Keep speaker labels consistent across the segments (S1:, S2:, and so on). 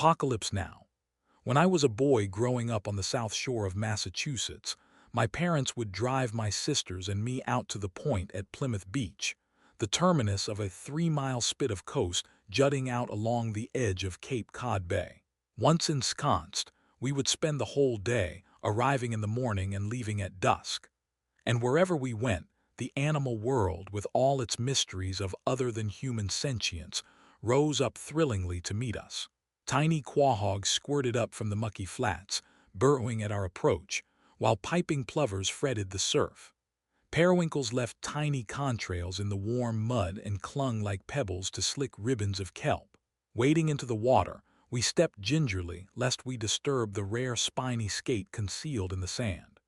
S1: Apocalypse Now. When I was a boy growing up on the South Shore of Massachusetts, my parents would drive my sisters and me out to the point at Plymouth Beach, the terminus of a 3-mile spit of coast jutting out along the edge of Cape Cod Bay. Once ensconced, we would spend the whole day, arriving in the morning and leaving at dusk. And wherever we went, the animal world, with all its mysteries of other-than-human sentience, rose up thrillingly to meet us. Tiny quahogs squirted up from the mucky flats, burrowing at our approach, while piping plovers fretted the surf. Periwinkles left tiny contrails in the warm mud and clung like pebbles to slick ribbons of kelp. Wading into the water, we stepped gingerly lest we disturb the rare spiny skate concealed in the sand.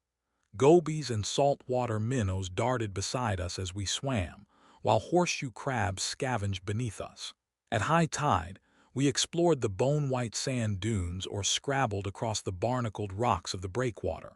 S1: Gobies and saltwater minnows darted beside us as we swam, while horseshoe crabs scavenged beneath us. At high tide, we explored the bone-white sand dunes or scrabbled across the barnacled rocks of the breakwater.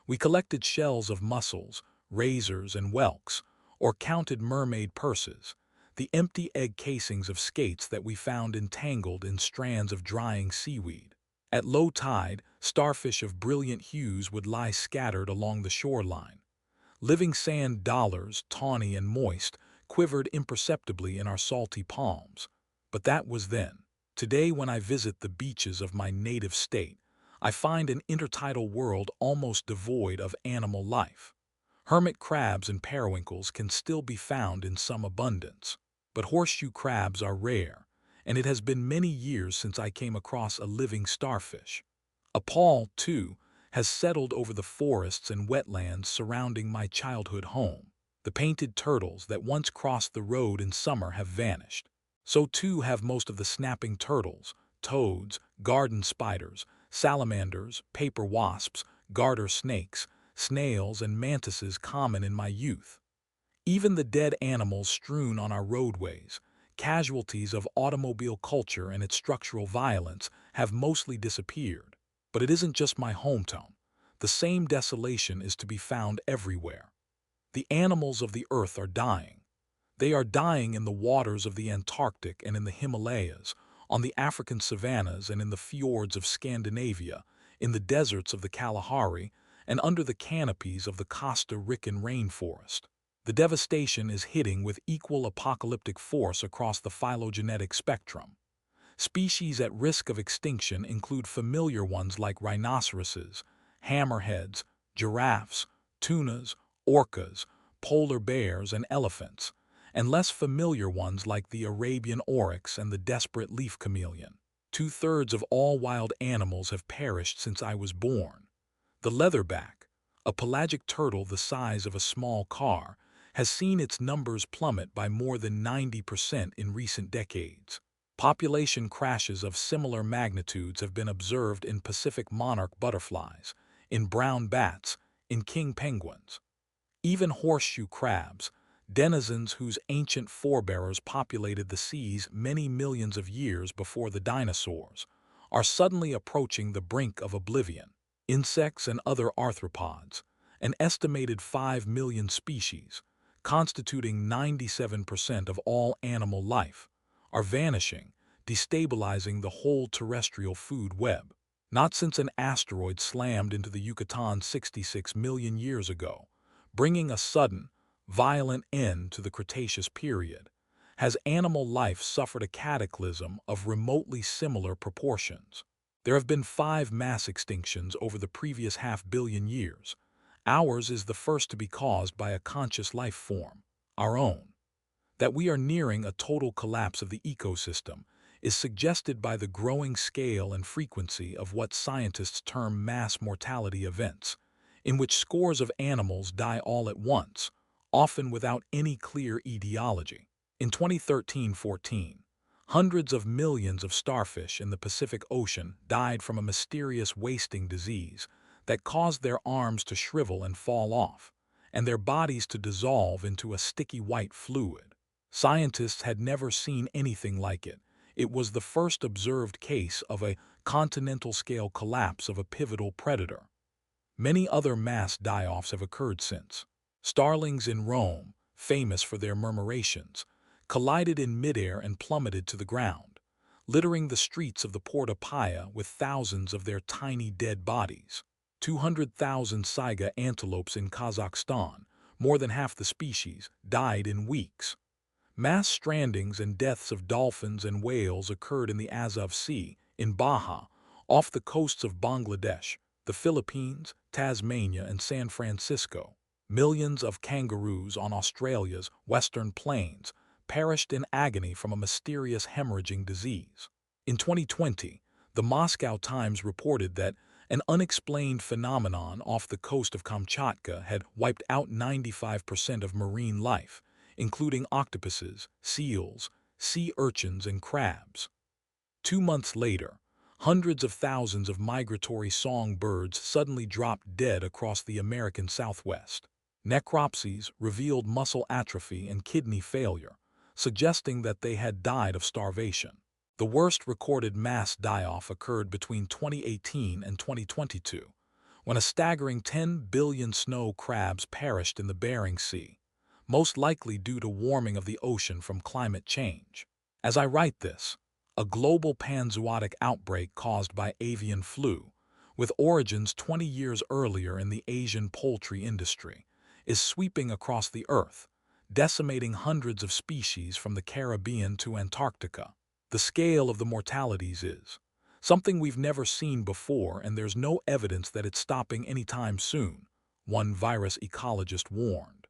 S1: We collected shells of mussels, razors, and whelks, or counted mermaid purses, the empty egg casings of skates that we found entangled in strands of drying seaweed. At low tide, starfish of brilliant hues would lie scattered along the shoreline. Living sand dollars, tawny and moist, quivered imperceptibly in our salty palms. But that was then. Today, when I visit the beaches of my native state, I find an intertidal world almost devoid of animal life. Hermit crabs and periwinkles can still be found in some abundance, but horseshoe crabs are rare, and it has been many years since I came across a living starfish. A pall, too, has settled over the forests and wetlands surrounding my childhood home. The painted turtles that once crossed the road in summer have vanished. So too have most of the snapping turtles, toads, garden spiders, salamanders, paper wasps, garter snakes, snails, and mantises common in my youth. Even the dead animals strewn on our roadways, casualties of automobile culture and its structural violence, have mostly disappeared. But it isn't just my hometown. The same desolation is to be found everywhere. The animals of the earth are dying. They are dying in the waters of the Antarctic and in the Himalayas, on the African savannas and in the fjords of Scandinavia, in the deserts of the Kalahari, and under the canopies of the Costa Rican rainforest. The devastation is hitting with equal apocalyptic force across the phylogenetic spectrum. Species at risk of extinction include familiar ones like rhinoceroses, hammerheads, giraffes, tunas, orcas, polar bears, and elephants, and less familiar ones like the Arabian oryx and the desperate leaf chameleon. 2/3 of all wild animals have perished since I was born. The leatherback, a pelagic turtle the size of a small car, has seen its numbers plummet by more than 90% in recent decades. Population crashes of similar magnitudes have been observed in Pacific monarch butterflies, in brown bats, in king penguins. Even horseshoe crabs, denizens whose ancient forebears populated the seas many millions of years before the dinosaurs, are suddenly approaching the brink of oblivion. Insects and other arthropods, an estimated 5 million species, constituting 97% of all animal life, are vanishing, destabilizing the whole terrestrial food web. Not since an asteroid slammed into the Yucatan 66 million years ago, bringing a sudden, violent end to the Cretaceous period, has animal life suffered a cataclysm of remotely similar proportions. There have been 5 mass extinctions over the previous half-billion years. Ours is the first to be caused by a conscious life form, our own. That we are nearing a total collapse of the ecosystem is suggested by the growing scale and frequency of what scientists term mass mortality events, in which scores of animals die all at once, often without any clear etiology. In 2013-14, hundreds of millions of starfish in the Pacific Ocean died from a mysterious wasting disease that caused their arms to shrivel and fall off, and their bodies to dissolve into a sticky white fluid. Scientists had never seen anything like it. It was the first observed case of a continental-scale collapse of a pivotal predator. Many other mass die-offs have occurred since. Starlings in Rome, famous for their murmurations, collided in midair and plummeted to the ground, littering the streets of the Port of Paya with thousands of their tiny dead bodies. 200,000 saiga antelopes in Kazakhstan, more than half the species, died in weeks. Mass strandings and deaths of dolphins and whales occurred in the Azov Sea, in Baja, off the coasts of Bangladesh, the Philippines, Tasmania, and San Francisco. Millions of kangaroos on Australia's western plains perished in agony from a mysterious hemorrhaging disease. In 2020, the Moscow Times reported that an unexplained phenomenon off the coast of Kamchatka had wiped out 95% of marine life, including octopuses, seals, sea urchins, and crabs. 2 months later, hundreds of thousands of migratory songbirds suddenly dropped dead across the American Southwest. Necropsies revealed muscle atrophy and kidney failure, suggesting that they had died of starvation. The worst recorded mass die-off occurred between 2018 and 2022, when a staggering 10 billion snow crabs perished in the Bering Sea, most likely due to warming of the ocean from climate change. As I write this, a global panzootic outbreak caused by avian flu, with origins 20 years earlier in the Asian poultry industry, is sweeping across the Earth, decimating hundreds of species from the Caribbean to Antarctica. The scale of the mortalities is something we've never seen before, and there's no evidence that it's stopping anytime soon, one virus ecologist warned.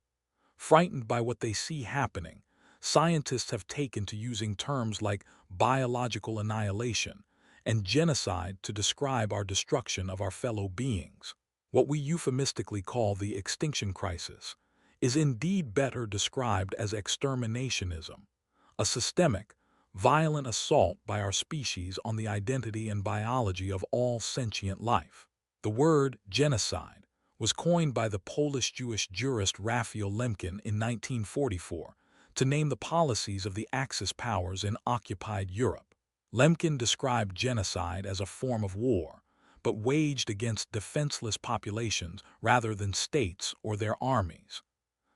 S1: Frightened by what they see happening, scientists have taken to using terms like biological annihilation and genocide to describe our destruction of our fellow beings. What we euphemistically call the extinction crisis is indeed better described as exterminationism, a systemic, violent assault by our species on the identity and biology of all sentient life. The word genocide was coined by the Polish-Jewish jurist Raphael Lemkin in 1944 to name the policies of the Axis powers in occupied Europe. Lemkin described genocide as a form of war, but waged against defenseless populations rather than states or their armies.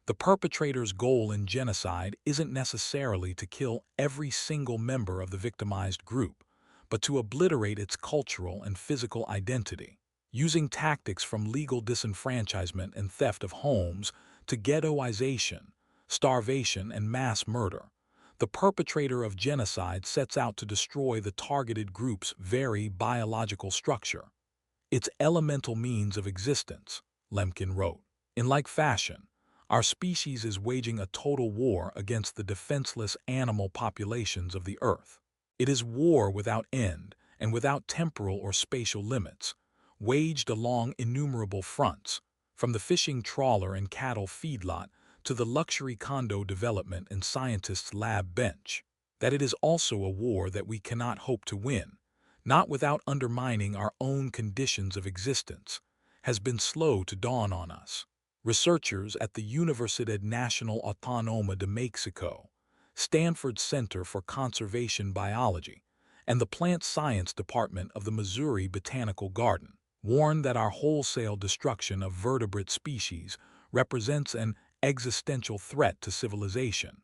S1: The perpetrator's goal in genocide isn't necessarily to kill every single member of the victimized group, but to obliterate its cultural and physical identity. Using tactics from legal disenfranchisement and theft of homes to ghettoization, starvation, and mass murder, the perpetrator of genocide sets out to destroy the targeted group's very biological structure, its elemental means of existence, Lemkin wrote. In like fashion, our species is waging a total war against the defenseless animal populations of the Earth. It is war without end and without temporal or spatial limits, waged along innumerable fronts, from the fishing trawler and cattle feedlot to the luxury condo development and scientists' lab bench. That it is also a war that we cannot hope to win, not without undermining our own conditions of existence, has been slow to dawn on us. Researchers at the Universidad Nacional Autónoma de Mexico, Stanford Center for Conservation Biology, and the Plant Science Department of the Missouri Botanical Garden warn that our wholesale destruction of vertebrate species represents an existential threat to civilization.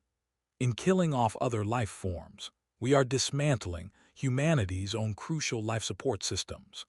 S1: In killing off other life forms, we are dismantling humanity's own crucial life support systems.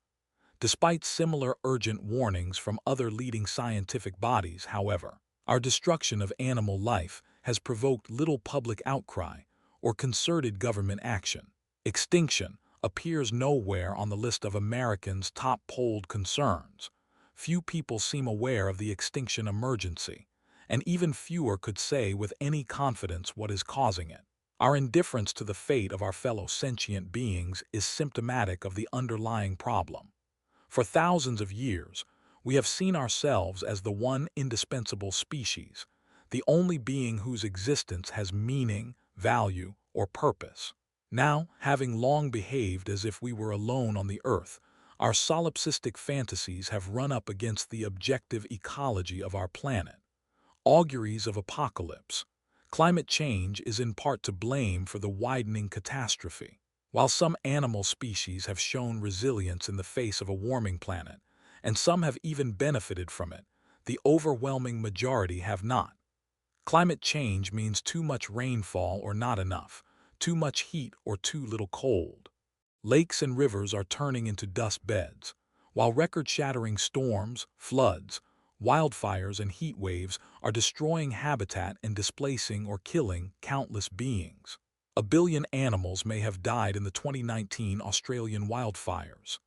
S1: Despite similar urgent warnings from other leading scientific bodies, however, our destruction of animal life has provoked little public outcry or concerted government action. Extinction appears nowhere on the list of Americans' top polled concerns. Few people seem aware of the extinction emergency, and even fewer could say with any confidence what is causing it. Our indifference to the fate of our fellow sentient beings is symptomatic of the underlying problem. For thousands of years, we have seen ourselves as the one indispensable species, the only being whose existence has meaning, value, or purpose. Now, having long behaved as if we were alone on the earth, our solipsistic fantasies have run up against the objective ecology of our planet. Auguries of apocalypse. Climate change is in part to blame for the widening catastrophe. While some animal species have shown resilience in the face of a warming planet, and some have even benefited from it, the overwhelming majority have not. Climate change means too much rainfall or not enough, too much heat or too little cold. Lakes and rivers are turning into dust beds, while record-shattering storms, floods, wildfires, and heat waves are destroying habitat and displacing or killing countless beings. A billion animals may have died in the 2019 Australian wildfires.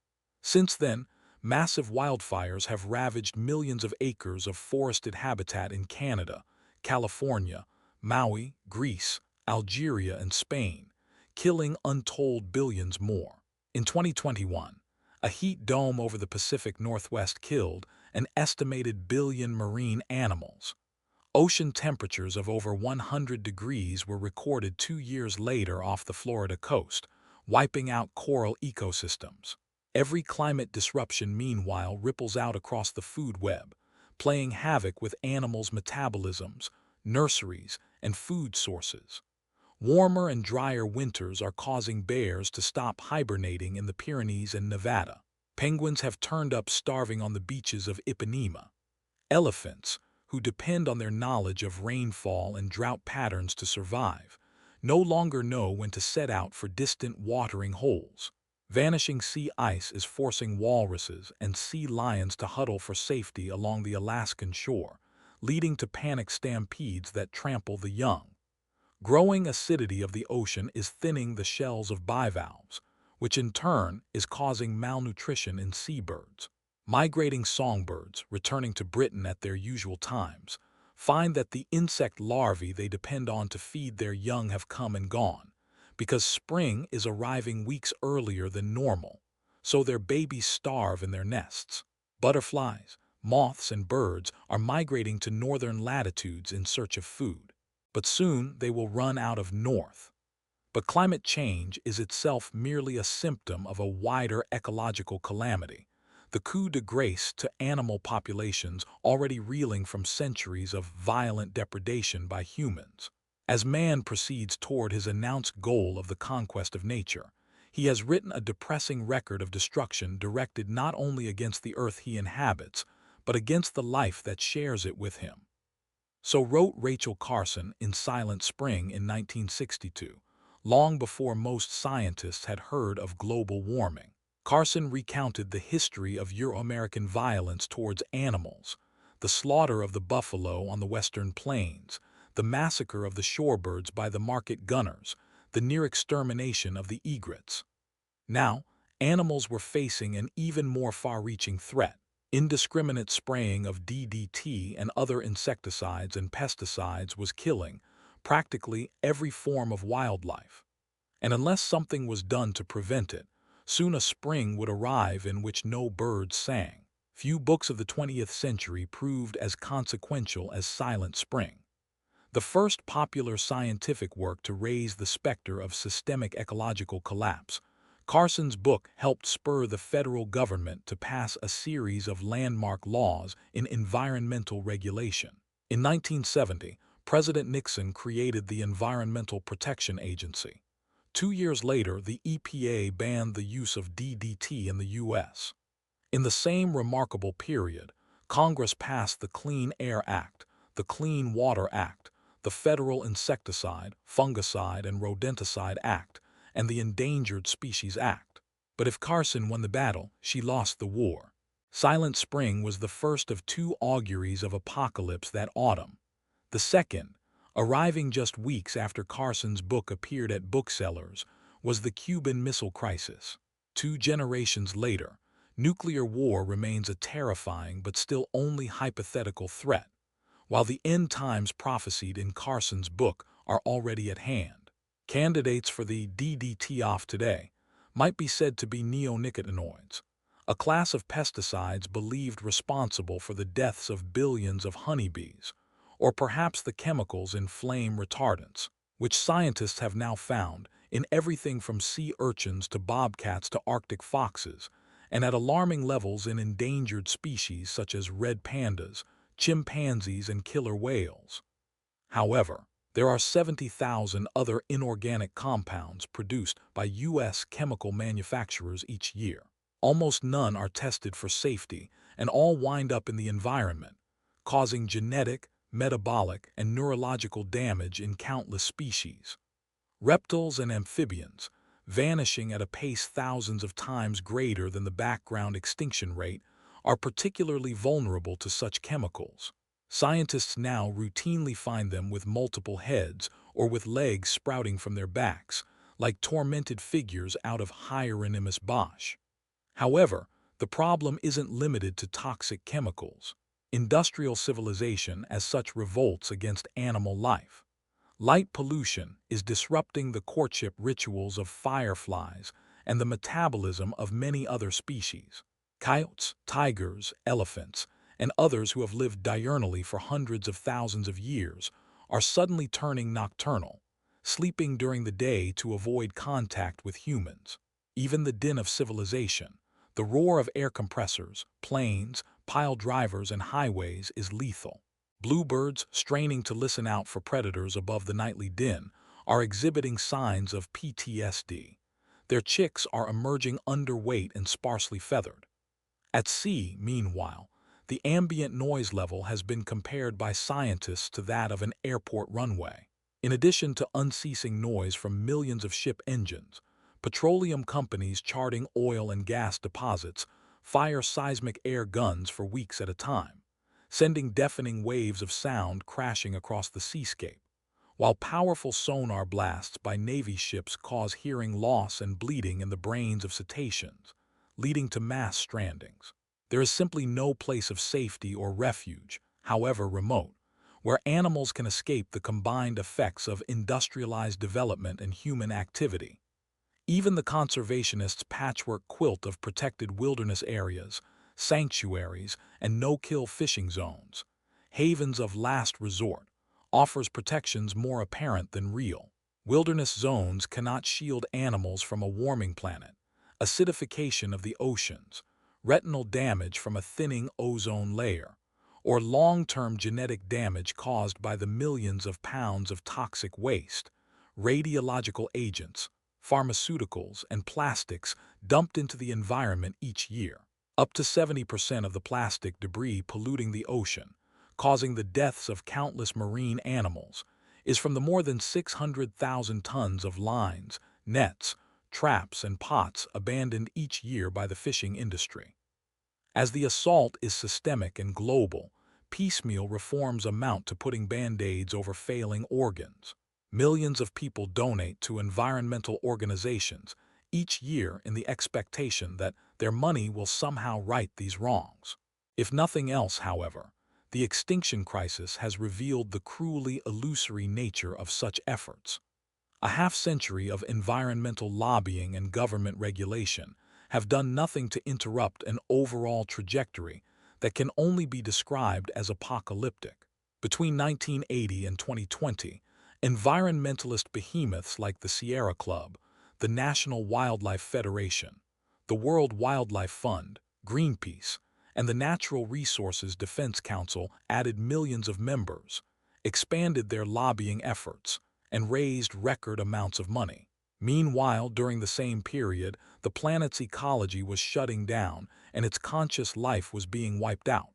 S1: Since then, massive wildfires have ravaged millions of acres of forested habitat in Canada, California, Maui, Greece, Algeria, and Spain, killing untold billions more. In 2021, a heat dome over the Pacific Northwest killed an estimated billion marine animals. Ocean temperatures of over 100 degrees were recorded 2 years later off the Florida coast, wiping out coral ecosystems. Every climate disruption, meanwhile, ripples out across the food web, playing havoc with animals' metabolisms, nurseries, and food sources. Warmer and drier winters are causing bears to stop hibernating in the Pyrenees and Nevada. Penguins have turned up starving on the beaches of Ipanema. Elephants, who depend on their knowledge of rainfall and drought patterns to survive, no longer know when to set out for distant watering holes. Vanishing sea ice is forcing walruses and sea lions to huddle for safety along the Alaskan shore, leading to panic stampedes that trample the young. Growing acidity of the ocean is thinning the shells of bivalves, which in turn is causing malnutrition in seabirds. Migrating songbirds, returning to Britain at their usual times, find that the insect larvae they depend on to feed their young have come and gone, because spring is arriving weeks earlier than normal, so their babies starve in their nests. Butterflies, moths, and birds are migrating to northern latitudes in search of food, but soon they will run out of north. But climate change is itself merely a symptom of a wider ecological calamity, the coup de grace to animal populations already reeling from centuries of violent depredation by humans. As man proceeds toward his announced goal of the conquest of nature, he has written a depressing record of destruction directed not only against the earth he inhabits, but against the life that shares it with him. So wrote Rachel Carson in Silent Spring in 1962, long before most scientists had heard of global warming. Carson recounted the history of Euro-American violence towards animals, the slaughter of the buffalo on the western plains, the massacre of the shorebirds by the market gunners, the near extermination of the egrets. Now, animals were facing an even more far-reaching threat. Indiscriminate spraying of DDT and other insecticides and pesticides was killing practically every form of wildlife. And unless something was done to prevent it, soon a spring would arrive in which no birds sang. Few books of the 20th century proved as consequential as Silent Spring, the first popular scientific work to raise the specter of systemic ecological collapse. Carson's book helped spur the federal government to pass a series of landmark laws in environmental regulation. In 1970, President Nixon created the Environmental Protection Agency. 2 years later, the EPA banned the use of DDT in the U.S. In the same remarkable period, Congress passed the Clean Air Act, the Clean Water Act, the Federal Insecticide, Fungicide, and Rodenticide Act, and the Endangered Species Act. But if Carson won the battle, she lost the war. Silent Spring was the first of 2 auguries of apocalypse that autumn. The second, arriving just weeks after Carson's book appeared at booksellers, was the Cuban Missile Crisis. 2 generations later, nuclear war remains a terrifying but still only hypothetical threat, while the end times prophesied in Carson's book are already at hand. Candidates for the DDT off today might be said to be neonicotinoids, a class of pesticides believed responsible for the deaths of billions of honeybees, or perhaps the chemicals in flame retardants, which scientists have now found in everything from sea urchins to bobcats to Arctic foxes, and at alarming levels in endangered species such as red pandas, chimpanzees, and killer whales. However, there are 70,000 other inorganic compounds produced by U.S. chemical manufacturers each year. Almost none are tested for safety, and all wind up in the environment, causing genetic, metabolic, and neurological damage in countless species. Reptiles and amphibians, vanishing at a pace thousands of times greater than the background extinction rate, are particularly vulnerable to such chemicals. Scientists now routinely find them with multiple heads or with legs sprouting from their backs, like tormented figures out of Hieronymus Bosch. However, the problem isn't limited to toxic chemicals. Industrial civilization as such revolts against animal life. Light pollution is disrupting the courtship rituals of fireflies and the metabolism of many other species. Coyotes, tigers, elephants, and others who have lived diurnally for hundreds of thousands of years are suddenly turning nocturnal, sleeping during the day to avoid contact with humans. Even the din of civilization, the roar of air compressors, planes, pile drivers, and highways is lethal. Bluebirds, straining to listen out for predators above the nightly din, are exhibiting signs of PTSD. Their chicks are emerging underweight and sparsely feathered. At sea, meanwhile, the ambient noise level has been compared by scientists to that of an airport runway. In addition to unceasing noise from millions of ship engines, petroleum companies charting oil and gas deposits fire seismic air guns for weeks at a time, sending deafening waves of sound crashing across the seascape, while powerful sonar blasts by Navy ships cause hearing loss and bleeding in the brains of cetaceans, leading to mass strandings. There is simply no place of safety or refuge, however remote, where animals can escape the combined effects of industrialized development and human activity. Even the conservationists' patchwork quilt of protected wilderness areas, sanctuaries, and no-kill fishing zones, havens of last resort, offers protections more apparent than real. Wilderness zones cannot shield animals from a warming planet, acidification of the oceans, retinal damage from a thinning ozone layer, or long-term genetic damage caused by the millions of pounds of toxic waste, radiological agents, pharmaceuticals, and plastics dumped into the environment each year. Up to 70% of the plastic debris polluting the ocean, causing the deaths of countless marine animals, is from the more than 600,000 tons of lines, nets, traps, and pots abandoned each year by the fishing industry. As the assault is systemic and global, piecemeal reforms amount to putting band-aids over failing organs. Millions of people donate to environmental organizations each year in the expectation that their money will somehow right these wrongs. If nothing else, however, the extinction crisis has revealed the cruelly illusory nature of such efforts. A half-century of environmental lobbying and government regulation have done nothing to interrupt an overall trajectory that can only be described as apocalyptic. Between 1980 and 2020, environmentalist behemoths like the Sierra Club, the National Wildlife Federation, the World Wildlife Fund, Greenpeace, and the Natural Resources Defense Council added millions of members, expanded their lobbying efforts, and raised record amounts of money. Meanwhile, during the same period, the planet's ecology was shutting down and its conscious life was being wiped out.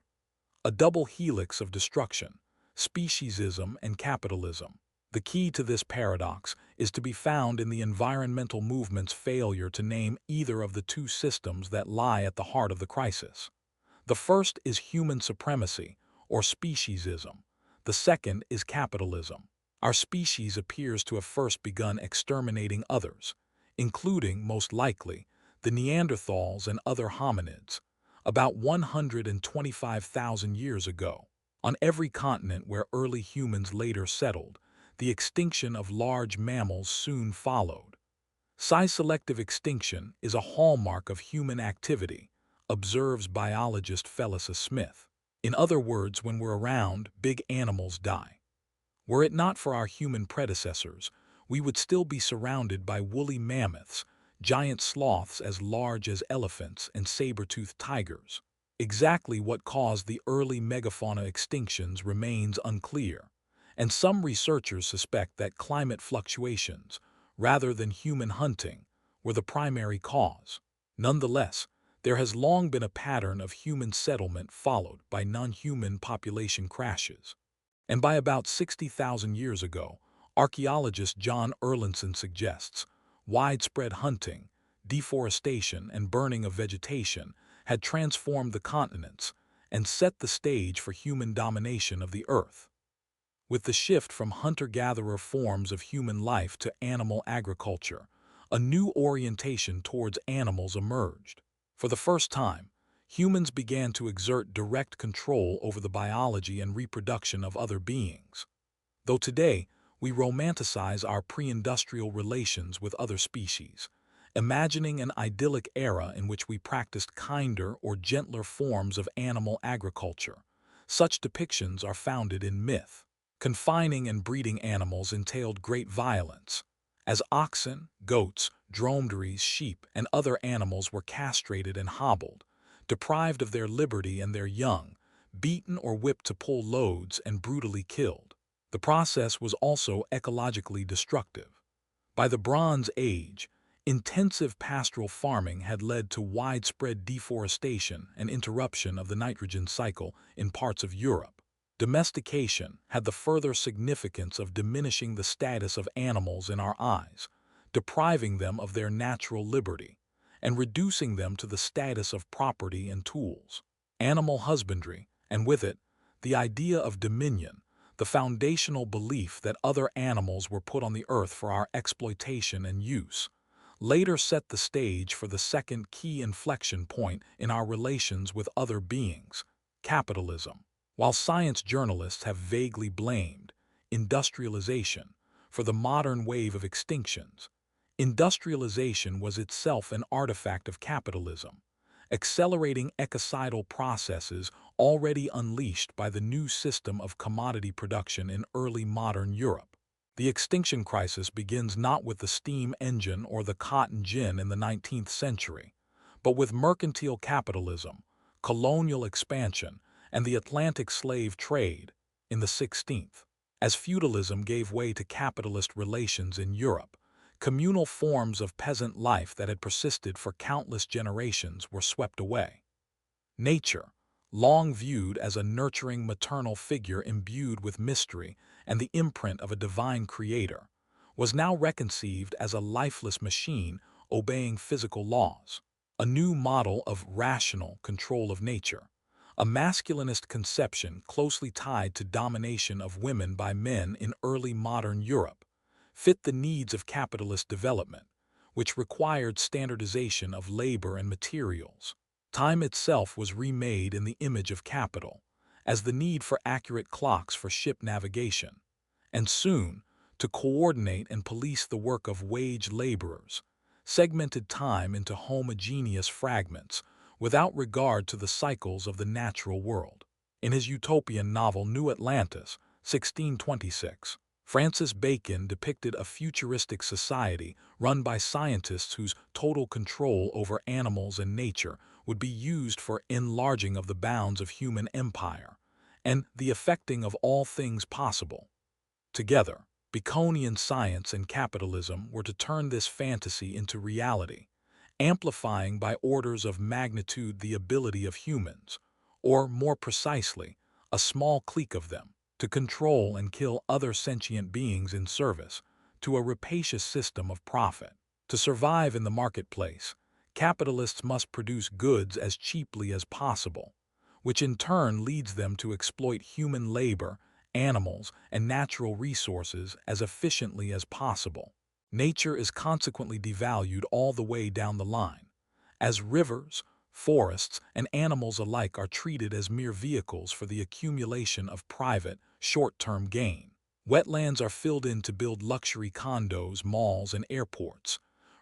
S1: A double helix of destruction, speciesism and capitalism. The key to this paradox is to be found in the environmental movement's failure to name either of the two systems that lie at the heart of the crisis. The first is human supremacy, or speciesism. The second is capitalism. Our species appears to have first begun exterminating others, including, most likely, the Neanderthals and other hominids, about 125,000 years ago. On every continent where early humans later settled, the extinction of large mammals soon followed. Size-selective extinction is a hallmark of human activity, observes biologist Felisa Smith. In other words, when we're around, big animals die. Were it not for our human predecessors, we would still be surrounded by woolly mammoths, giant sloths as large as elephants, and saber-toothed tigers. Exactly what caused the early megafauna extinctions remains unclear, and some researchers suspect that climate fluctuations, rather than human hunting, were the primary cause. Nonetheless, there has long been a pattern of human settlement followed by non-human population crashes. And by about 60,000 years ago, Archaeologist John Erlandson suggests widespread hunting, deforestation, and burning of vegetation had transformed the continents and set the stage for human domination of the earth. With the shift from hunter-gatherer forms of human life to animal agriculture, a new orientation towards animals emerged. For the first time, humans began to exert direct control over the biology and reproduction of other beings. Though today, we romanticize our pre-industrial relations with other species, imagining an idyllic era in which we practiced kinder or gentler forms of animal agriculture. Such depictions are founded in myth. Confining and breeding animals entailed great violence, as oxen, goats, dromedaries, sheep, and other animals were castrated and hobbled, deprived of their liberty and their young, beaten or whipped to pull loads and brutally killed. The process was also ecologically destructive. By the Bronze Age, intensive pastoral farming had led to widespread deforestation and interruption of the nitrogen cycle in parts of Europe. Domestication had the further significance of diminishing the status of animals in our eyes, depriving them of their natural liberty, and reducing them to the status of property and tools. Animal husbandry, and with it, the idea of dominion, the foundational belief that other animals were put on the earth for our exploitation and use, later set the stage for the second key inflection point in our relations with other beings, capitalism. While science journalists have vaguely blamed industrialization for the modern wave of extinctions, industrialization was itself an artifact of capitalism, accelerating ecocidal processes already unleashed by the new system of commodity production in early modern Europe. The extinction crisis begins not with the steam engine or the cotton gin in the 19th century, but with mercantile capitalism, colonial expansion, and the Atlantic slave trade in the 16th. As feudalism gave way to capitalist relations in Europe, communal forms of peasant life that had persisted for countless generations were swept away. Nature, long viewed as a nurturing maternal figure imbued with mystery and the imprint of a divine creator, was now reconceived as a lifeless machine obeying physical laws. A new model of rational control of nature, a masculinist conception closely tied to domination of women by men in early modern Europe, fit the needs of capitalist development, which required standardization of labor and materials. Time itself was remade in the image of capital, as the need for accurate clocks for ship navigation, and soon, to coordinate and police the work of wage laborers, segmented time into homogeneous fragments without regard to the cycles of the natural world. In his utopian novel New Atlantis, 1626, Francis Bacon depicted a futuristic society run by scientists whose total control over animals and nature would be used for enlarging of the bounds of human empire and the effecting of all things possible. Together, Baconian science and capitalism were to turn this fantasy into reality, amplifying by orders of magnitude the ability of humans, or more precisely, a small clique of them, to control and kill other sentient beings in service to a rapacious system of profit. To survive in the marketplace, capitalists must produce goods as cheaply as possible, which in turn leads them to exploit human labor, animals, and natural resources as efficiently as possible. Nature is consequently devalued all the way down the line, as rivers, forests, and animals alike are treated as mere vehicles for the accumulation of private, short-term gain. Wetlands are filled in to build luxury condos, malls, and airports.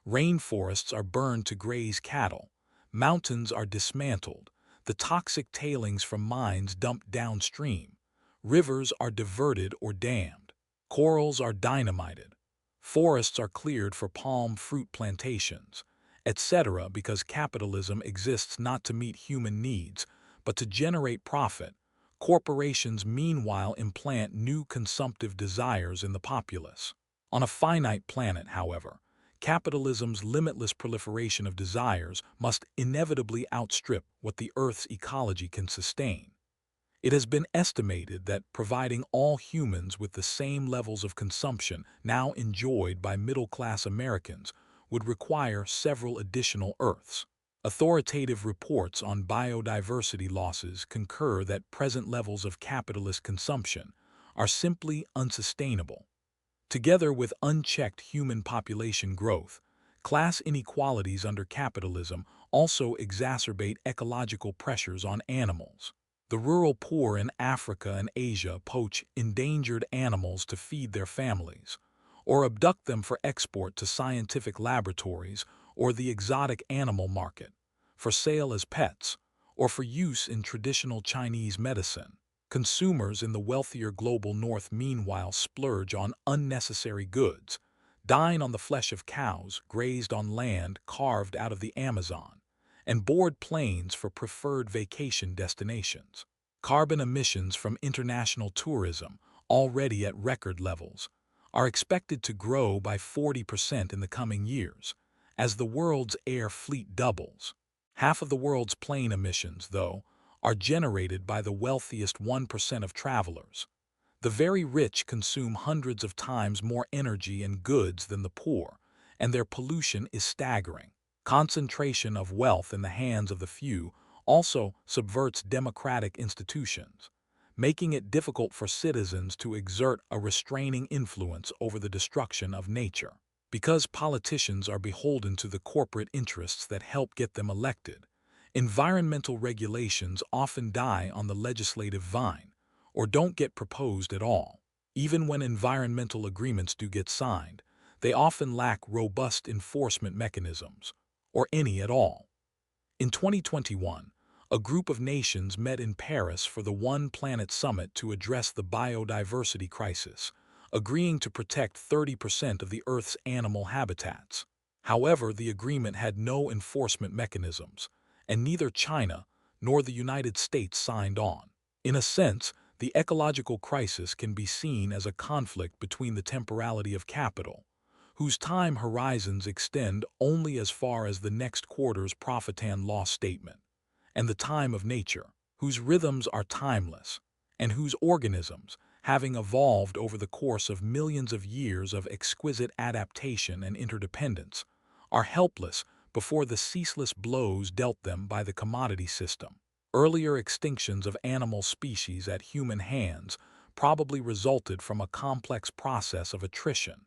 S1: Rainforests are burned to graze cattle. Mountains are dismantled. The toxic tailings from mines dumped downstream. Rivers are diverted or dammed. Corals are dynamited. Forests are cleared for palm fruit plantations, etc. because capitalism exists not to meet human needs, but to generate profit. Corporations meanwhile implant new consumptive desires in the populace. On a finite planet, however, capitalism's limitless proliferation of desires must inevitably outstrip what the Earth's ecology can sustain. It has been estimated that providing all humans with the same levels of consumption now enjoyed by middle-class Americans would require several additional Earths. Authoritative reports on biodiversity losses concur that present levels of capitalist consumption are simply unsustainable. Together with unchecked human population growth, class inequalities under capitalism also exacerbate ecological pressures on animals. The rural poor in Africa and Asia poach endangered animals to feed their families, or abduct them for export to scientific laboratories or the exotic animal market, for sale as pets, or for use in traditional Chinese medicine. Consumers in the wealthier global north meanwhile splurge on unnecessary goods, dine on the flesh of cows grazed on land carved out of the Amazon, and board planes for preferred vacation destinations. Carbon emissions from international tourism, already at record levels, are expected to grow by 40% in the coming years, as the world's air fleet doubles. Half of the world's plane emissions, though, are generated by the wealthiest 1% of travelers. The very rich consume hundreds of times more energy and goods than the poor, and their pollution is staggering. Concentration of wealth in the hands of the few also subverts democratic institutions, making it difficult for citizens to exert a restraining influence over the destruction of nature. Because politicians are beholden to the corporate interests that help get them elected, environmental regulations often die on the legislative vine, or don't get proposed at all. Even when environmental agreements do get signed, they often lack robust enforcement mechanisms, or any at all. In 2021, a group of nations met in Paris for the One Planet Summit to address the biodiversity crisis, agreeing to protect 30% of the Earth's animal habitats. However, the agreement had no enforcement mechanisms, and neither China nor the United States signed on. In a sense, the ecological crisis can be seen as a conflict between the temporality of capital, whose time horizons extend only as far as the next quarter's profit and loss statement, and the time of nature, whose rhythms are timeless, and whose organisms, having evolved over the course of millions of years of exquisite adaptation and interdependence, are helpless before the ceaseless blows dealt them by the commodity system. Earlier extinctions of animal species at human hands probably resulted from a complex process of attrition.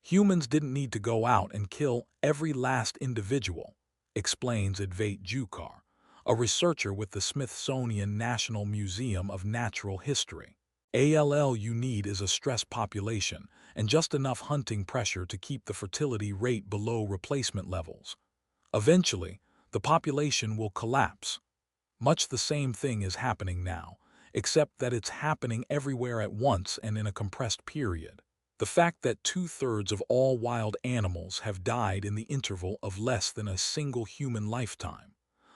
S1: Humans didn't need to go out and kill every last individual, explains Advait Jukar, a researcher with the Smithsonian National Museum of Natural History. All you need is a stressed population and just enough hunting pressure to keep the fertility rate below replacement levels. Eventually, the population will collapse. Much the same thing is happening now, except that it's happening everywhere at once and in a compressed period. The fact that 2/3 of all wild animals have died in the interval of less than a single human lifetime,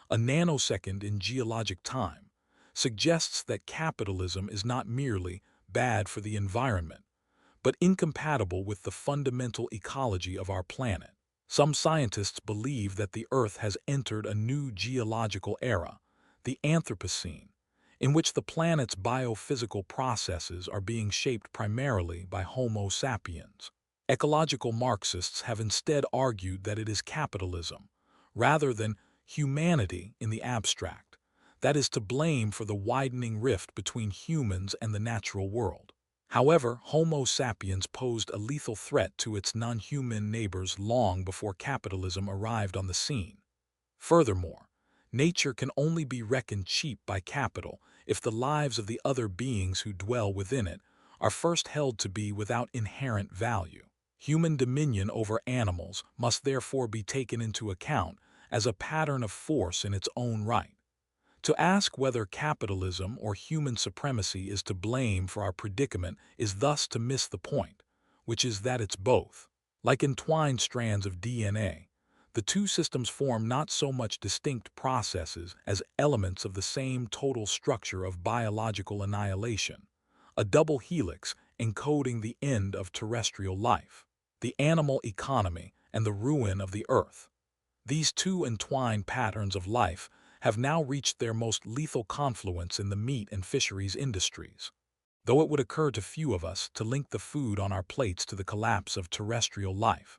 S1: a nanosecond in geologic time, suggests that capitalism is not merely bad for the environment, but incompatible with the fundamental ecology of our planet. Some scientists believe that the Earth has entered a new geological era, the Anthropocene, in which the planet's biophysical processes are being shaped primarily by Homo sapiens. Ecological Marxists have instead argued that it is capitalism, rather than humanity in the abstract, that is to blame for the widening rift between humans and the natural world. However, Homo sapiens posed a lethal threat to its non-human neighbors long before capitalism arrived on the scene. Furthermore, nature can only be reckoned cheap by capital if the lives of the other beings who dwell within it are first held to be without inherent value. Human dominion over animals must therefore be taken into account as a pattern of force in its own right. To ask whether capitalism or human supremacy is to blame for our predicament is thus to miss the point, which is that it's both. Like entwined strands of DNA, the two systems form not so much distinct processes as elements of the same total structure of biological annihilation, a double helix encoding the end of terrestrial life, the animal economy, and the ruin of the Earth. These two entwined patterns of life have now reached their most lethal confluence in the meat and fisheries industries. Though it would occur to few of us to link the food on our plates to the collapse of terrestrial life,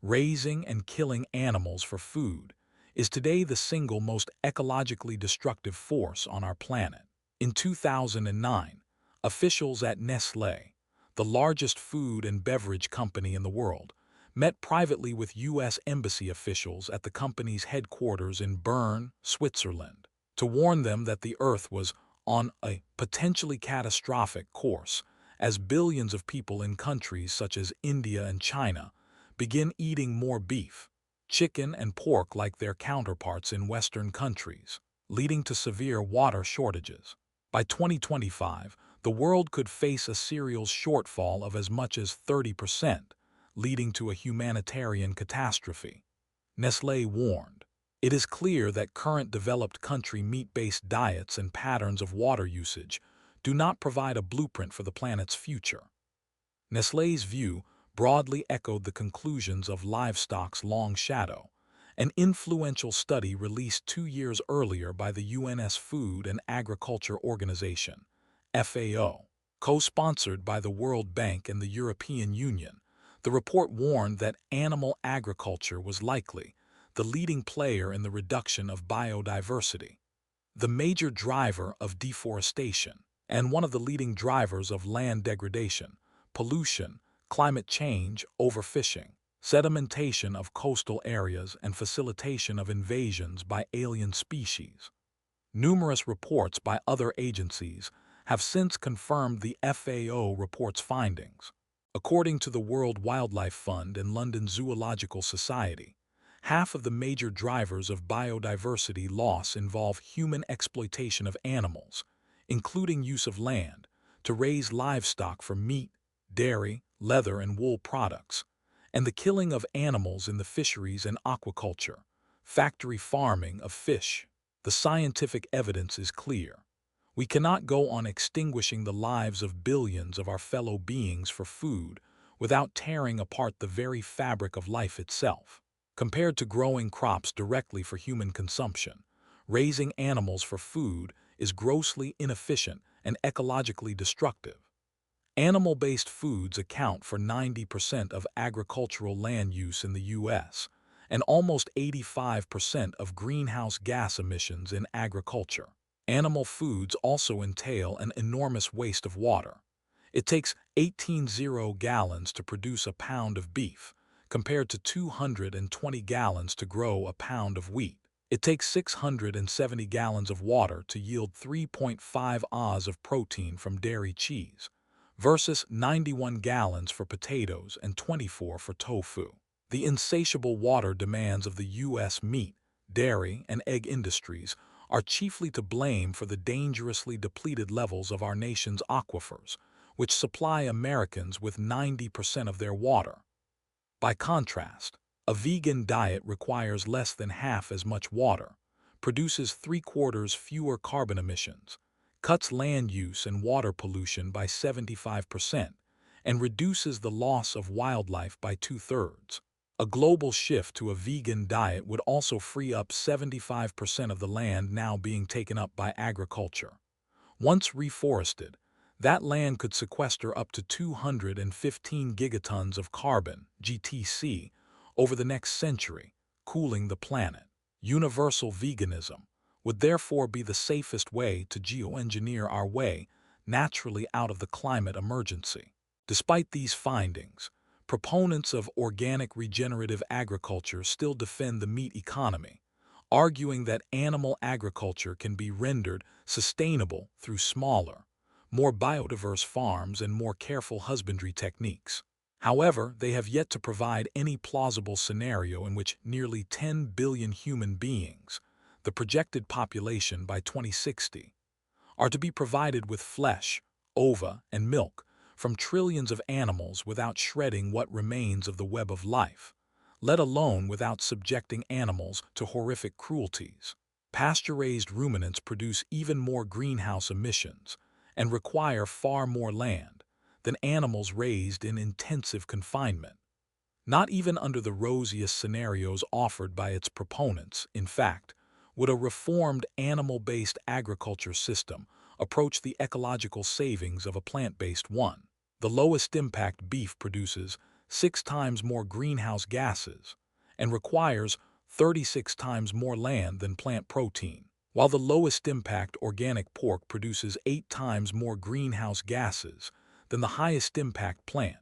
S1: raising and killing animals for food is today the single most ecologically destructive force on our planet. In 2009, officials at Nestlé, the largest food and beverage company in the world, met privately with U.S. embassy officials at the company's headquarters in Bern, Switzerland, to warn them that the Earth was on a potentially catastrophic course as billions of people in countries such as India and China begin eating more beef, chicken, and pork like their counterparts in Western countries, leading to severe water shortages. By 2025, the world could face a cereal shortfall of as much as 30%, leading to a humanitarian catastrophe. Nestlé warned, "It is clear that current developed country meat-based diets and patterns of water usage do not provide a blueprint for the planet's future." Nestlé's view broadly echoed the conclusions of Livestock's Long Shadow, an influential study released 2 years earlier by the UN's Food and Agriculture Organization, FAO. Co-sponsored by the World Bank and the European Union, the report warned that animal agriculture was likely the leading player in the reduction of biodiversity, the major driver of deforestation, and one of the leading drivers of land degradation, pollution, climate change, overfishing, sedimentation of coastal areas, and facilitation of invasions by alien species. Numerous reports by other agencies have since confirmed the FAO report's findings. According to the World Wildlife Fund and London Zoological Society, half of the major drivers of biodiversity loss involve human exploitation of animals, including use of land, to raise livestock for meat, dairy, leather, and wool products, and the killing of animals in the fisheries and aquaculture, factory farming of fish. The scientific evidence is clear. We cannot go on extinguishing the lives of billions of our fellow beings for food without tearing apart the very fabric of life itself. Compared to growing crops directly for human consumption, raising animals for food is grossly inefficient and ecologically destructive. Animal-based foods account for 90% of agricultural land use in the U.S. and almost 85% of greenhouse gas emissions in agriculture. Animal foods also entail an enormous waste of water. It takes 18 gallons to produce a pound of beef, compared to 220 gallons to grow a pound of wheat. It takes 670 gallons of water to yield 3.5 oz of protein from dairy cheese, versus 91 gallons for potatoes and 24 for tofu. The insatiable water demands of the U.S. meat, dairy, and egg industries are chiefly to blame for the dangerously depleted levels of our nation's aquifers, which supply Americans with 90% of their water. By contrast, a vegan diet requires less than half as much water, produces 3/4 fewer carbon emissions, cuts land use and water pollution by 75%, and reduces the loss of wildlife by 2/3. A global shift to a vegan diet would also free up 75% of the land now being taken up by agriculture. Once reforested, that land could sequester up to 215 gigatons of carbon, GTC, over the next century, cooling the planet. Universal veganism would therefore be the safest way to geoengineer our way naturally out of the climate emergency. Despite these findings, proponents of organic regenerative agriculture still defend the meat economy, arguing that animal agriculture can be rendered sustainable through smaller, more biodiverse farms and more careful husbandry techniques. However, they have yet to provide any plausible scenario in which nearly 10 billion human beings, the projected population by 2060, are to be provided with flesh, ova, and milk from trillions of animals without shredding what remains of the web of life, let alone without subjecting animals to horrific cruelties. Pasture-raised ruminants produce even more greenhouse emissions and require far more land than animals raised in intensive confinement. Not even under the rosiest scenarios offered by its proponents, in fact, Would a reformed animal-based agriculture system approach the ecological savings of a plant-based one? The lowest impact beef produces 6 times more greenhouse gases and requires 36 times more land than plant protein, while the lowest impact organic pork produces 8 times more greenhouse gases than the highest impact plant.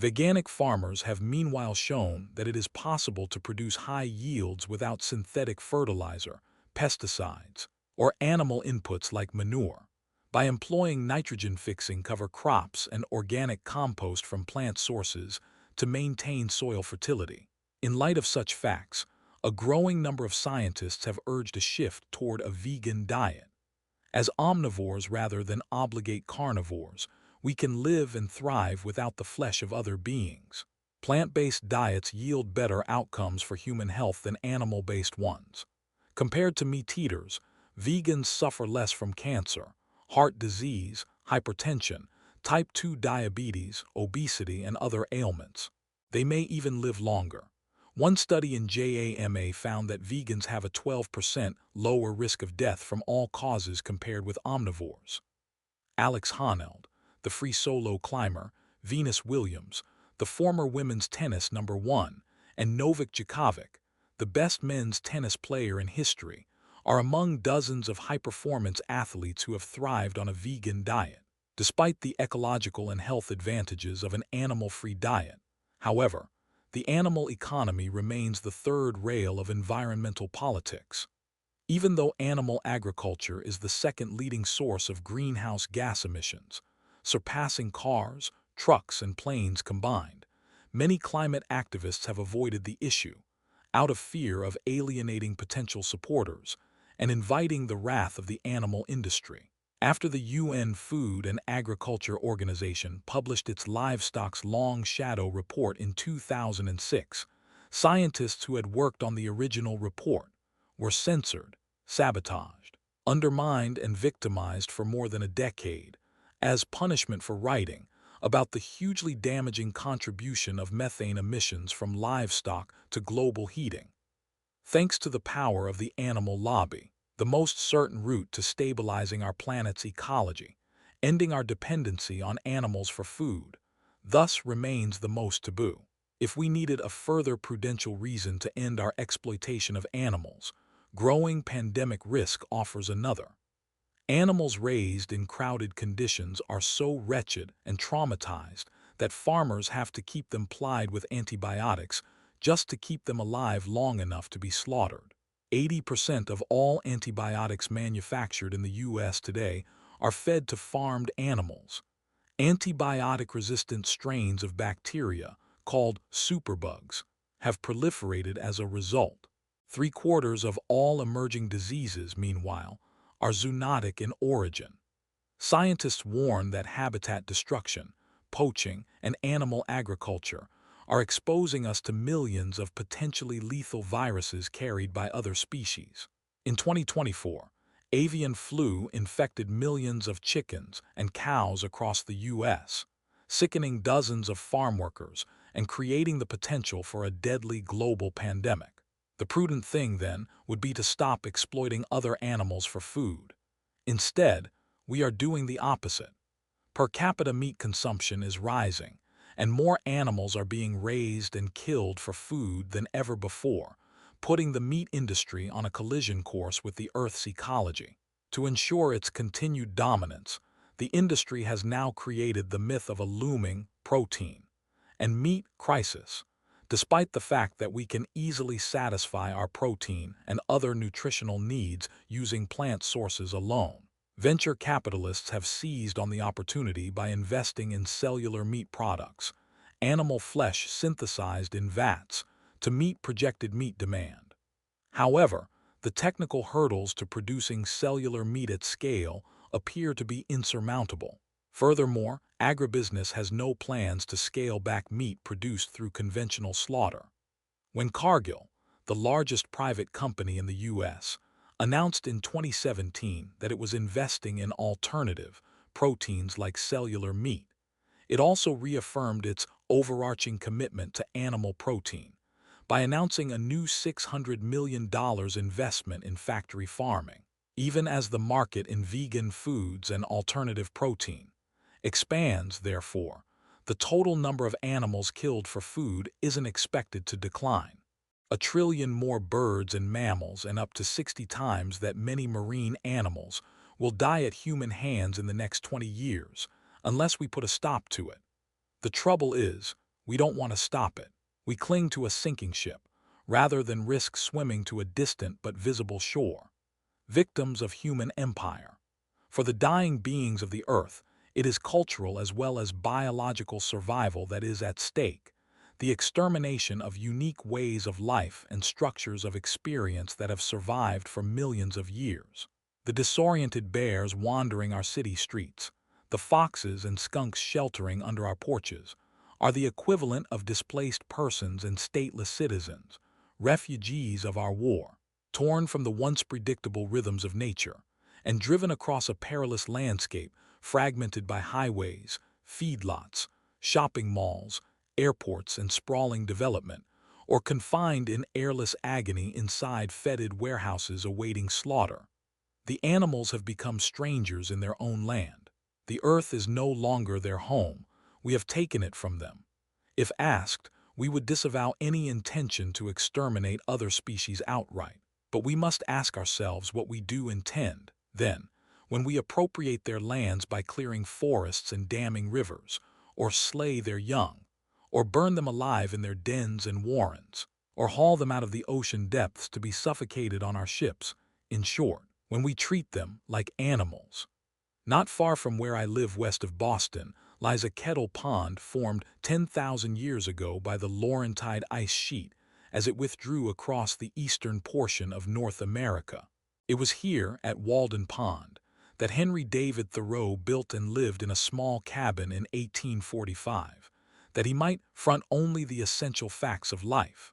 S1: Veganic farmers have meanwhile shown that it is possible to produce high yields without synthetic fertilizer, pesticides, or animal inputs like manure, by employing nitrogen-fixing cover crops and organic compost from plant sources to maintain soil fertility. In light of such facts, a growing number of scientists have urged a shift toward a vegan diet. As omnivores rather than obligate carnivores, we can live and thrive without the flesh of other beings. Plant-based diets yield better outcomes for human health than animal-based ones. Compared to meat eaters, vegans suffer less from cancer, heart disease, hypertension, type 2 diabetes, obesity, and other ailments. They may even live longer. One study in JAMA found that vegans have a 12% lower risk of death from all causes compared with omnivores. Alex Honnold, the free solo climber, Venus Williams, the former women's tennis #1, and Novak Djokovic, the best men's tennis player in history, are among dozens of high-performance athletes who have thrived on a vegan diet. Despite the ecological and health advantages of an animal-free diet, however, the animal economy remains the third rail of environmental politics. Even though animal agriculture is the second leading source of greenhouse gas emissions, surpassing cars, trucks, and planes combined, many climate activists have avoided the issue, out of fear of alienating potential supporters and inviting the wrath of the animal industry. After the UN Food and Agriculture Organization published its Livestock's Long Shadow report in 2006, scientists who had worked on the original report were censored, sabotaged, undermined, and victimized for more than a decade as punishment for writing about the hugely damaging contribution of methane emissions from livestock to global heating. Thanks to the power of the animal lobby, the most certain route to stabilizing our planet's ecology, ending our dependency on animals for food, thus remains the most taboo. If we needed a further prudential reason to end our exploitation of animals, growing pandemic risk offers another. Animals raised in crowded conditions are so wretched and traumatized that farmers have to keep them plied with antibiotics just to keep them alive long enough to be slaughtered. 80% of all antibiotics manufactured in the U.S. today are fed to farmed animals. Antibiotic-resistant strains of bacteria, called superbugs, have proliferated as a result. 3/4 of all emerging diseases, meanwhile, are zoonotic in origin. Scientists warn that habitat destruction, poaching, and animal agriculture are exposing us to millions of potentially lethal viruses carried by other species. In 2024, avian flu infected millions of chickens and cows across the U.S., sickening dozens of farm workers and creating the potential for a deadly global pandemic. The prudent thing, then, would be to stop exploiting other animals for food. Instead, we are doing the opposite. Per capita meat consumption is rising, and more animals are being raised and killed for food than ever before, putting the meat industry on a collision course with the Earth's ecology. To ensure its continued dominance, the industry has now created the myth of a looming protein and meat crisis, despite the fact that we can easily satisfy our protein and other nutritional needs using plant sources alone. Venture capitalists have seized on the opportunity by investing in cellular meat products, animal flesh synthesized in vats, to meet projected meat demand. However, the technical hurdles to producing cellular meat at scale appear to be insurmountable. Furthermore, agribusiness has no plans to scale back meat produced through conventional slaughter. When Cargill, the largest private company in the U.S., announced in 2017 that it was investing in alternative proteins like cellular meat, it also reaffirmed its overarching commitment to animal protein by announcing a new $600 million investment in factory farming, even as the market in vegan foods and alternative protein expands. Therefore, the total number of animals killed for food isn't expected to decline. A trillion more birds and mammals and up to 60 times that many marine animals will die at human hands in the next 20 years, unless we put a stop to it. The trouble is, we don't want to stop it. We cling to a sinking ship, rather than risk swimming to a distant but visible shore. Victims of human empire. For the dying beings of the earth, it is cultural as well as biological survival that is at stake, the extermination of unique ways of life and structures of experience that have survived for millions of years. The disoriented bears wandering our city streets, the foxes and skunks sheltering under our porches, are the equivalent of displaced persons and stateless citizens, refugees of our war, torn from the once predictable rhythms of nature, and driven across a perilous landscape fragmented by highways, feedlots, shopping malls, airports, and sprawling development, or confined in airless agony inside fetid warehouses awaiting slaughter. The animals have become strangers in their own land. The earth is no longer their home. We have taken it from them. If asked, we would disavow any intention to exterminate other species outright. But we must ask ourselves what we do intend, then, when we appropriate their lands by clearing forests and damming rivers, or slay their young, or burn them alive in their dens and warrens, or haul them out of the ocean depths to be suffocated on our ships. In short, when we treat them like animals. Not far from where I live west of Boston lies a kettle pond formed 10,000 years ago by the Laurentide ice sheet as it withdrew across the eastern portion of North America. It was here, at Walden Pond, that Henry David Thoreau built and lived in a small cabin in 1845, that he might front only the essential facts of life.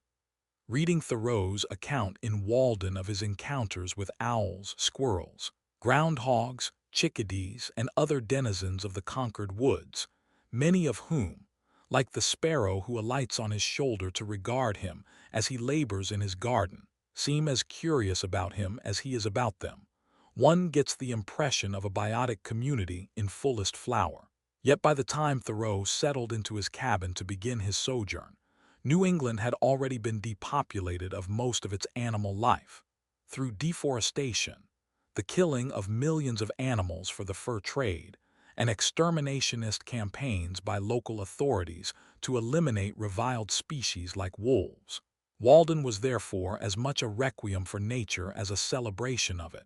S1: Reading Thoreau's account in Walden of his encounters with owls, squirrels, groundhogs, chickadees, and other denizens of the conquered woods, many of whom, like the sparrow who alights on his shoulder to regard him as he labors in his garden, seem as curious about him as he is about them, one gets the impression of a biotic community in fullest flower. Yet by the time Thoreau settled into his cabin to begin his sojourn, New England had already been depopulated of most of its animal life. Through deforestation, the killing of millions of animals for the fur trade, and exterminationist campaigns by local authorities to eliminate reviled species like wolves. Walden was therefore as much a requiem for nature as a celebration of it.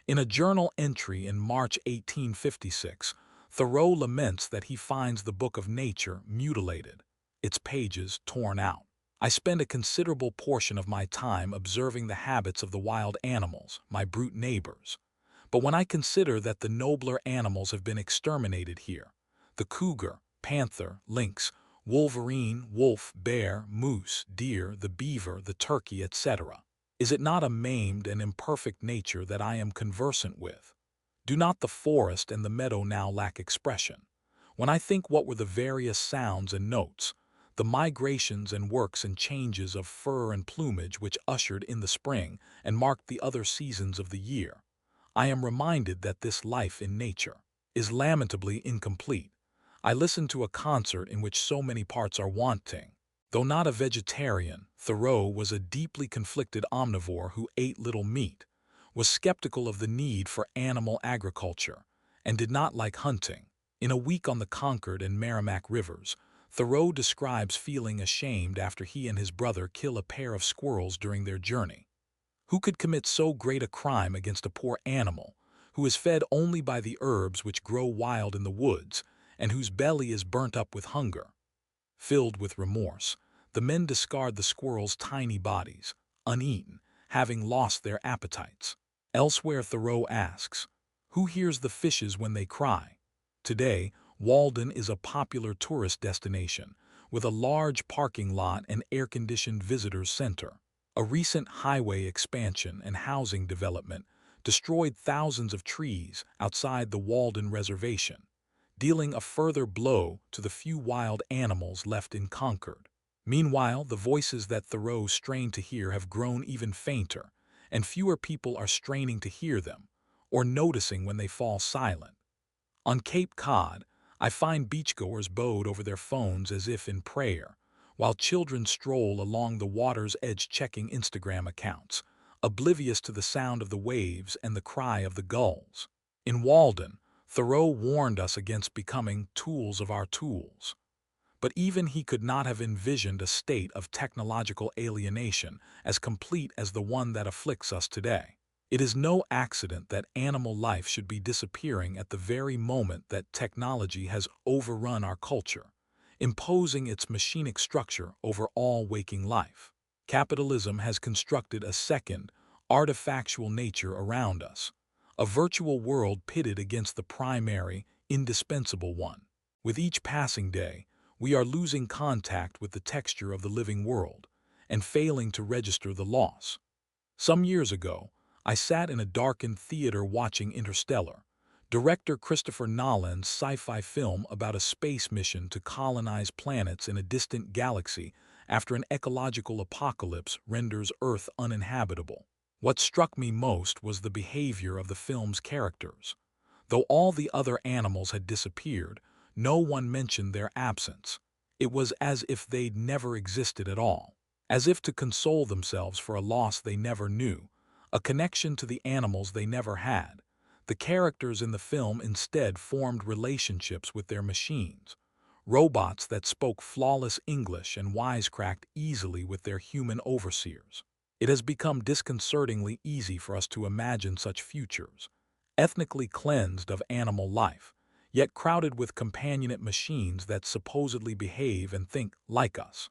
S1: In a journal entry in March 1856, Thoreau laments that he finds the book of nature mutilated, its pages torn out. I spend a considerable portion of my time observing the habits of the wild animals, my brute neighbors. But when I consider that the nobler animals have been exterminated here, the cougar, panther, lynx, wolverine, wolf, bear, moose, deer, the beaver, the turkey, etc., is it not a maimed and imperfect nature that I am conversant with? Do not the forest and the meadow now lack expression? When I think what were the various sounds and notes, the migrations and works and changes of fur and plumage which ushered in the spring and marked the other seasons of the year, I am reminded that this life in nature is lamentably incomplete. I listened to a concert in which so many parts are wanting. Though not a vegetarian, Thoreau was a deeply conflicted omnivore who ate little meat, was skeptical of the need for animal agriculture, and did not like hunting. In A Week on the Concord and Merrimack Rivers, Thoreau describes feeling ashamed after he and his brother kill a pair of squirrels during their journey. Who could commit so great a crime against a poor animal, who is fed only by the herbs which grow wild in the woods, and whose belly is burnt up with hunger? Filled with remorse, the men discard the squirrels' tiny bodies, uneaten, having lost their appetites. Elsewhere Thoreau asks, who hears the fishes when they cry? Today, Walden is a popular tourist destination, with a large parking lot and air-conditioned visitors center. A recent highway expansion and housing development destroyed thousands of trees outside the Walden Reservation, dealing a further blow to the few wild animals left in Concord. Meanwhile, the voices that Thoreau strained to hear have grown even fainter, and fewer people are straining to hear them, or noticing when they fall silent. On Cape Cod, I find beachgoers bowed over their phones as if in prayer, while children stroll along the water's edge checking Instagram accounts, oblivious to the sound of the waves and the cry of the gulls. In Walden, Thoreau warned us against becoming tools of our tools. But even he could not have envisioned a state of technological alienation as complete as the one that afflicts us today. It is no accident that animal life should be disappearing at the very moment that technology has overrun our culture, imposing its machinic structure over all waking life. Capitalism has constructed a second, artifactual nature around us, a virtual world pitted against the primary, indispensable one. With each passing day, we are losing contact with the texture of the living world and failing to register the loss. Some years ago, I sat in a darkened theater watching Interstellar, director Christopher Nolan's sci-fi film about a space mission to colonize planets in a distant galaxy after an ecological apocalypse renders Earth uninhabitable. What struck me most was the behavior of the film's characters. Though all the other animals had disappeared, no one mentioned their absence. It was as if they'd never existed at all, as if to console themselves for a loss they never knew, a connection to the animals they never had. The characters in the film instead formed relationships with their machines, robots that spoke flawless English and wisecracked easily with their human overseers. It has become disconcertingly easy for us to imagine such futures, ethnically cleansed of animal life, yet crowded with companionate machines that supposedly behave and think like us.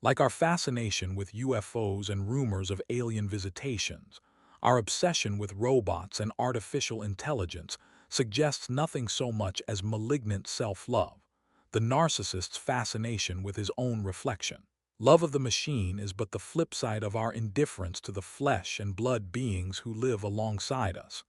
S1: Like our fascination with UFOs and rumors of alien visitations, our obsession with robots and artificial intelligence suggests nothing so much as malignant self-love, the narcissist's fascination with his own reflection. Love of the machine is but the flip side of our indifference to the flesh and blood beings who live alongside us,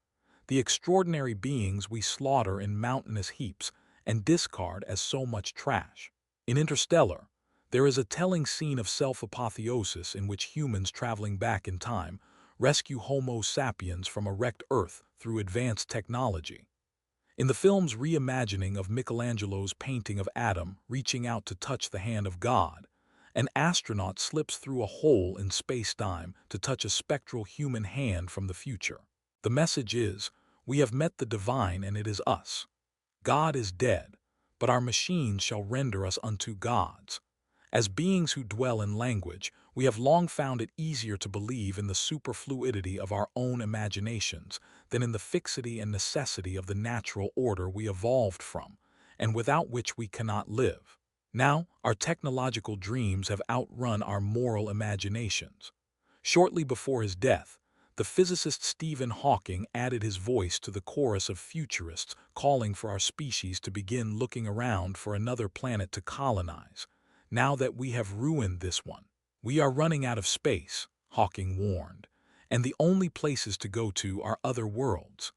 S1: the extraordinary beings we slaughter in mountainous heaps and discard as so much trash. In Interstellar, there is a telling scene of self-apotheosis in which humans traveling back in time rescue Homo sapiens from a wrecked Earth through advanced technology. In the film's reimagining of Michelangelo's painting of Adam reaching out to touch the hand of God, an astronaut slips through a hole in space-time to touch a spectral human hand from the future. The message is, we have met the divine and it is us. God is dead, but our machines shall render us unto gods. As beings who dwell in language, we have long found it easier to believe in the superfluidity of our own imaginations than in the fixity and necessity of the natural order we evolved from, and without which we cannot live. Now, our technological dreams have outrun our moral imaginations. Shortly before his death, the physicist Stephen Hawking added his voice to the chorus of futurists calling for our species to begin looking around for another planet to colonize. Now that we have ruined this one, we are running out of space, Hawking warned, and the only places to go to are other worlds.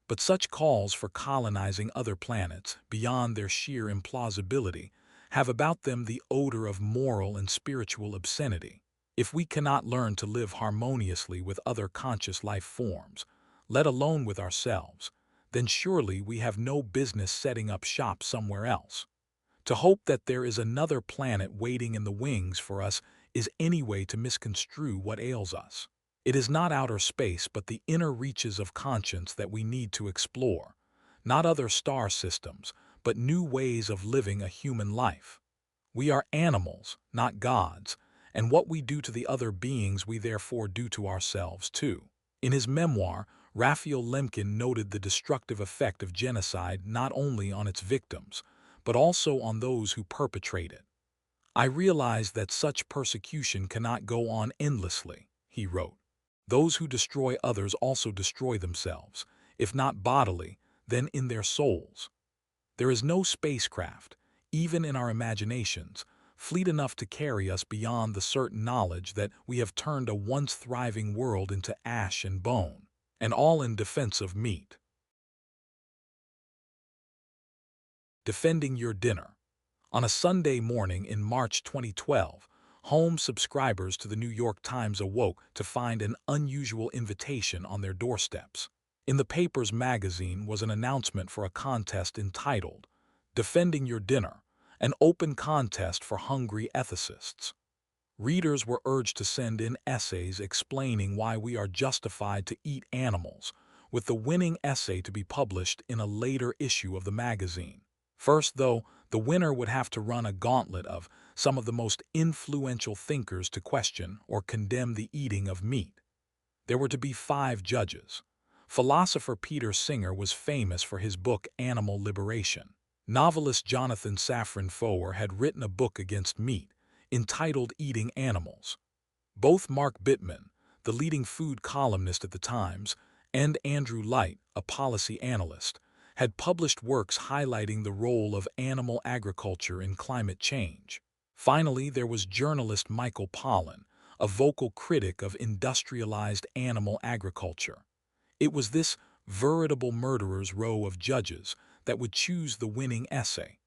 S1: But such calls for colonizing other planets, beyond their sheer implausibility, have about them the odor of moral and spiritual obscenity. If we cannot learn to live harmoniously with other conscious life forms, let alone with ourselves, then surely we have no business setting up shop somewhere else. To hope that there is another planet waiting in the wings for us is any way to misconstrue what ails us. It is not outer space but the inner reaches of conscience that we need to explore, not other star systems, but new ways of living a human life. We are animals, not gods, and what we do to the other beings we therefore do to ourselves too. In his memoir, Raphael Lemkin noted the destructive effect of genocide not only on its victims, but also on those who perpetrate it. I realize that such persecution cannot go on endlessly, he wrote. Those who destroy others also destroy themselves, if not bodily, then in their souls. There is no spacecraft, even in our imaginations, fleet enough to carry us beyond the certain knowledge that we have turned a once thriving world into ash and bone, and all in defense of meat. Defending your dinner. On a Sunday morning in March 2012, home subscribers to the New York Times awoke to find an unusual invitation on their doorsteps. In the paper's magazine was an announcement for a contest entitled, "Defending Your Dinner," an open contest for hungry ethicists. Readers were urged to send in essays explaining why we are justified to eat animals, with the winning essay to be published in a later issue of the magazine. First, though, the winner would have to run a gauntlet of some of the most influential thinkers to question or condemn the eating of meat. There were to be 5 judges. Philosopher Peter Singer was famous for his book Animal Liberation. Novelist Jonathan Safran Foer had written a book against meat, entitled Eating Animals. Both Mark Bittman, the leading food columnist at the Times, and Andrew Light, a policy analyst, had published works highlighting the role of animal agriculture in climate change. Finally, there was journalist Michael Pollan, a vocal critic of industrialized animal agriculture. It was this veritable murderer's row of judges that would choose the winning essay.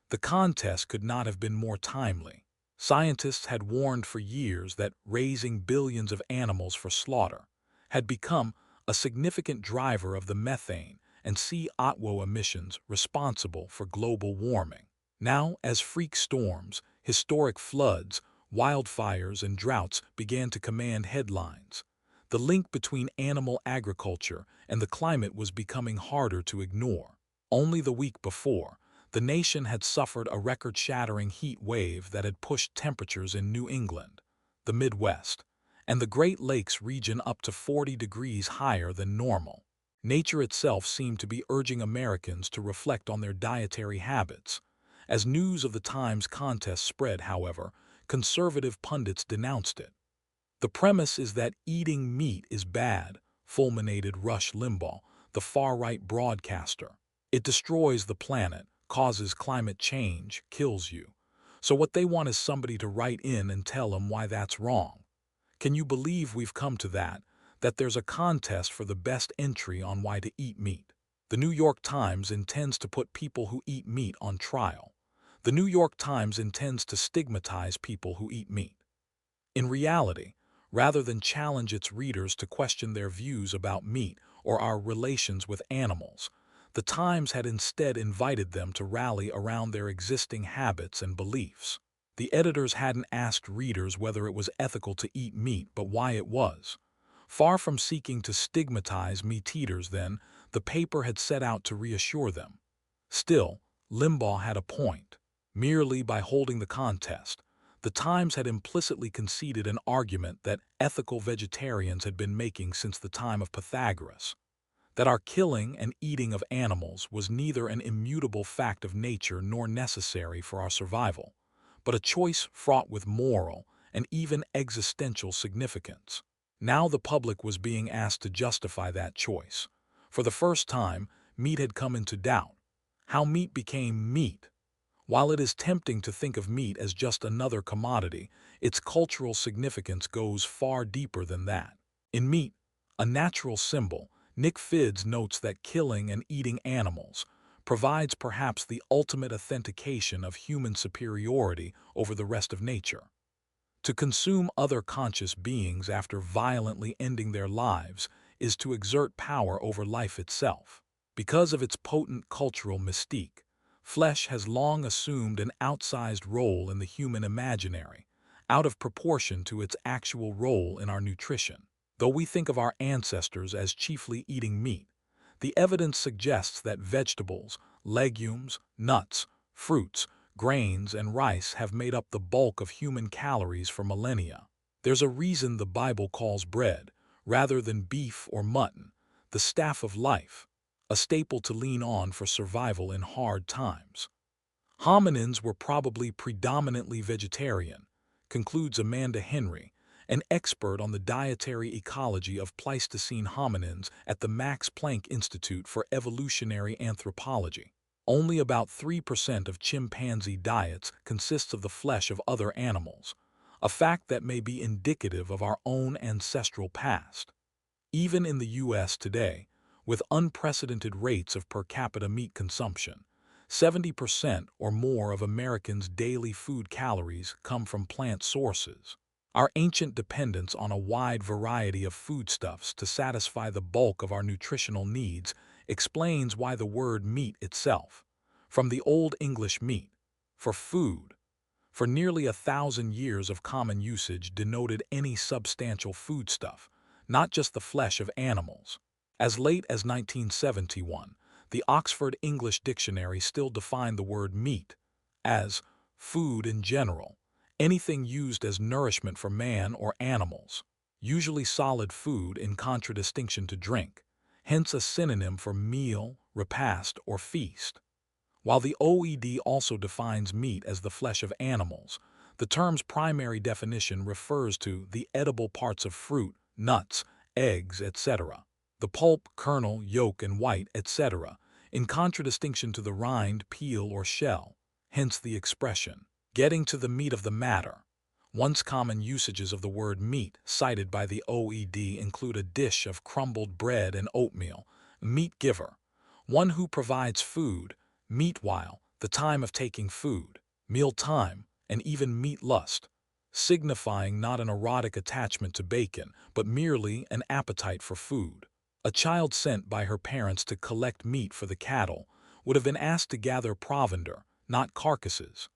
S1: The contest could not have been more timely. Scientists had warned for years that raising billions of animals for slaughter had become a significant driver of the methane and CO2 emissions responsible for global warming. Now, as freak storms, historic floods, wildfires, and droughts began to command headlines, the link between animal agriculture and the climate was becoming harder to ignore. Only the week before, the nation had suffered a record-shattering heat wave that had pushed temperatures in New England, the Midwest, and the Great Lakes region up to 40 degrees higher than normal. Nature itself seemed to be urging Americans to reflect on their dietary habits. As news of the Times contest spread, however, conservative pundits denounced it. "The premise is that eating meat is bad," fulminated Rush Limbaugh, the far-right broadcaster. "It destroys the planet, causes climate change, kills you. So what they want is somebody to write in and tell them why that's wrong." Can you believe we've come to that there's a contest for the best entry on why to eat meat? The New York Times intends to put people who eat meat on trial. The New York Times intends to stigmatize people who eat meat. In reality, rather than challenge its readers to question their views about meat or our relations with animals, the Times had instead invited them to rally around their existing habits and beliefs. The editors hadn't asked readers whether it was ethical to eat meat, but why it was. Far from seeking to stigmatize meat-eaters then, the paper had set out to reassure them. Still, Limbaugh had a point. Merely by holding the contest, the Times had implicitly conceded an argument that ethical vegetarians had been making since the time of Pythagoras, that our killing and eating of animals was neither an immutable fact of nature nor necessary for our survival, but a choice fraught with moral and even existential significance. Now the public was being asked to justify that choice. For the first time, meat had come into doubt. How meat became meat. While it is tempting to think of meat as just another commodity, its cultural significance goes far deeper than that. In Meat, a Natural Symbol, Nick Fiddes notes that killing and eating animals provides perhaps the ultimate authentication of human superiority over the rest of nature. To consume other conscious beings after violently ending their lives is to exert power over life itself. Because of its potent cultural mystique, flesh has long assumed an outsized role in the human imaginary, out of proportion to its actual role in our nutrition. Though we think of our ancestors as chiefly eating meat, the evidence suggests that vegetables, legumes, nuts, fruits, grains, and rice have made up the bulk of human calories for millennia. There's a reason the Bible calls bread, rather than beef or mutton, the staff of life, a staple to lean on for survival in hard times. Hominins were probably predominantly vegetarian, concludes Amanda Henry, an expert on the dietary ecology of Pleistocene hominins at the Max Planck Institute for Evolutionary Anthropology. Only about 3% of chimpanzee diets consists of the flesh of other animals, a fact that may be indicative of our own ancestral past. Even in the U.S. today, with unprecedented rates of per capita meat consumption, 70% or more of Americans' daily food calories come from plant sources. Our ancient dependence on a wide variety of foodstuffs to satisfy the bulk of our nutritional needs explains why the word meat itself, from the Old English meat, for food, for nearly 1,000 years of common usage denoted any substantial foodstuff, not just the flesh of animals. As late as 1971, the Oxford English Dictionary still defined the word meat as food in general, anything used as nourishment for man or animals, usually solid food in contradistinction to drink, hence a synonym for meal, repast, or feast. While the OED also defines meat as the flesh of animals, the term's primary definition refers to the edible parts of fruit, nuts, eggs, etc., the pulp, kernel, yolk, and white, etc., in contradistinction to the rind, peel, or shell, hence the expression. Getting to the meat of the matter. Once common usages of the word meat cited by the OED include a dish of crumbled bread and oatmeal, meat giver, one who provides food, meat while, the time of taking food, meal time, and even meat lust, signifying not an erotic attachment to bacon, but merely an appetite for food. A child sent by her parents to collect meat for the cattle would have been asked to gather provender, not carcasses.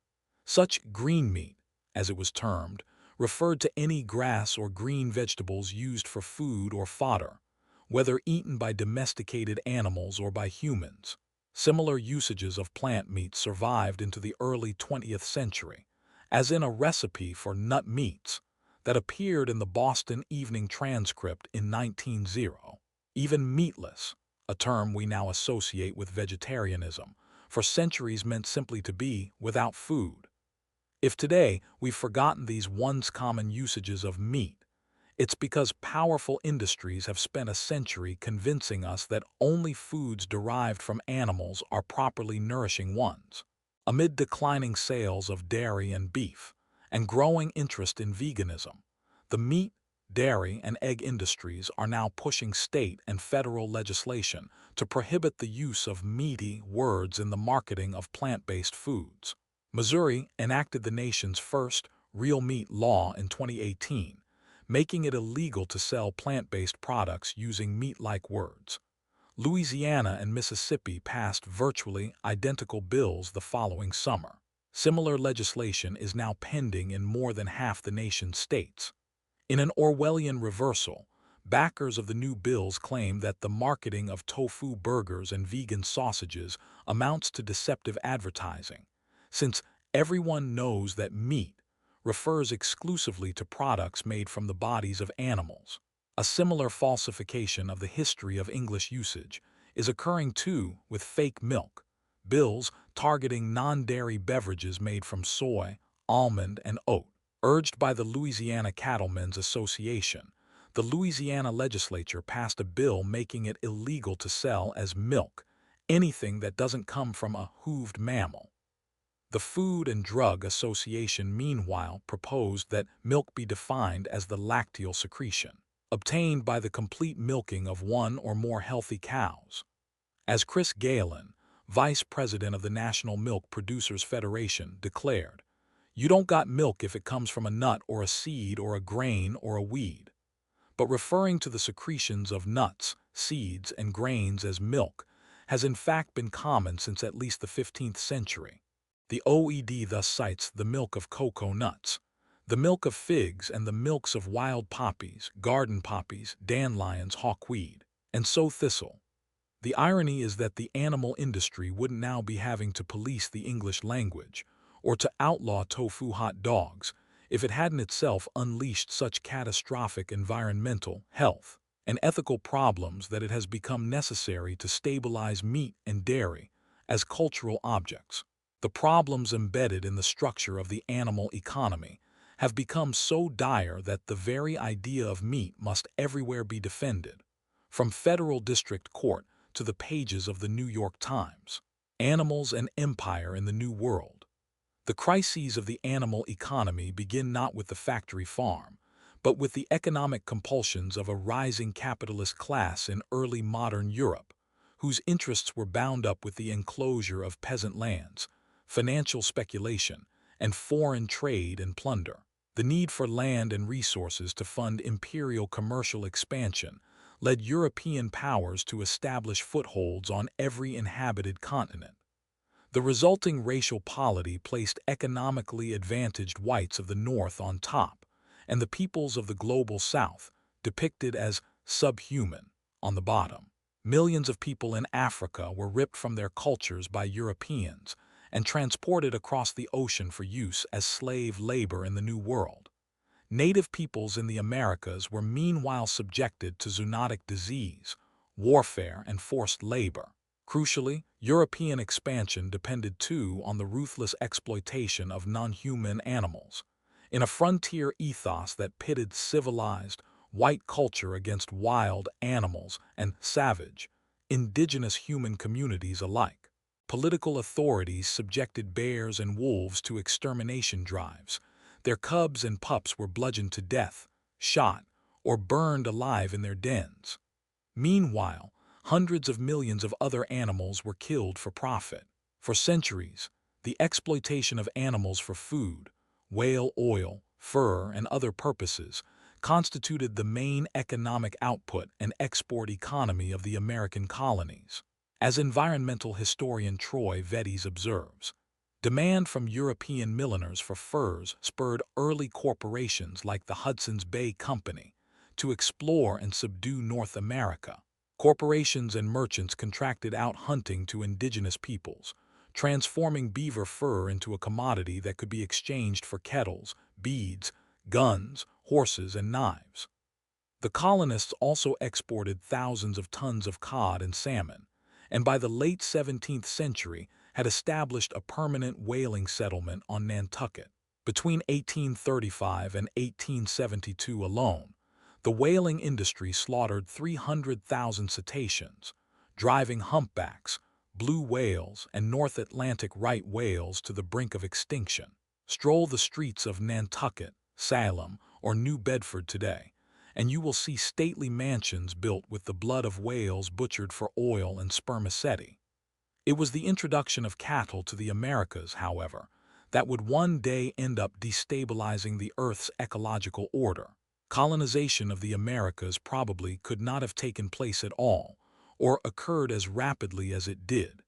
S1: Such green meat, as it was termed, referred to any grass or green vegetables used for food or fodder, whether eaten by domesticated animals or by humans. Similar usages of plant meat survived into the early 20th century, as in a recipe for nut meats that appeared in the Boston Evening Transcript in 1900. Even meatless, a term we now associate with vegetarianism, for centuries meant simply to be without food. If today we've forgotten these once common usages of meat, it's because powerful industries have spent a century convincing us that only foods derived from animals are properly nourishing ones. Amid declining sales of dairy and beef, and growing interest in veganism, the meat, dairy, and egg industries are now pushing state and federal legislation to prohibit the use of meaty words in the marketing of plant-based foods. Missouri enacted the nation's first real meat law in 2018, making it illegal to sell plant-based products using meat-like words. Louisiana and Mississippi passed virtually identical bills the following summer. Similar legislation is now pending in more than half the nation's states. In an Orwellian reversal, backers of the new bills claim that the marketing of tofu burgers and vegan sausages amounts to deceptive advertising, since everyone knows that meat refers exclusively to products made from the bodies of animals. A similar falsification of the history of English usage is occurring too with fake milk, bills targeting non-dairy beverages made from soy, almond, and oat. Urged by the Louisiana Cattlemen's Association, the Louisiana legislature passed a bill making it illegal to sell as milk anything that doesn't come from a hooved mammal. The Food and Drug Association meanwhile proposed that milk be defined as the lacteal secretion, obtained by the complete milking of one or more healthy cows. As Chris Galen, vice president of the National Milk Producers Federation, declared, "You don't got milk if it comes from a nut or a seed or a grain or a weed." But referring to the secretions of nuts, seeds, and grains as milk has in fact been common since at least the 15th century. The OED thus cites the milk of cocoa nuts, the milk of figs, and the milks of wild poppies, garden poppies, dandelions, hawkweed, and sow thistle. The irony is that the animal industry wouldn't now be having to police the English language or to outlaw tofu hot dogs if it hadn't itself unleashed such catastrophic environmental, health, and ethical problems that it has become necessary to stabilize meat and dairy as cultural objects. The problems embedded in the structure of the animal economy have become so dire that the very idea of meat must everywhere be defended, from federal district court to the pages of the New York Times. Animals and empire in the New World. The crises of the animal economy begin not with the factory farm, but with the economic compulsions of a rising capitalist class in early modern Europe, whose interests were bound up with the enclosure of peasant lands, financial speculation, and foreign trade and plunder. The need for land and resources to fund imperial commercial expansion led European powers to establish footholds on every inhabited continent. The resulting racial polity placed economically advantaged whites of the North on top, and the peoples of the global South, depicted as subhuman, on the bottom. Millions of people in Africa were ripped from their cultures by Europeans and transported across the ocean for use as slave labor in the New World. Native peoples in the Americas were meanwhile subjected to zoonotic disease, warfare, and forced labor. Crucially, European expansion depended too on the ruthless exploitation of non-human animals, in a frontier ethos that pitted civilized, white culture against wild animals and savage, indigenous human communities alike. Political authorities subjected bears and wolves to extermination drives. Their cubs and pups were bludgeoned to death, shot, or burned alive in their dens. Meanwhile, hundreds of millions of other animals were killed for profit. For centuries, the exploitation of animals for food, whale oil, fur, and other purposes constituted the main economic output and export economy of the American colonies. As environmental historian Troy Vettis observes, demand from European milliners for furs spurred early corporations like the Hudson's Bay Company to explore and subdue North America. Corporations and merchants contracted out hunting to indigenous peoples, transforming beaver fur into a commodity that could be exchanged for kettles, beads, guns, horses, and knives. The colonists also exported thousands of tons of cod and salmon, and by the late 17th century had established a permanent whaling settlement on Nantucket. Between 1835 and 1872 alone, the whaling industry slaughtered 300,000 cetaceans, driving humpbacks, blue whales, and North Atlantic right whales to the brink of extinction. Stroll the streets of Nantucket, Salem, or New Bedford today, and you will see stately mansions built with the blood of whales butchered for oil and spermaceti. It was the introduction of cattle to the Americas, however, that would one day end up destabilizing the Earth's ecological order. Colonization of the Americas probably could not have taken place at all, or occurred as rapidly as it did,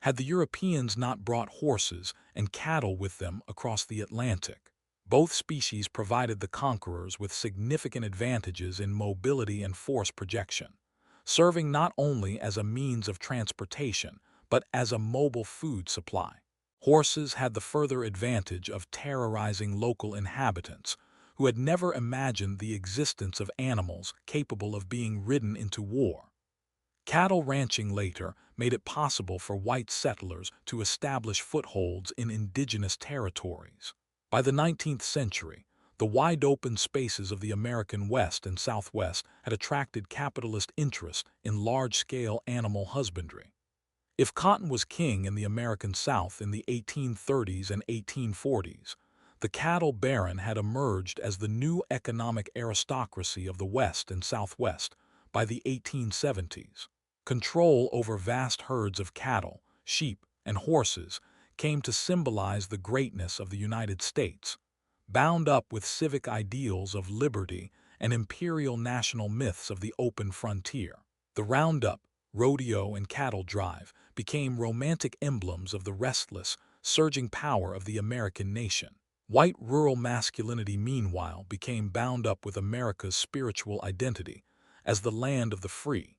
S1: had the Europeans not brought horses and cattle with them across the Atlantic. Both species provided the conquerors with significant advantages in mobility and force projection, serving not only as a means of transportation, but as a mobile food supply. Horses had the further advantage of terrorizing local inhabitants, who had never imagined the existence of animals capable of being ridden into war. Cattle ranching later made it possible for white settlers to establish footholds in indigenous territories. By the 19th century, the wide-open spaces of the American West and Southwest had attracted capitalist interest in large-scale animal husbandry. If cotton was king in the American South in the 1830s and 1840s, the cattle baron had emerged as the new economic aristocracy of the West and Southwest by the 1870s. Control over vast herds of cattle, sheep, and horses came to symbolize the greatness of the United States, bound up with civic ideals of liberty and imperial national myths of the open frontier. The roundup, rodeo, and cattle drive became romantic emblems of the restless, surging power of the American nation. White rural masculinity, meanwhile, became bound up with America's spiritual identity as the land of the free,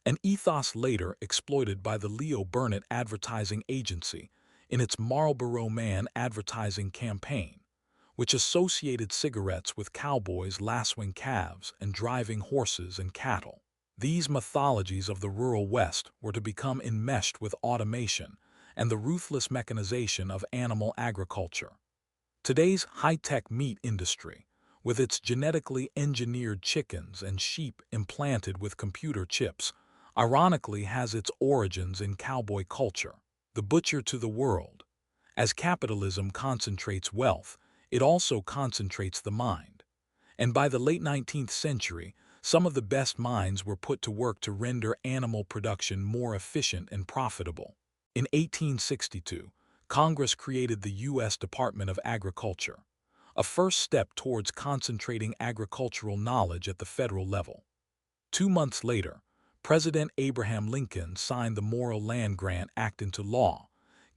S1: an ethos later exploited by the Leo Burnett advertising agency in its Marlboro Man advertising campaign, which associated cigarettes with cowboys lassoing calves and driving horses and cattle. These mythologies of the rural West were to become enmeshed with automation and the ruthless mechanization of animal agriculture. Today's high-tech meat industry, with its genetically engineered chickens and sheep implanted with computer chips, ironically has its origins in cowboy culture. The butcher to the world. As capitalism concentrates wealth, it also concentrates the mind. And by the late 19th century, Some of the best minds were put to work to render animal production more efficient and profitable. In 1862, Congress created the U.S. Department of Agriculture, a first step towards concentrating agricultural knowledge at the federal level. 2 months later, President Abraham Lincoln signed the Morrill Land Grant Act into law,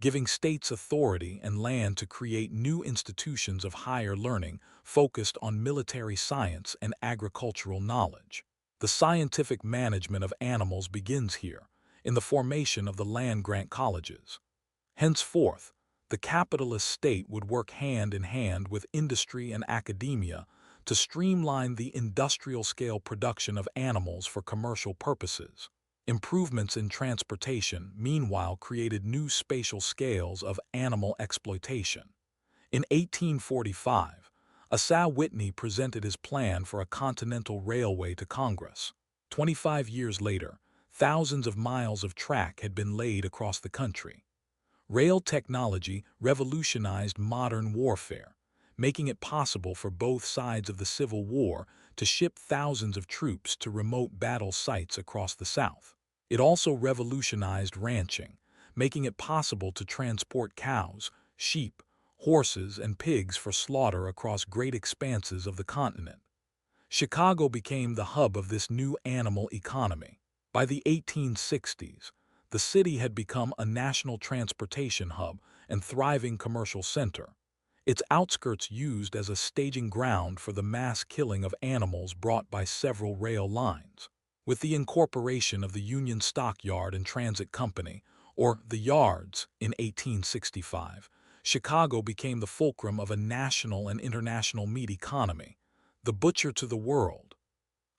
S1: giving states authority and land to create new institutions of higher learning focused on military science and agricultural knowledge. The scientific management of animals begins here, in the formation of the land-grant colleges. Henceforth, the capitalist state would work hand in hand with industry and academia to streamline the industrial-scale production of animals for commercial purposes. Improvements in transportation, meanwhile, created new spatial scales of animal exploitation. In 1845, Asa Whitney presented his plan for a continental railway to Congress. 25 years later, thousands of miles of track had been laid across the country. Rail technology revolutionized modern warfare, making it possible for both sides of the Civil War to ship thousands of troops to remote battle sites across the South. It also revolutionized ranching, making it possible to transport cows, sheep, horses, and pigs for slaughter across great expanses of the continent. Chicago became the hub of this new animal economy. By the 1860s, the city had become a national transportation hub and thriving commercial center, its outskirts used as a staging ground for the mass killing of animals brought by several rail lines. With the incorporation of the Union Stockyard and Transit Company, or the Yards, in 1865, Chicago became the fulcrum of a national and international meat economy, the butcher to the world.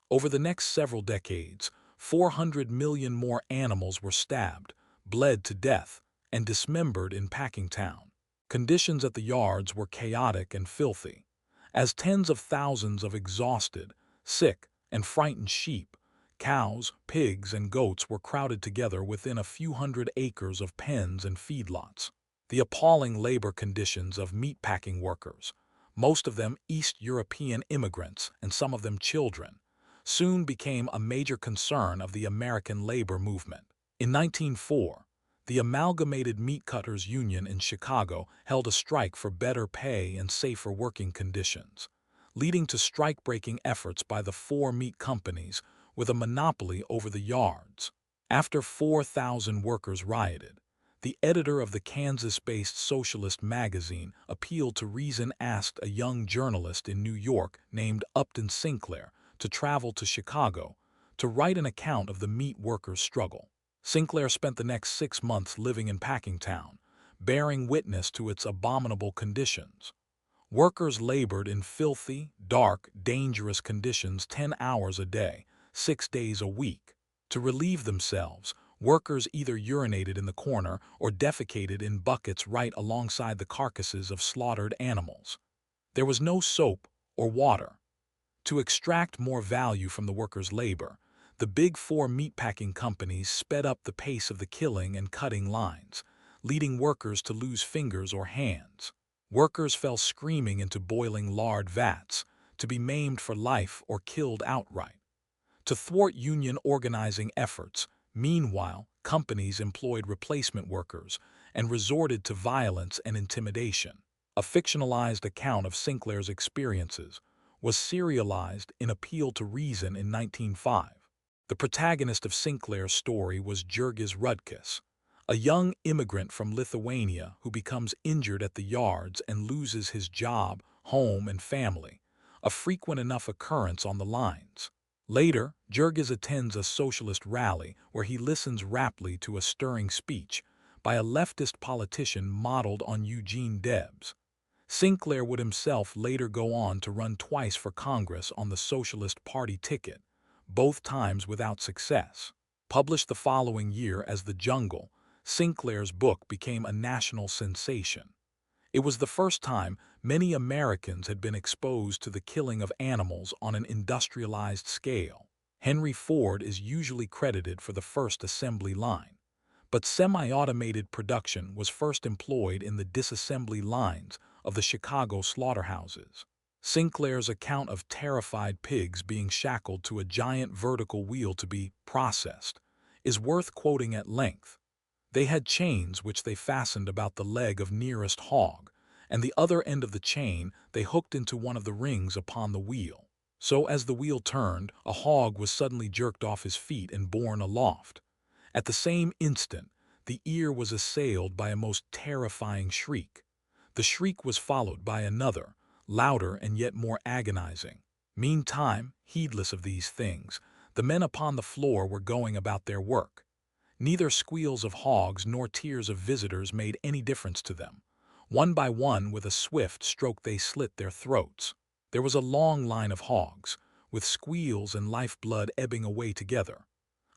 S1: Over the next several decades, 400 million more animals were stabbed, bled to death, and dismembered in Packingtown. Conditions at the yards were chaotic and filthy, as tens of thousands of exhausted, sick, and frightened sheep, cows, pigs, and goats were crowded together within a few hundred acres of pens and feedlots. The appalling labor conditions of meatpacking workers, most of them East European immigrants and some of them children, soon became a major concern of the American labor movement. In 1904, the Amalgamated Meat Cutters Union in Chicago held a strike for better pay and safer working conditions, leading to strike-breaking efforts by the four meat companies with a monopoly over the yards. After 4,000 workers rioted, the editor of the Kansas-based socialist magazine Appeal to Reason asked a young journalist in New York named Upton Sinclair to travel to Chicago to write an account of the meat workers' struggle. Sinclair spent the next 6 months living in Packingtown, bearing witness to its abominable conditions. Workers labored in filthy, dark, dangerous conditions 10 hours a day, 6 days a week. To relieve themselves, workers either urinated in the corner or defecated in buckets right alongside the carcasses of slaughtered animals. There was no soap or water. To extract more value from the workers' labor, the big four meatpacking companies sped up the pace of the killing and cutting lines, leading workers to lose fingers or hands. Workers fell screaming into boiling lard vats, to be maimed for life or killed outright. To thwart union organizing efforts, meanwhile, companies employed replacement workers and resorted to violence and intimidation. A fictionalized account of Sinclair's experiences was serialized in Appeal to Reason in 1905. The protagonist of Sinclair's story was Jurgis Rudkus, a young immigrant from Lithuania who becomes injured at the yards and loses his job, home, and family, a frequent enough occurrence on the lines. Later, Jurgis attends a socialist rally where he listens raptly to a stirring speech by a leftist politician modeled on Eugene Debs. Sinclair would himself later go on to run twice for Congress on the Socialist Party ticket, both times without success. Published the following year as The Jungle, Sinclair's book became a national sensation. It was the first time many Americans had been exposed to the killing of animals on an industrialized scale. Henry Ford is usually credited for the first assembly line, but semi-automated production was first employed in the disassembly lines of the Chicago slaughterhouses. Sinclair's account of terrified pigs being shackled to a giant vertical wheel to be processed is worth quoting at length. They had chains which they fastened about the leg of nearest hog, and the other end of the chain they hooked into one of the rings upon the wheel. So as the wheel turned, a hog was suddenly jerked off his feet and borne aloft. At the same instant, the ear was assailed by a most terrifying shriek. The shriek was followed by another, louder and yet more agonizing. Meantime, heedless of these things, the men upon the floor were going about their work. Neither squeals of hogs nor tears of visitors made any difference to them. One by one, with a swift stroke they slit their throats. There was a long line of hogs, with squeals and lifeblood ebbing away together,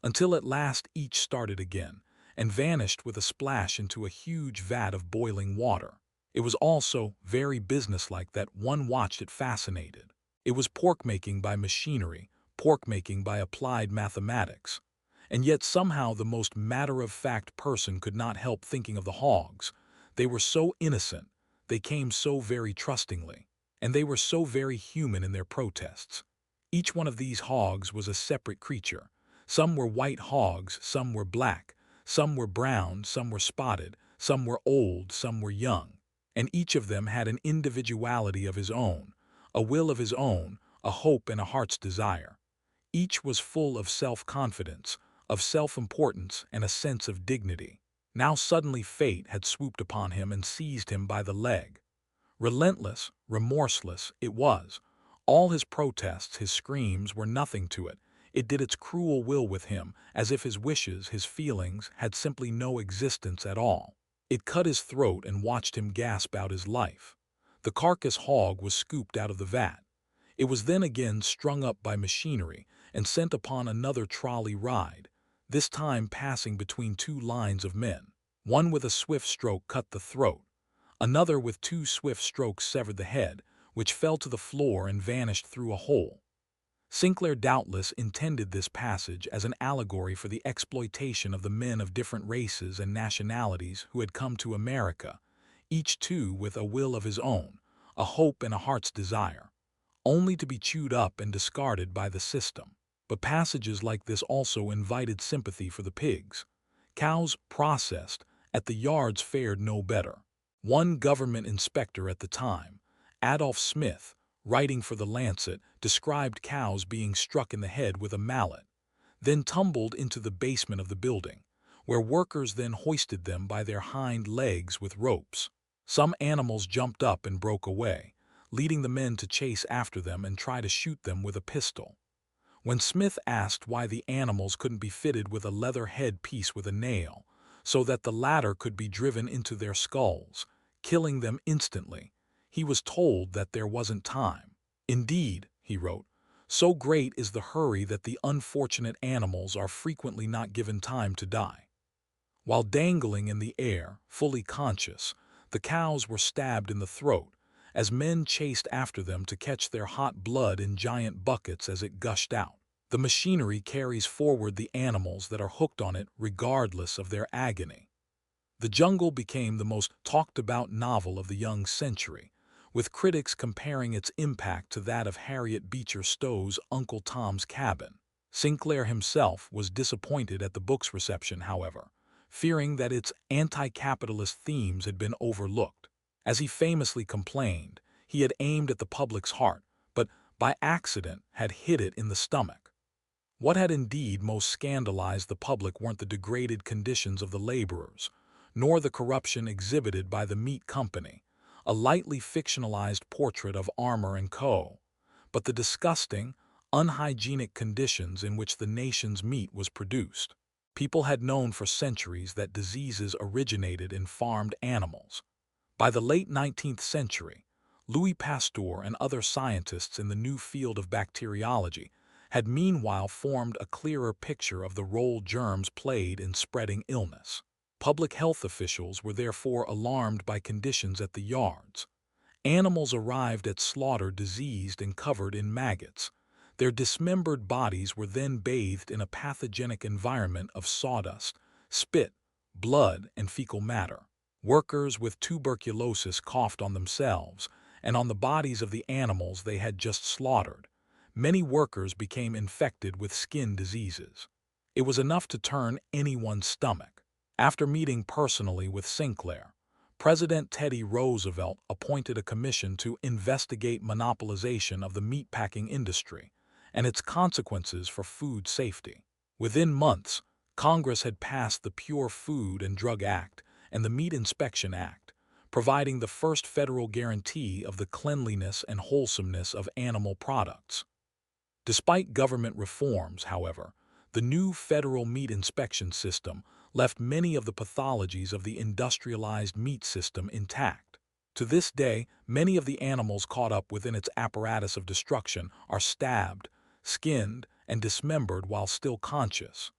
S1: until at last each started again, and vanished with a splash into a huge vat of boiling water. It was all so very businesslike that one watched it fascinated. It was pork-making by machinery, pork-making by applied mathematics. And yet somehow the most matter-of-fact person could not help thinking of the hogs. They were so innocent, they came so very trustingly, and they were so very human in their protests. Each one of these hogs was a separate creature. Some were white hogs, some were black, some were brown, some were spotted, some were old, some were young. And each of them had an individuality of his own, a will of his own, a hope and a heart's desire. Each was full of self-confidence, of self-importance, and a sense of dignity. Now suddenly fate had swooped upon him and seized him by the leg. Relentless, remorseless, it was. All his protests, his screams, were nothing to it. It did its cruel will with him, as if his wishes, his feelings, had simply no existence at all. It cut his throat and watched him gasp out his life. The carcass hog was scooped out of the vat. It was then again strung up by machinery and sent upon another trolley ride, this time passing between two lines of men. One with a swift stroke cut the throat. Another with two swift strokes severed the head, which fell to the floor and vanished through a hole. Sinclair doubtless intended this passage as an allegory for the exploitation of the men of different races and nationalities who had come to America, each too with a will of his own, a hope and a heart's desire, only to be chewed up and discarded by the system. But passages like this also invited sympathy for the pigs. Cows processed at the yards fared no better. One government inspector at the time, Adolph Smith, writing for the Lancet, described cows being struck in the head with a mallet, then tumbled into the basement of the building, where workers then hoisted them by their hind legs with ropes. Some animals jumped up and broke away, leading the men to chase after them and try to shoot them with a pistol. When Smith asked why the animals couldn't be fitted with a leather head piece with a nail, so that the latter could be driven into their skulls, killing them instantly, he was told that there wasn't time. Indeed, he wrote, so great is the hurry that the unfortunate animals are frequently not given time to die. While dangling in the air, fully conscious, the cows were stabbed in the throat, as men chased after them to catch their hot blood in giant buckets as it gushed out. The machinery carries forward the animals that are hooked on it regardless of their agony. The Jungle became the most talked-about novel of the young century, with critics comparing its impact to that of Harriet Beecher Stowe's Uncle Tom's Cabin. Sinclair himself was disappointed at the book's reception, however, fearing that its anti-capitalist themes had been overlooked. As he famously complained, he had aimed at the public's heart, but by accident had hit it in the stomach. What had indeed most scandalized the public weren't the degraded conditions of the laborers, nor the corruption exhibited by the meat company, a lightly fictionalized portrait of Armour and Co., but the disgusting, unhygienic conditions in which the nation's meat was produced. People had known for centuries that diseases originated in farmed animals. By the late 19th century, Louis Pasteur and other scientists in the new field of bacteriology had meanwhile formed a clearer picture of the role germs played in spreading illness. Public health officials were therefore alarmed by conditions at the yards. Animals arrived at slaughter diseased and covered in maggots. Their dismembered bodies were then bathed in a pathogenic environment of sawdust, spit, blood, and fecal matter. Workers with tuberculosis coughed on themselves, and on the bodies of the animals they had just slaughtered. Many workers became infected with skin diseases. It was enough to turn anyone's stomach. After meeting personally with Sinclair, President Teddy Roosevelt appointed a commission to investigate monopolization of the meatpacking industry and its consequences for food safety. Within months, Congress had passed the Pure Food and Drug Act and the Meat Inspection Act, providing the first federal guarantee of the cleanliness and wholesomeness of animal products. Despite government reforms, however, the new federal meat inspection system left many of the pathologies of the industrialized meat system intact. To this day, many of the animals caught up within its apparatus of destruction are stabbed, skinned, and dismembered while still conscious.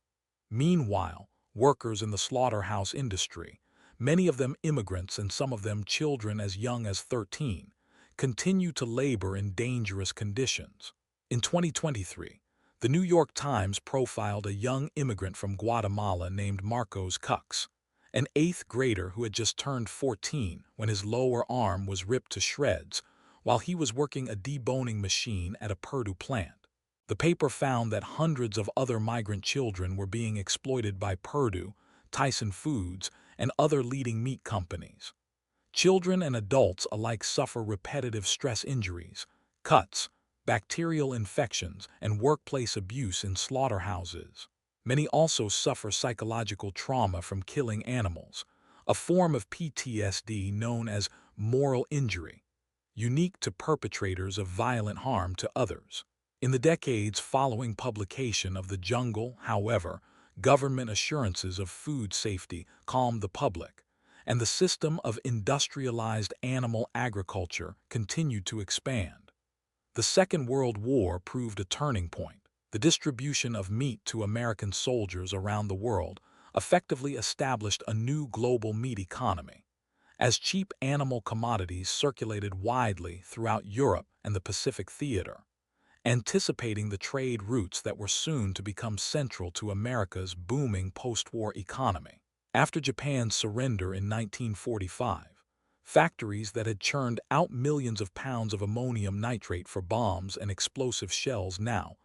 S1: Meanwhile, workers in the slaughterhouse industry, many of them immigrants and some of them children as young as 13, continue to labor in dangerous conditions. In 2023, the New York Times profiled a young immigrant from Guatemala named Marcos Cux, an eighth grader who had just turned 14 when his lower arm was ripped to shreds while he was working a deboning machine at a Purdue plant. The paper found that hundreds of other migrant children were being exploited by Purdue, Tyson Foods, and other leading meat companies. Children and adults alike suffer repetitive stress injuries, cuts, bacterial infections, and workplace abuse in slaughterhouses. Many also suffer psychological trauma from killing animals, a form of PTSD known as moral injury, unique to perpetrators of violent harm to others. In the decades following publication of The Jungle, however, government assurances of food safety calmed the public, and the system of industrialized animal agriculture continued to expand. The Second World War proved a turning point. The distribution of meat to American soldiers around the world effectively established a new global meat economy, as cheap animal commodities circulated widely throughout Europe and the Pacific Theater, anticipating the trade routes that were soon to become central to America's booming post-war economy. After Japan's surrender in 1945, factories that had churned out millions of pounds of ammonium nitrate for bombs and explosive shells now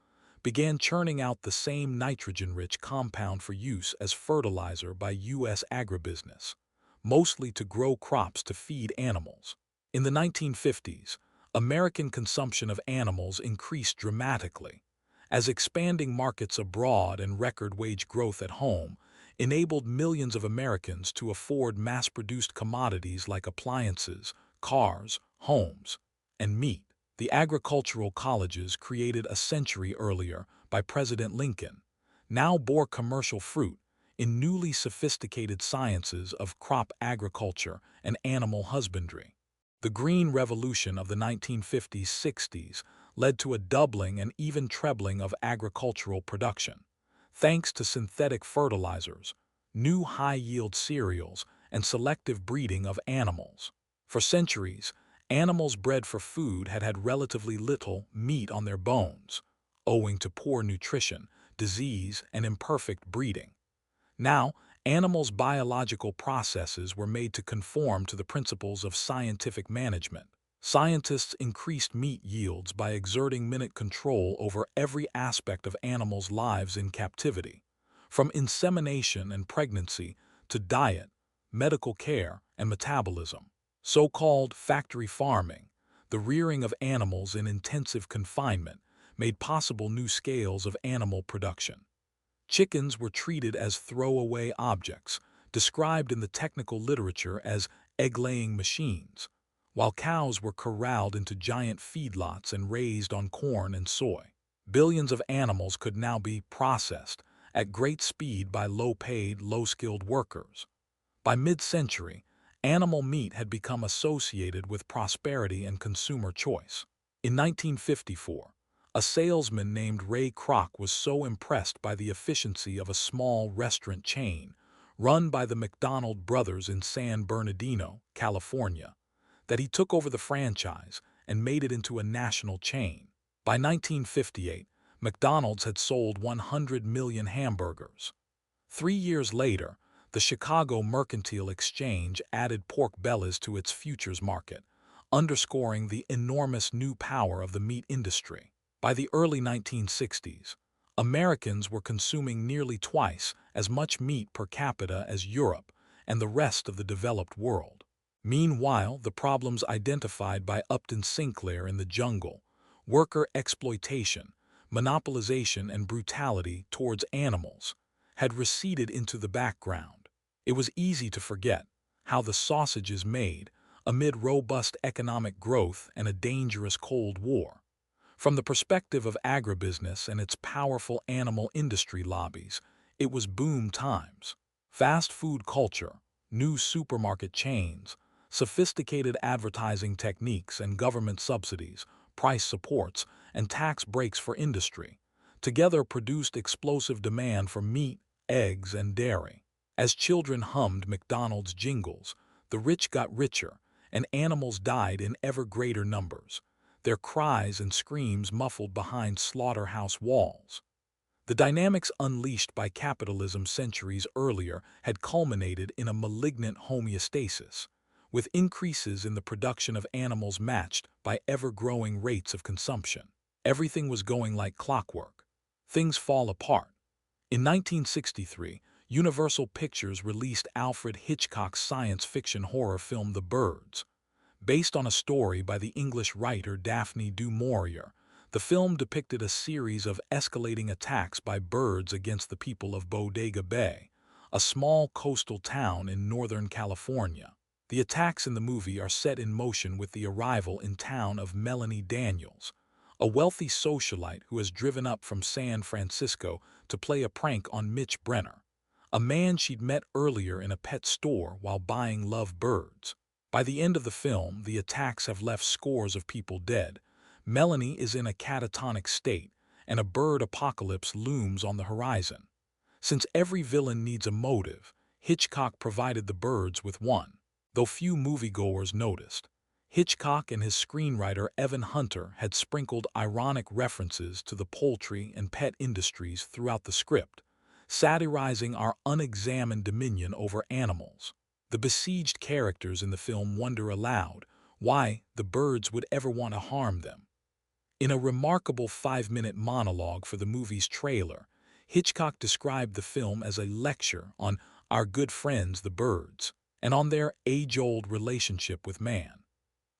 S1: began churning out the same nitrogen-rich compound for use as fertilizer by U.S. agribusiness, mostly to grow crops to feed animals. In the 1950s, American consumption of animals increased dramatically, as expanding markets abroad and record wage growth at home enabled millions of Americans to afford mass-produced commodities like appliances, cars, homes, and meat. The agricultural colleges created a century earlier by President Lincoln now bore commercial fruit in newly sophisticated sciences of crop agriculture and animal husbandry. The Green Revolution of the 1950s-60s led to a doubling and even trebling of agricultural production, thanks to synthetic fertilizers, new high-yield cereals, and selective breeding of animals. For centuries, animals bred for food had had relatively little meat on their bones, owing to poor nutrition, disease, and imperfect breeding. Now, animals' biological processes were made to conform to the principles of scientific management. Scientists increased meat yields by exerting minute control over every aspect of animals' lives in captivity, from insemination and pregnancy to diet, medical care, and metabolism. So-called factory farming, the rearing of animals in intensive confinement, made possible new scales of animal production. Chickens were treated as throwaway objects, described in the technical literature as egg-laying machines, while cows were corralled into giant feedlots and raised on corn and soy. Billions of animals could now be processed at great speed by low-paid, low-skilled workers. By mid-century, animal meat had become associated with prosperity and consumer choice. In 1954, a salesman named Ray Kroc was so impressed by the efficiency of a small restaurant chain run by the McDonald brothers in San Bernardino, California, that he took over the franchise and made it into a national chain. By 1958, McDonald's had sold 100 million hamburgers. 3 years later, the Chicago Mercantile Exchange added pork bellies to its futures market, underscoring the enormous new power of the meat industry. By the early 1960s, Americans were consuming nearly twice as much meat per capita as Europe and the rest of the developed world. Meanwhile, the problems identified by Upton Sinclair in The Jungle, worker exploitation, monopolization, and brutality towards animals, had receded into the background. It was easy to forget how the sausage is made amid robust economic growth and a dangerous Cold War. From the perspective of agribusiness and its powerful animal industry lobbies, it was boom times. Fast food culture, new supermarket chains, sophisticated advertising techniques and government subsidies, price supports, and tax breaks for industry, together produced explosive demand for meat, eggs, and dairy. As children hummed McDonald's jingles, the rich got richer, and animals died in ever greater numbers, their cries and screams muffled behind slaughterhouse walls. The dynamics unleashed by capitalism centuries earlier had culminated in a malignant homeostasis, with increases in the production of animals matched by ever-growing rates of consumption. Everything was going like clockwork. Things fall apart. In 1963, Universal Pictures released Alfred Hitchcock's science fiction horror film The Birds. Based on a story by the English writer Daphne du Maurier, the film depicted a series of escalating attacks by birds against the people of Bodega Bay, a small coastal town in Northern California. The attacks in the movie are set in motion with the arrival in town of Melanie Daniels, a wealthy socialite who has driven up from San Francisco to play a prank on Mitch Brenner, a man she'd met earlier in a pet store while buying love birds. By the end of the film, the attacks have left scores of people dead. Melanie is in a catatonic state, and a bird apocalypse looms on the horizon. Since every villain needs a motive, Hitchcock provided the birds with one. Though few moviegoers noticed, Hitchcock and his screenwriter Evan Hunter had sprinkled ironic references to the poultry and pet industries throughout the script, satirizing our unexamined dominion over animals. The besieged characters in the film wonder aloud why the birds would ever want to harm them. In a remarkable 5-minute monologue for the movie's trailer, Hitchcock described the film as a lecture on our good friends the birds and on their age-old relationship with man.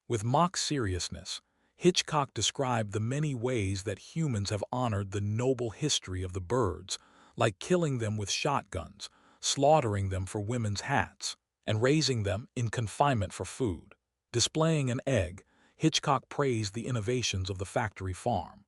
S1: With mock seriousness, Hitchcock described the many ways that humans have honored the noble history of the birds, like killing them with shotguns, slaughtering them for women's hats, and raising them in confinement for food. Displaying an egg, Hitchcock praised the innovations of the factory farm.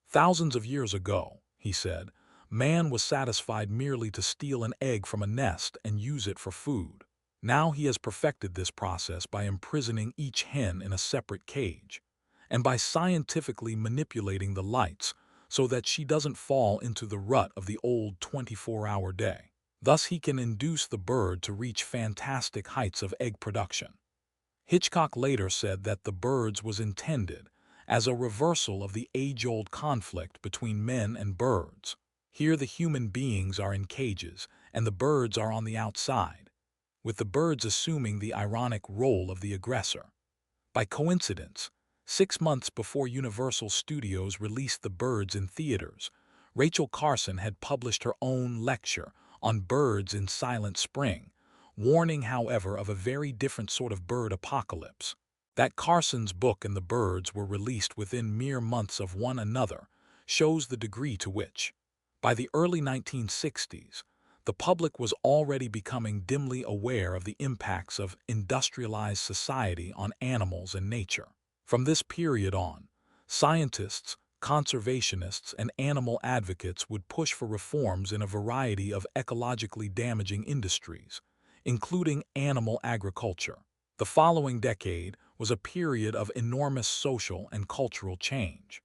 S1: Thousands of years ago, he said, man was satisfied merely to steal an egg from a nest and use it for food. Now he has perfected this process by imprisoning each hen in a separate cage, and by scientifically manipulating the lights so that she doesn't fall into the rut of the old 24-hour day. Thus he can induce the bird to reach fantastic heights of egg production. Hitchcock later said that The Birds was intended as a reversal of the age-old conflict between men and birds. Here the human beings are in cages and the birds are on the outside, with the birds assuming the ironic role of the aggressor. By coincidence, 6 months before Universal Studios released The Birds in theaters, Rachel Carson had published her own lecture on birds in Silent Spring, warning, however, of a very different sort of bird apocalypse. That Carson's book and The Birds were released within mere months of one another shows the degree to which, by the early 1960s, the public was already becoming dimly aware of the impacts of industrialized society on animals and nature. From this period on, scientists, conservationists, and animal advocates would push for reforms in a variety of ecologically damaging industries, including animal agriculture. The following decade was a period of enormous social and cultural change.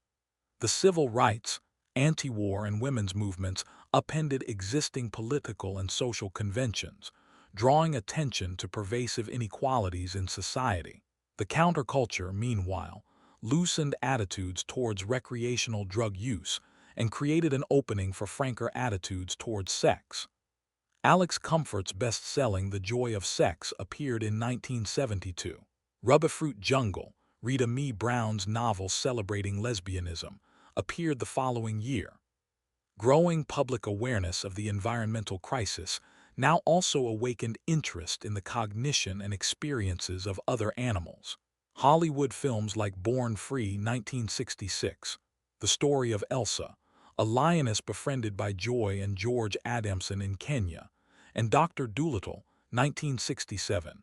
S1: The civil rights, anti-war, and women's movements upended existing political and social conventions, drawing attention to pervasive inequalities in society. The counterculture, meanwhile, loosened attitudes towards recreational drug use and created an opening for franker attitudes towards sex. Alex Comfort's best-selling The Joy of Sex appeared in 1972. Rubberfruit Jungle, Rita Mee Brown's novel celebrating lesbianism, appeared the following year. Growing public awareness of the environmental crisis now also awakened interest in the cognition and experiences of other animals. Hollywood films like Born Free, 1966, the story of Elsa, a lioness befriended by Joy and George Adamson in Kenya, and Dr. Dolittle, 1967,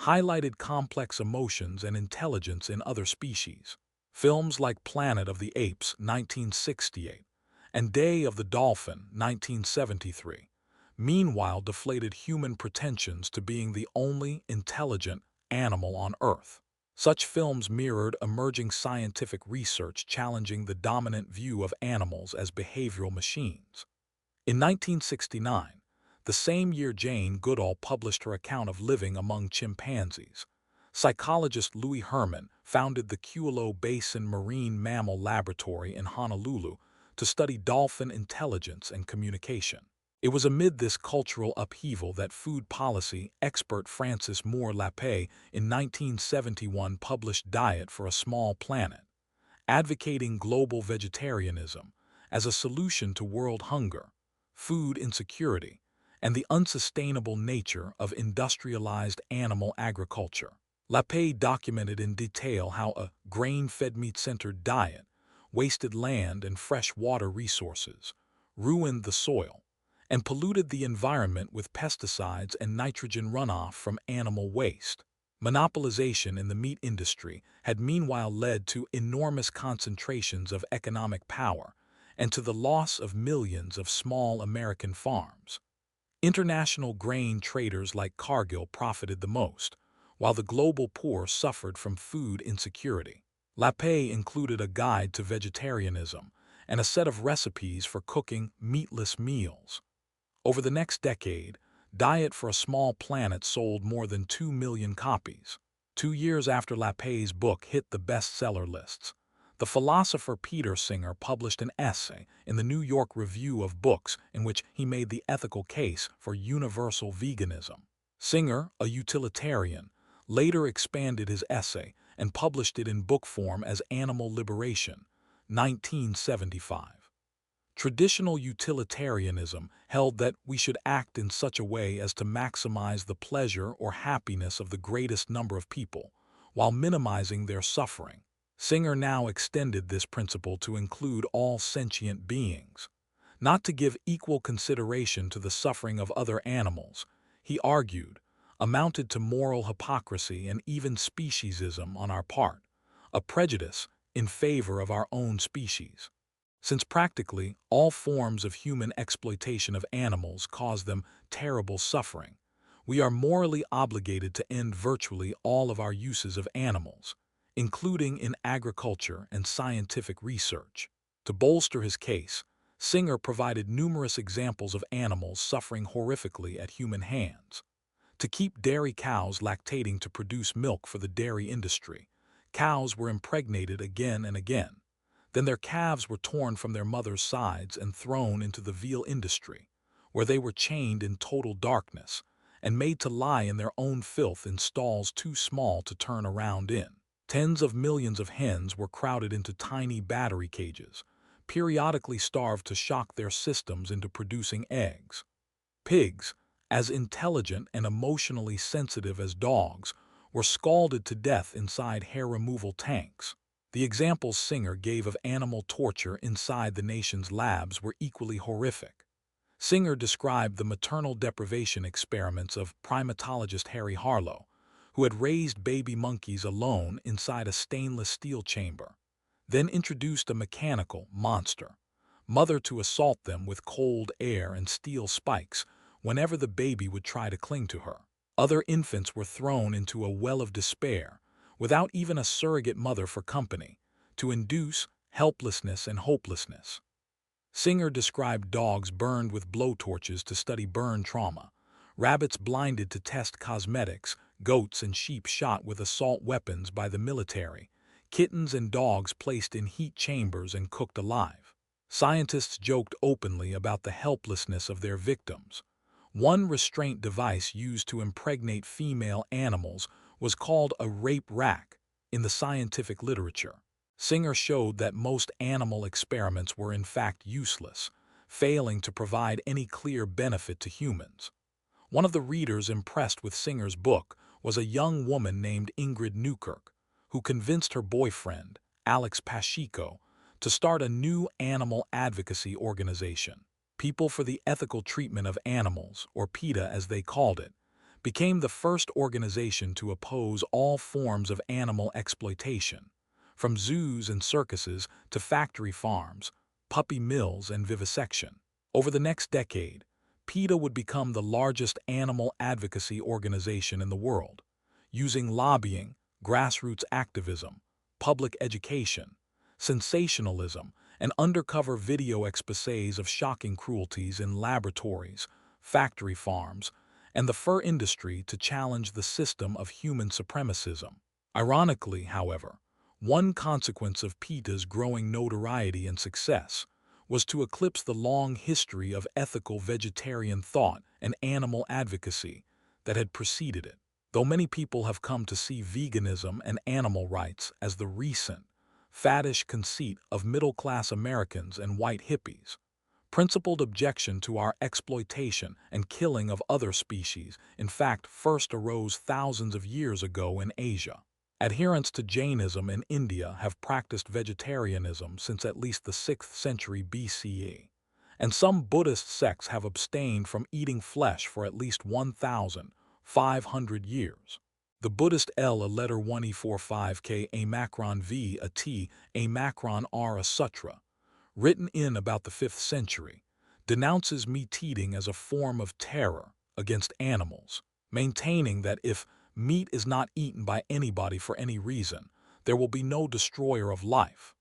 S1: highlighted complex emotions and intelligence in other species. Films like Planet of the Apes, 1968, and Day of the Dolphin, 1973, meanwhile deflated human pretensions to being the only intelligent animal on Earth. Such films mirrored emerging scientific research challenging the dominant view of animals as behavioral machines. In 1969, the same year Jane Goodall published her account of living among chimpanzees, psychologist Louis Herman founded the Kualo Basin Marine Mammal Laboratory in Honolulu to study dolphin intelligence and communication. It was amid this cultural upheaval that food policy expert Francis Moore Lappé in 1971 published Diet for a Small Planet, advocating global vegetarianism as a solution to world hunger, food insecurity, and the unsustainable nature of industrialized animal agriculture. Lappé documented in detail how a grain-fed meat-centered diet wasted land and fresh water resources, ruined the soil, and polluted the environment with pesticides and nitrogen runoff from animal waste. Monopolization in the meat industry had meanwhile led to enormous concentrations of economic power and to the loss of millions of small American farms. International grain traders like Cargill profited the most, while the global poor suffered from food insecurity. Lappé included a guide to vegetarianism and a set of recipes for cooking meatless meals. Over the next decade, Diet for a Small Planet sold more than 2 million copies. 2 years after Lappé's book hit the bestseller lists, the philosopher Peter Singer published an essay in the New York Review of Books in which he made the ethical case for universal veganism. Singer, a utilitarian, later expanded his essay and published it in book form as Animal Liberation, 1975. Traditional utilitarianism held that we should act in such a way as to maximize the pleasure or happiness of the greatest number of people, while minimizing their suffering. Singer now extended this principle to include all sentient beings. Not to give equal consideration to the suffering of other animals, he argued, amounted to moral hypocrisy and even speciesism on our part, a prejudice in favor of our own species. Since practically all forms of human exploitation of animals cause them terrible suffering, we are morally obligated to end virtually all of our uses of animals, including in agriculture and scientific research. To bolster his case, Singer provided numerous examples of animals suffering horrifically at human hands. To keep dairy cows lactating to produce milk for the dairy industry, cows were impregnated again and again. Then their calves were torn from their mothers' sides and thrown into the veal industry, where they were chained in total darkness and made to lie in their own filth in stalls too small to turn around in. Tens of millions of hens were crowded into tiny battery cages, periodically starved to shock their systems into producing eggs. Pigs, as intelligent and emotionally sensitive as dogs, were scalded to death inside hair removal tanks. The examples Singer gave of animal torture inside the nation's labs were equally horrific. Singer described the maternal deprivation experiments of primatologist Harry Harlow, who had raised baby monkeys alone inside a stainless steel chamber, then introduced a mechanical monster, mother to assault them with cold air and steel spikes whenever the baby would try to cling to her. Other infants were thrown into a well of despair, without even a surrogate mother for company, to induce helplessness and hopelessness. Singer described dogs burned with blowtorches to study burn trauma, rabbits blinded to test cosmetics, goats and sheep shot with assault weapons by the military, kittens and dogs placed in heat chambers and cooked alive. Scientists joked openly about the helplessness of their victims. One restraint device used to impregnate female animals was called a rape rack in the scientific literature. Singer showed that most animal experiments were in fact useless, failing to provide any clear benefit to humans. One of the readers impressed with Singer's book was a young woman named Ingrid Newkirk, who convinced her boyfriend, Alex Pacheco, to start a new animal advocacy organization. People for the Ethical Treatment of Animals, or PETA as they called it, became the first organization to oppose all forms of animal exploitation, from zoos and circuses to factory farms, puppy mills, and vivisection. Over the next decade, PETA would become the largest animal advocacy organization in the world, using lobbying, grassroots activism, public education, sensationalism, and undercover video exposés of shocking cruelties in laboratories, factory farms, and the fur industry to challenge the system of human supremacism. Ironically, however, one consequence of PETA's growing notoriety and success was to eclipse the long history of ethical vegetarian thought and animal advocacy that had preceded it. Though many people have come to see veganism and animal rights as the recent, faddish conceit of middle-class Americans and white hippies, principled objection to our exploitation and killing of other species in fact first arose thousands of years ago in Asia. Adherents to Jainism in India have practiced vegetarianism since at least the 6th century BCE, and some Buddhist sects have abstained from eating flesh for at least 1,500 years. The Buddhist L a letter 1e45k a macron v a t a macron r a sutra, written in about the 5th century, denounces meat eating as a form of terror against animals, maintaining that if meat is not eaten by anybody for any reason, there will be no destroyer of life.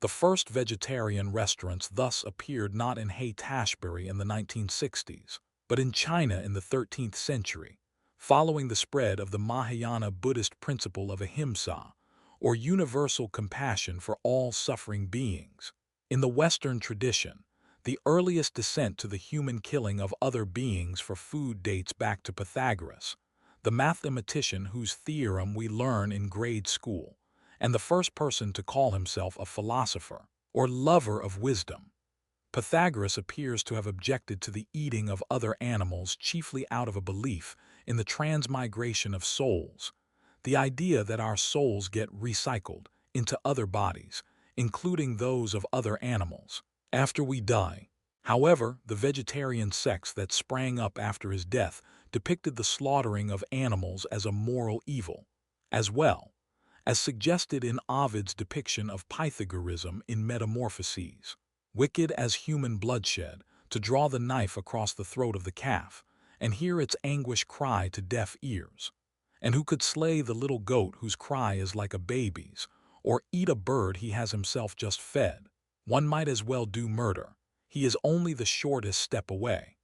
S1: The first vegetarian restaurants thus appeared not in Haight-Ashbury in the 1960s, but in China in the 13th century, following the spread of the Mahayana Buddhist principle of ahimsa, or universal compassion for all suffering beings. In the Western tradition, the earliest descent to the human killing of other beings for food dates back to Pythagoras, the mathematician whose theorem we learn in grade school, and the first person to call himself a philosopher, or lover of wisdom. Pythagoras appears to have objected to the eating of other animals chiefly out of a belief in the transmigration of souls, the idea that our souls get recycled into other bodies, including those of other animals, after we die. However, the vegetarian sects that sprang up after his death depicted the slaughtering of animals as a moral evil, as well as suggested in Ovid's depiction of Pythagorism in Metamorphoses. Wicked as human bloodshed, to draw the knife across the throat of the calf, and hear its anguish cry to deaf ears. And who could slay the little goat whose cry is like a baby's, or eat a bird he has himself just fed? One might as well do murder. He is only the shortest step away.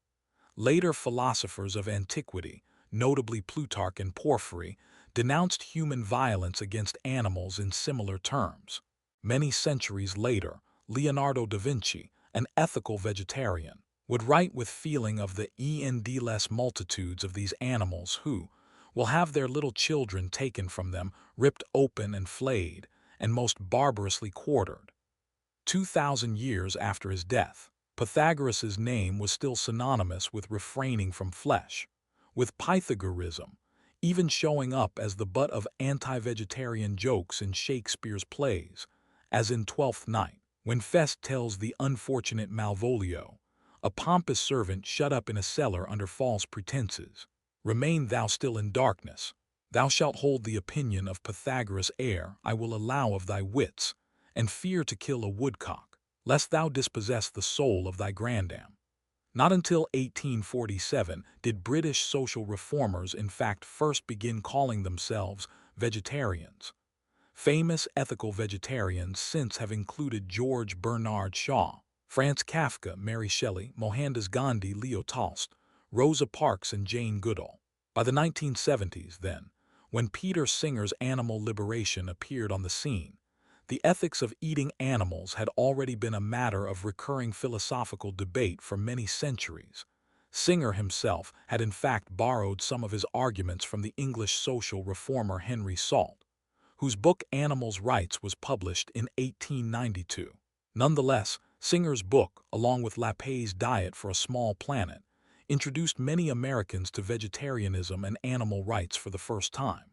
S1: Later philosophers of antiquity, notably Plutarch and Porphyry, denounced human violence against animals in similar terms. Many centuries later, Leonardo da Vinci, an ethical vegetarian, would write with feeling of the endless multitudes of these animals who will have their little children taken from them, ripped open and flayed, and most barbarously quartered. 2,000 years after his death, Pythagoras's name was still synonymous with refraining from flesh, with Pythagorism even showing up as the butt of anti-vegetarian jokes in Shakespeare's plays, as in Twelfth Night, when Fest tells the unfortunate Malvolio, a pompous servant shut up in a cellar under false pretenses, "Remain thou still in darkness. Thou shalt hold the opinion of Pythagoras ere I will allow of thy wits, and fear to kill a woodcock, lest thou dispossess the soul of thy grandam." Not until 1847 did British social reformers in fact first begin calling themselves vegetarians. Famous ethical vegetarians since have included George Bernard Shaw, Franz Kafka, Mary Shelley, Mohandas Gandhi, Leo Tolstoy, Rosa Parks, and Jane Goodall. By the 1970s, then, when Peter Singer's Animal Liberation appeared on the scene, the ethics of eating animals had already been a matter of recurring philosophical debate for many centuries. Singer himself had in fact borrowed some of his arguments from the English social reformer Henry Salt, whose book Animals' Rights was published in 1892. Nonetheless, Singer's book, along with Lapé's Diet for a Small Planet, introduced many Americans to vegetarianism and animal rights for the first time.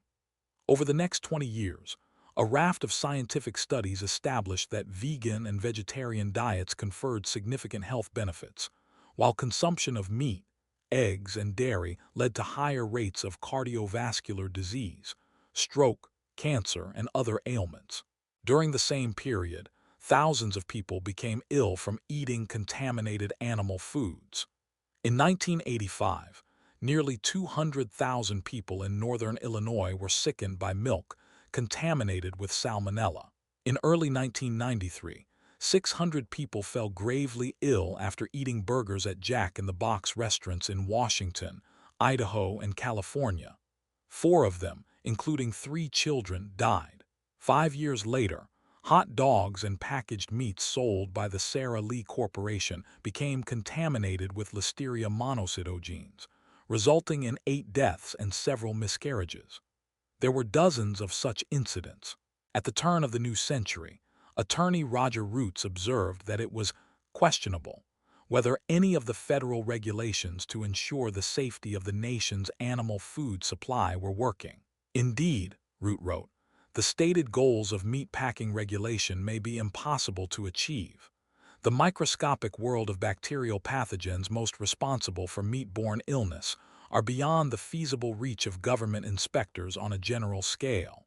S1: Over the next 20 years, a raft of scientific studies established that vegan and vegetarian diets conferred significant health benefits, while consumption of meat, eggs, and dairy led to higher rates of cardiovascular disease, stroke, cancer, and other ailments. During the same period, thousands of people became ill from eating contaminated animal foods. In 1985, nearly 200,000 people in northern Illinois were sickened by milk contaminated with salmonella. In early 1993, 600 people fell gravely ill after eating burgers at Jack in the Box restaurants in Washington, Idaho, and California. 4 of them, including 3 children, died. 5 years later, hot dogs and packaged meats sold by the Sara Lee Corporation became contaminated with Listeria monocytogenes, resulting in 8 deaths and several miscarriages. There were dozens of such incidents. At the turn of the new century, attorney Roger Roots observed that it was questionable whether any of the federal regulations to ensure the safety of the nation's animal food supply were working. Indeed, Root wrote, the stated goals of meatpacking regulation may be impossible to achieve. The microscopic world of bacterial pathogens most responsible for meat-borne illness are beyond the feasible reach of government inspectors on a general scale.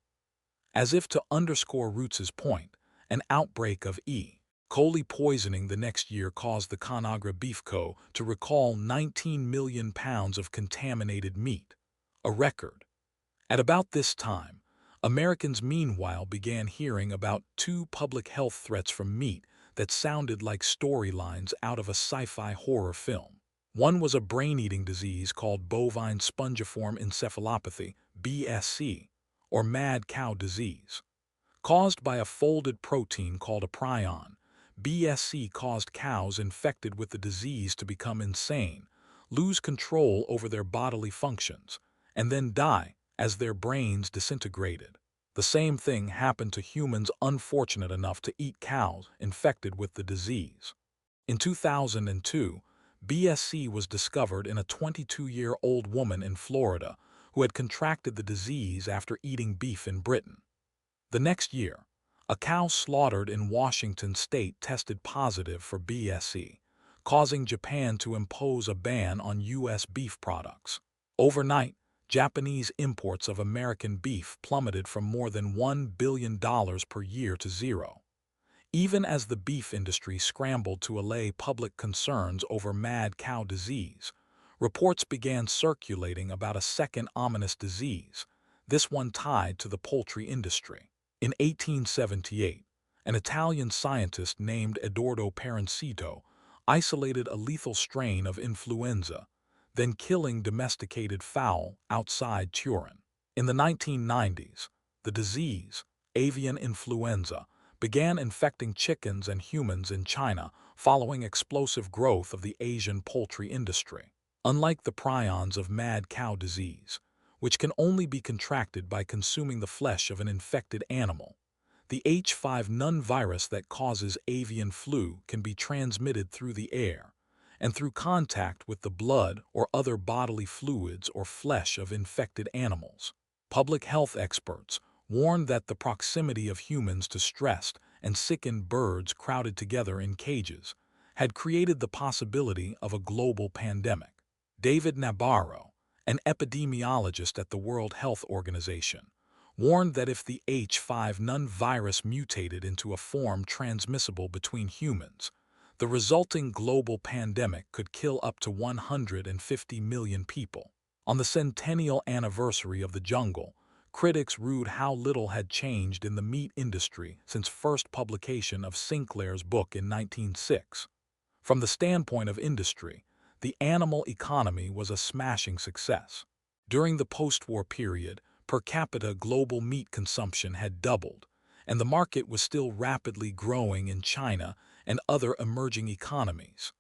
S1: As if to underscore Roots's point, an outbreak of E. coli poisoning the next year caused the Conagra Beef Co. to recall 19 million pounds of contaminated meat, a record. At about this time, Americans meanwhile began hearing about 2 public health threats from meat that sounded like storylines out of a sci-fi horror film. One was a brain-eating disease called bovine spongiform encephalopathy, BSC, or mad cow disease. Caused by a folded protein called a prion, BSC caused cows infected with the disease to become insane, lose control over their bodily functions, and then die as their brains disintegrated. The same thing happened to humans unfortunate enough to eat cows infected with the disease. In 2002, BSC was discovered in a 22-year-old woman in Florida who had contracted the disease after eating beef in Britain. The next year, a cow slaughtered in Washington state tested positive for BSC, causing Japan to impose a ban on U.S. beef products. Overnight, Japanese imports of American beef plummeted from more than $1 billion per year to zero. Even as the beef industry scrambled to allay public concerns over mad cow disease, reports began circulating about a second ominous disease, this one tied to the poultry industry. In 1878, an Italian scientist named Edoardo Perencito isolated a lethal strain of influenza, then killing domesticated fowl outside Turin. In the 1990s, the disease, avian influenza, began infecting chickens and humans in China following explosive growth of the Asian poultry industry. Unlike the prions of mad cow disease, which can only be contracted by consuming the flesh of an infected animal, the H5N1 virus that causes avian flu can be transmitted through the air and through contact with the blood or other bodily fluids or flesh of infected animals. Public health experts warned that the proximity of humans to stressed and sickened birds crowded together in cages had created the possibility of a global pandemic. David Nabarro, an epidemiologist at the World Health Organization, warned that if the H5N1 virus mutated into a form transmissible between humans, the resulting global pandemic could kill up to 150 million people. On the centennial anniversary of the jungle, critics rued how little had changed in the meat industry since first publication of Sinclair's book in 1906. From the standpoint of industry, the animal economy was a smashing success. During the post-war period, per capita global meat consumption had doubled, and the market was still rapidly growing in China and other emerging economies.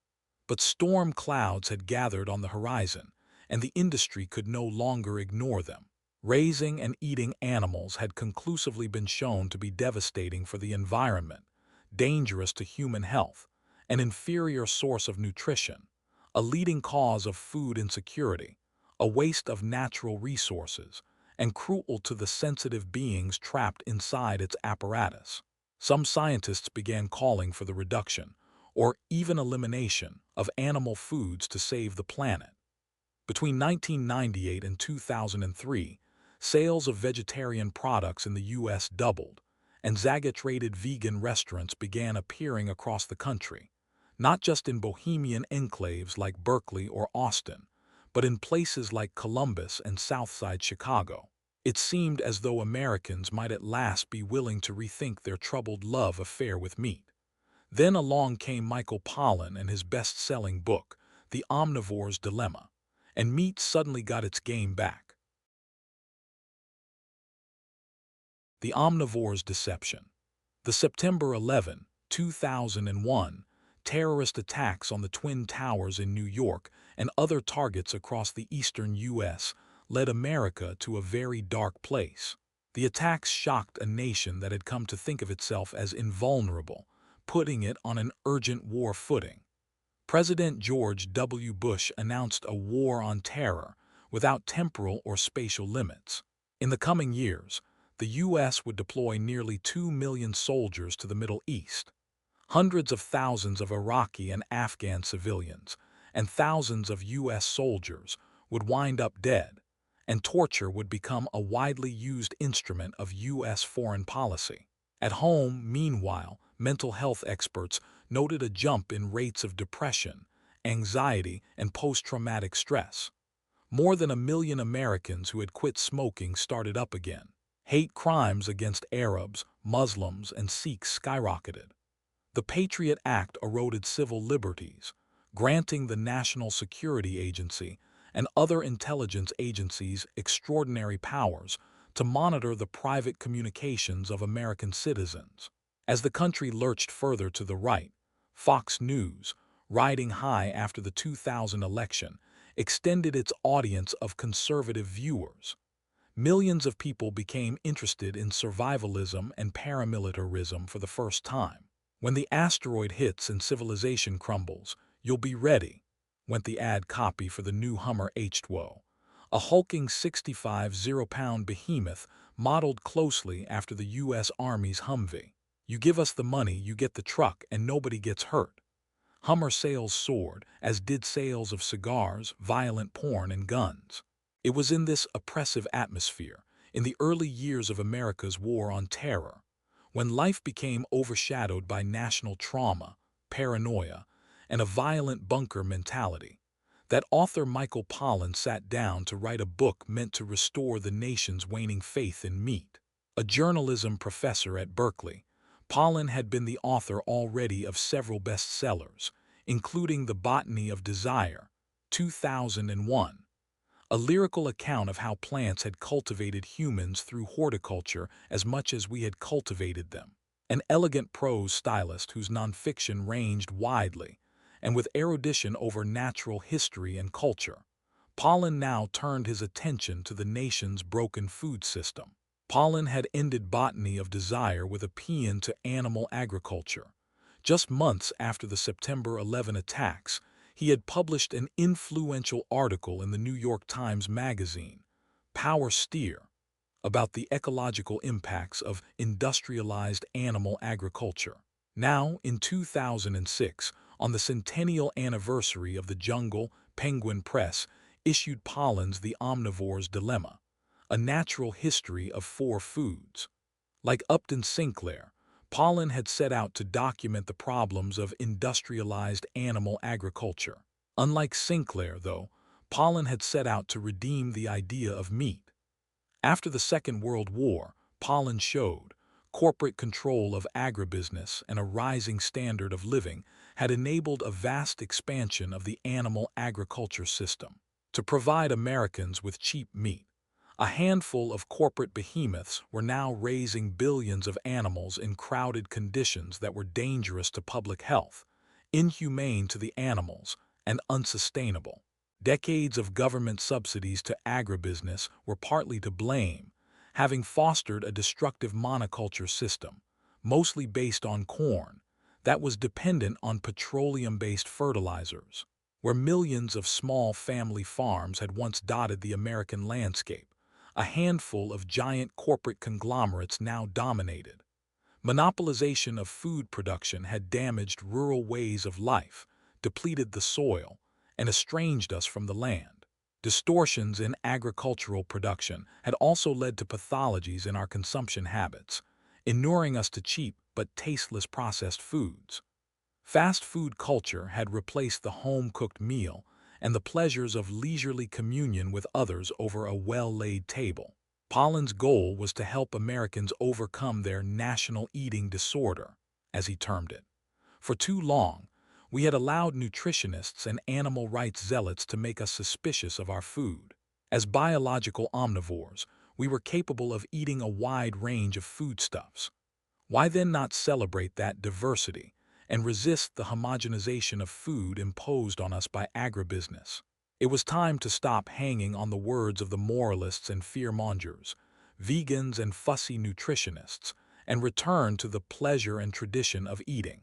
S1: But storm clouds had gathered on the horizon, and the industry could no longer ignore them. Raising and eating animals had conclusively been shown to be devastating for the environment, dangerous to human health, an inferior source of nutrition, a leading cause of food insecurity, a waste of natural resources, and cruel to the sensitive beings trapped inside its apparatus. Some scientists began calling for the reduction, or even elimination, of animal foods to save the planet. Between 1998 and 2003, sales of vegetarian products in the U.S. doubled, and Zagat-rated vegan restaurants began appearing across the country, not just in bohemian enclaves like Berkeley or Austin, but in places like Columbus and Southside Chicago. It seemed as though Americans might at last be willing to rethink their troubled love affair with meat. Then along came Michael Pollan and his best-selling book, The Omnivore's Dilemma, and meat suddenly got its game back. The Omnivore's Deception. The September 11, 2001, terrorist attacks on the Twin Towers in New York and other targets across the eastern U.S. led America to a very dark place. The attacks shocked a nation that had come to think of itself as invulnerable, putting it on an urgent war footing. President George W. Bush announced a war on terror without temporal or spatial limits. In the coming years, the U.S. would deploy nearly 2 million soldiers to the Middle East. Hundreds of thousands of Iraqi and Afghan civilians and thousands of U.S. soldiers would wind up dead, and torture would become a widely used instrument of U.S. foreign policy. At home, meanwhile, mental health experts noted a jump in rates of depression, anxiety, and post-traumatic stress. More than 1 million Americans who had quit smoking started up again. Hate crimes against Arabs, Muslims, and Sikhs skyrocketed. The Patriot Act eroded civil liberties, granting the National Security Agency and other intelligence agencies extraordinary powers to monitor the private communications of American citizens. As the country lurched further to the right, Fox News, riding high after the 2000 election, extended its audience of conservative viewers. Millions of people became interested in survivalism and paramilitarism for the first time. When the asteroid hits and civilization crumbles, you'll be ready, went the ad copy for the new Hummer H2O, a hulking 65 zero-pound behemoth modeled closely after the U.S. Army's Humvee. You give us the money, you get the truck, and nobody gets hurt. Hummer sales soared, as did sales of cigars, violent porn, and guns. It was in this oppressive atmosphere, in the early years of America's war on terror, when life became overshadowed by national trauma, paranoia, and a violent bunker mentality, that author Michael Pollan sat down to write a book meant to restore the nation's waning faith in meat. A journalism professor at Berkeley, Pollan had been the author already of several bestsellers, including The Botany of Desire, 2001, a lyrical account of how plants had cultivated humans through horticulture as much as we had cultivated them. An elegant prose stylist whose nonfiction ranged widely, and with erudition over natural history and culture, Pollan now turned his attention to the nation's broken food system. Pollan had ended Botany of Desire with a paean to animal agriculture. Just months after the September 11 attacks, he had published an influential article in the New York Times Magazine, Power Steer, about the ecological impacts of industrialized animal agriculture. Now, in 2006, on the centennial anniversary of the Jungle, Penguin Press issued Pollan's The Omnivore's Dilemma, a natural history of 4 foods. Like Upton Sinclair, Pollan had set out to document the problems of industrialized animal agriculture. Unlike Sinclair, though, Pollan had set out to redeem the idea of meat. After the Second World War, Pollan showed, corporate control of agribusiness and a rising standard of living had enabled a vast expansion of the animal agriculture system. To provide Americans with cheap meat, a handful of corporate behemoths were now raising billions of animals in crowded conditions that were dangerous to public health, inhumane to the animals, and unsustainable. Decades of government subsidies to agribusiness were partly to blame, having fostered a destructive monoculture system, mostly based on corn, that was dependent on petroleum-based fertilizers. Where millions of small family farms had once dotted the American landscape, a handful of giant corporate conglomerates now dominated. Monopolization of food production had damaged rural ways of life, depleted the soil, and estranged us from the land. Distortions in agricultural production had also led to pathologies in our consumption habits, inuring us to cheap but tasteless processed foods. Fast food culture had replaced the home-cooked meal and the pleasures of leisurely communion with others over a well-laid table. Pollan's goal was to help Americans overcome their national eating disorder, as he termed it. For too long, we had allowed nutritionists and animal rights zealots to make us suspicious of our food. As biological omnivores, we were capable of eating a wide range of foodstuffs. Why then not celebrate that diversity and resist the homogenization of food imposed on us by agribusiness? It was time to stop hanging on the words of the moralists and fear-mongers, vegans and fussy nutritionists, and return to the pleasure and tradition of eating.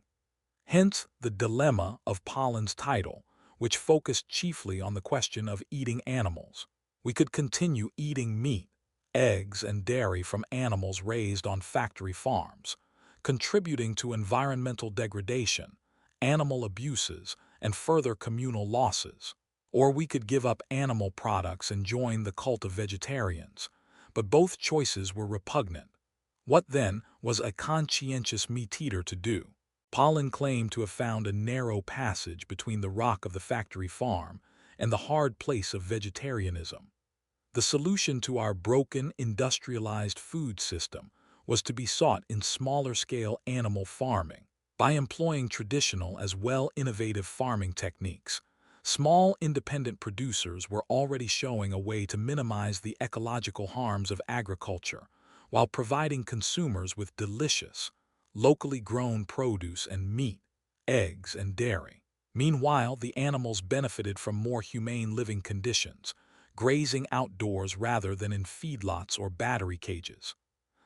S1: Hence the dilemma of Pollan's title, which focused chiefly on the question of eating animals. We could continue eating meat, eggs, and dairy from animals raised on factory farms, contributing to environmental degradation, animal abuses, and further communal losses. Or we could give up animal products and join the cult of vegetarians. But both choices were repugnant. What then was a conscientious meat-eater to do? Pollan claimed to have found a narrow passage between the rock of the factory farm and the hard place of vegetarianism. The solution to our broken, industrialized food system was to be sought in smaller-scale animal farming. By employing traditional as well innovative farming techniques, small independent producers were already showing a way to minimize the ecological harms of agriculture while providing consumers with delicious, locally grown produce and meat, eggs, and dairy. Meanwhile, the animals benefited from more humane living conditions, grazing outdoors rather than in feedlots or battery cages.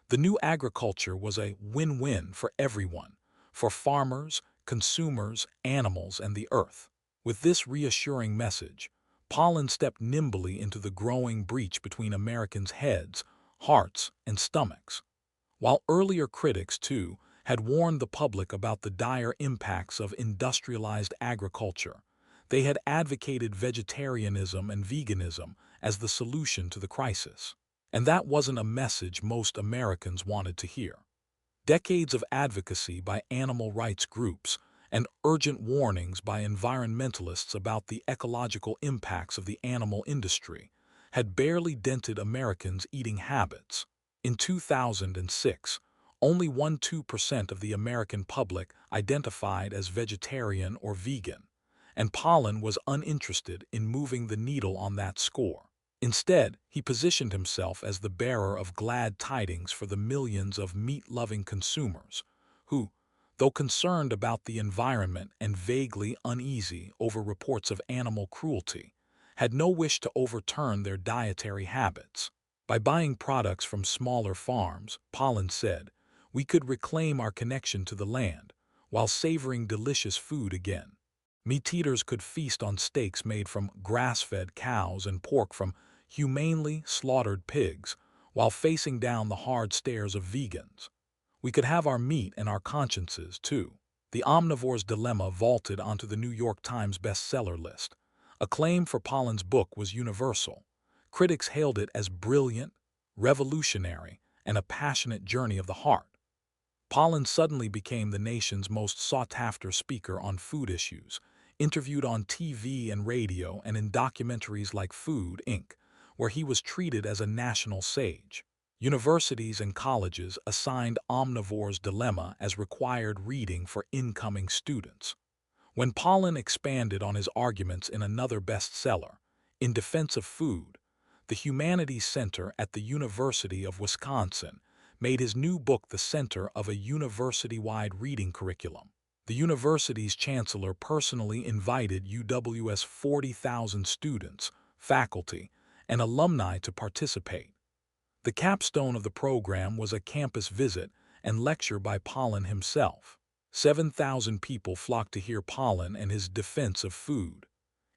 S1: The new agriculture was a win-win for everyone, for farmers, consumers, animals, and the earth. With this reassuring message, Pollan stepped nimbly into the growing breach between Americans' heads, hearts, and stomachs. While earlier critics, too, had warned the public about the dire impacts of industrialized agriculture, they had advocated vegetarianism and veganism as the solution to the crisis. And that wasn't a message most Americans wanted to hear. Decades of advocacy by animal rights groups and urgent warnings by environmentalists about the ecological impacts of the animal industry had barely dented Americans' eating habits. In 2006, only 1–2% of the American public identified as vegetarian or vegan, and Pollan was uninterested in moving the needle on that score. Instead, he positioned himself as the bearer of glad tidings for the millions of meat-loving consumers who, though concerned about the environment and vaguely uneasy over reports of animal cruelty, had no wish to overturn their dietary habits. By buying products from smaller farms, Pollan said, we could reclaim our connection to the land while savoring delicious food again. Meat-eaters could feast on steaks made from grass-fed cows and pork from humanely slaughtered pigs while facing down the hard stares of vegans. We could have our meat and our consciences, too. The Omnivore's Dilemma vaulted onto the New York Times bestseller list. Acclaim for Pollan's book was universal. Critics hailed it as brilliant, revolutionary, and a passionate journey of the heart. Pollan suddenly became the nation's most sought-after speaker on food issues, interviewed on TV and radio and in documentaries like Food, Inc., where he was treated as a national sage. Universities and colleges assigned Omnivore's Dilemma as required reading for incoming students. When Pollan expanded on his arguments in another bestseller, In Defense of Food, the Humanities Center at the University of Wisconsin made his new book the center of a university-wide reading curriculum. The university's chancellor personally invited UW's 40,000 students, faculty, and alumni to participate. The capstone of the program was a campus visit and lecture by Pollen himself. 7,000 people flocked to hear Pollen and his defense of food.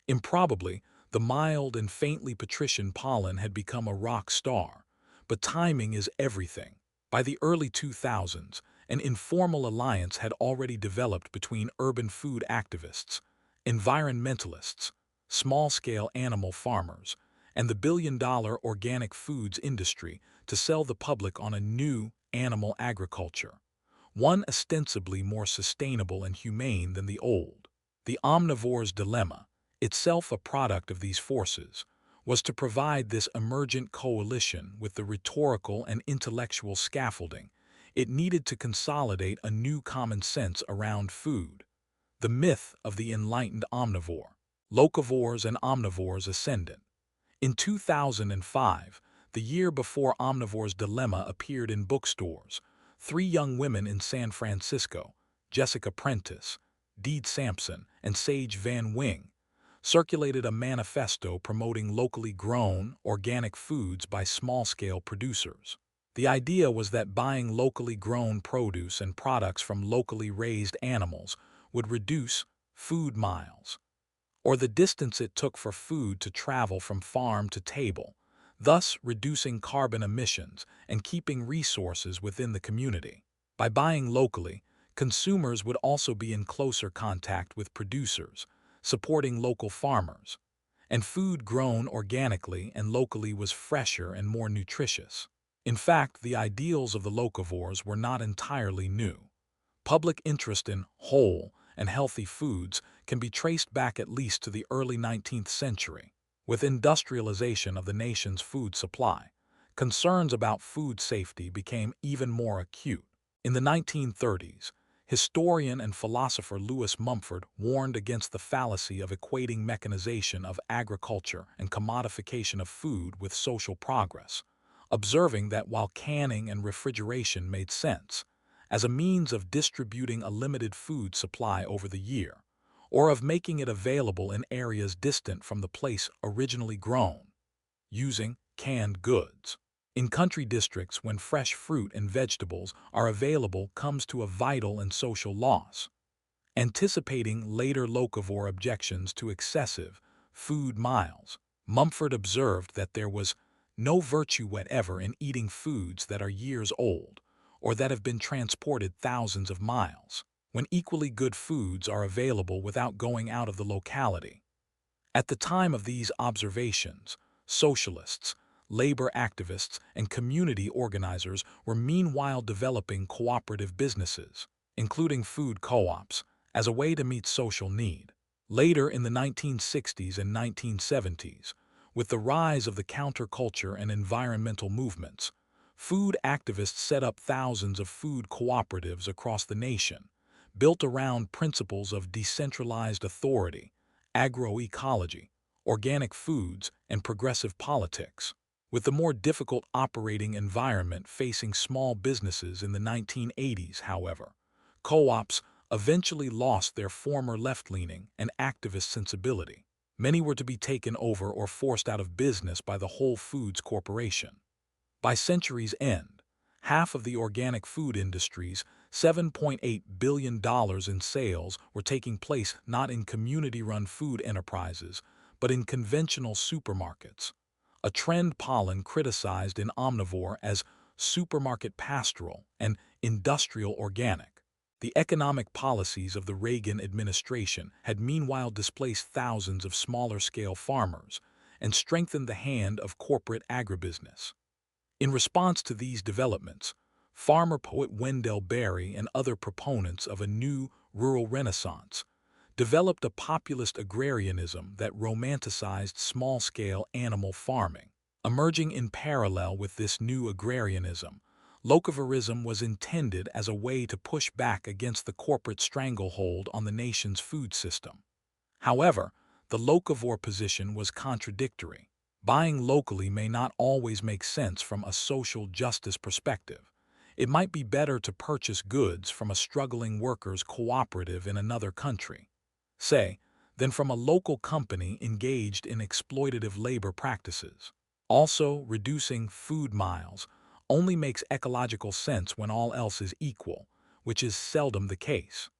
S1: Improbably, the mild and faintly patrician Pollen had become a rock star. But timing is everything. By the early 2000s, an informal alliance had already developed between urban food activists, environmentalists, small-scale animal farmers, and the billion-dollar organic foods industry to sell the public on a new animal agriculture, one ostensibly more sustainable and humane than the old. The omnivore's dilemma, itself a product of these forces, was to provide this emergent coalition with the rhetorical and intellectual scaffolding it needed to consolidate a new common sense around food. The myth of the enlightened omnivore, locavores and omnivores ascendant. In 2005, the year before Omnivore's Dilemma appeared in bookstores, three young women in San Francisco, Jessica Prentice, Deed Sampson, and Sage Van Wing, circulated a manifesto promoting locally grown, organic foods by small-scale producers. The idea was that buying locally grown produce and products from locally raised animals would reduce food miles, or the distance it took for food to travel from farm to table, thus reducing carbon emissions and keeping resources within the community. By buying locally, consumers would also be in closer contact with producers, supporting local farmers, and food grown organically and locally was fresher and more nutritious. In fact, the ideals of the locavores were not entirely new. Public interest in whole and healthy foods can be traced back at least to the early 19th century. With industrialization of the nation's food supply, concerns about food safety became even more acute. In the 1930s, historian and philosopher Lewis Mumford warned against the fallacy of equating mechanization of agriculture and commodification of food with social progress, observing that while canning and refrigeration made sense, as a means of distributing a limited food supply over the year, or of making it available in areas distant from the place originally grown, using canned goods. In country districts, when fresh fruit and vegetables are available comes to a vital and social loss. Anticipating later locavore objections to excessive food miles, Mumford observed that there was no virtue whatever in eating foods that are years old, or that have been transported thousands of miles, when equally good foods are available without going out of the locality. At the time of these observations, socialists, labor activists, and community organizers were meanwhile developing cooperative businesses, including food co-ops, as a way to meet social need. Later in the 1960s and 1970s, with the rise of the counterculture and environmental movements, food activists set up thousands of food cooperatives across the nation, built around principles of decentralized authority, agroecology, organic foods, and progressive politics. With the more difficult operating environment facing small businesses in the 1980s, however, co-ops eventually lost their former left-leaning and activist sensibility. Many were to be taken over or forced out of business by the Whole Foods Corporation. By century's end, half of the organic food industry's $7.8 billion in sales were taking place not in community-run food enterprises, but in conventional supermarkets, a trend Pollen criticized in Omnivore as supermarket pastoral and industrial organic. The economic policies of the Reagan administration had meanwhile displaced thousands of smaller-scale farmers and strengthened the hand of corporate agribusiness. In response to these developments, farmer poet Wendell Berry and other proponents of a new rural renaissance developed a populist agrarianism that romanticized small-scale animal farming. Emerging in parallel with this new agrarianism, locavorism was intended as a way to push back against the corporate stranglehold on the nation's food system. However, the locavore position was contradictory. Buying locally may not always make sense from a social justice perspective. It might be better to purchase goods from a struggling workers' cooperative in another country, say, than from a local company engaged in exploitative labor practices. Also, reducing food miles only makes ecological sense when all else is equal, which is seldom the case.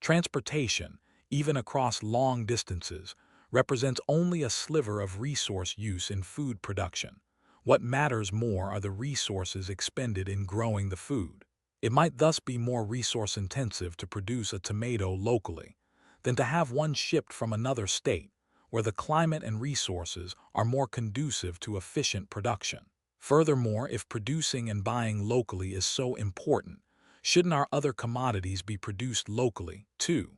S1: Transportation, even across long distances, represents only a sliver of resource use in food production. What matters more are the resources expended in growing the food. It might thus be more resource-intensive to produce a tomato locally than to have one shipped from another state, where the climate and resources are more conducive to efficient production. Furthermore, if producing and buying locally is so important, shouldn't our other commodities be produced locally, too?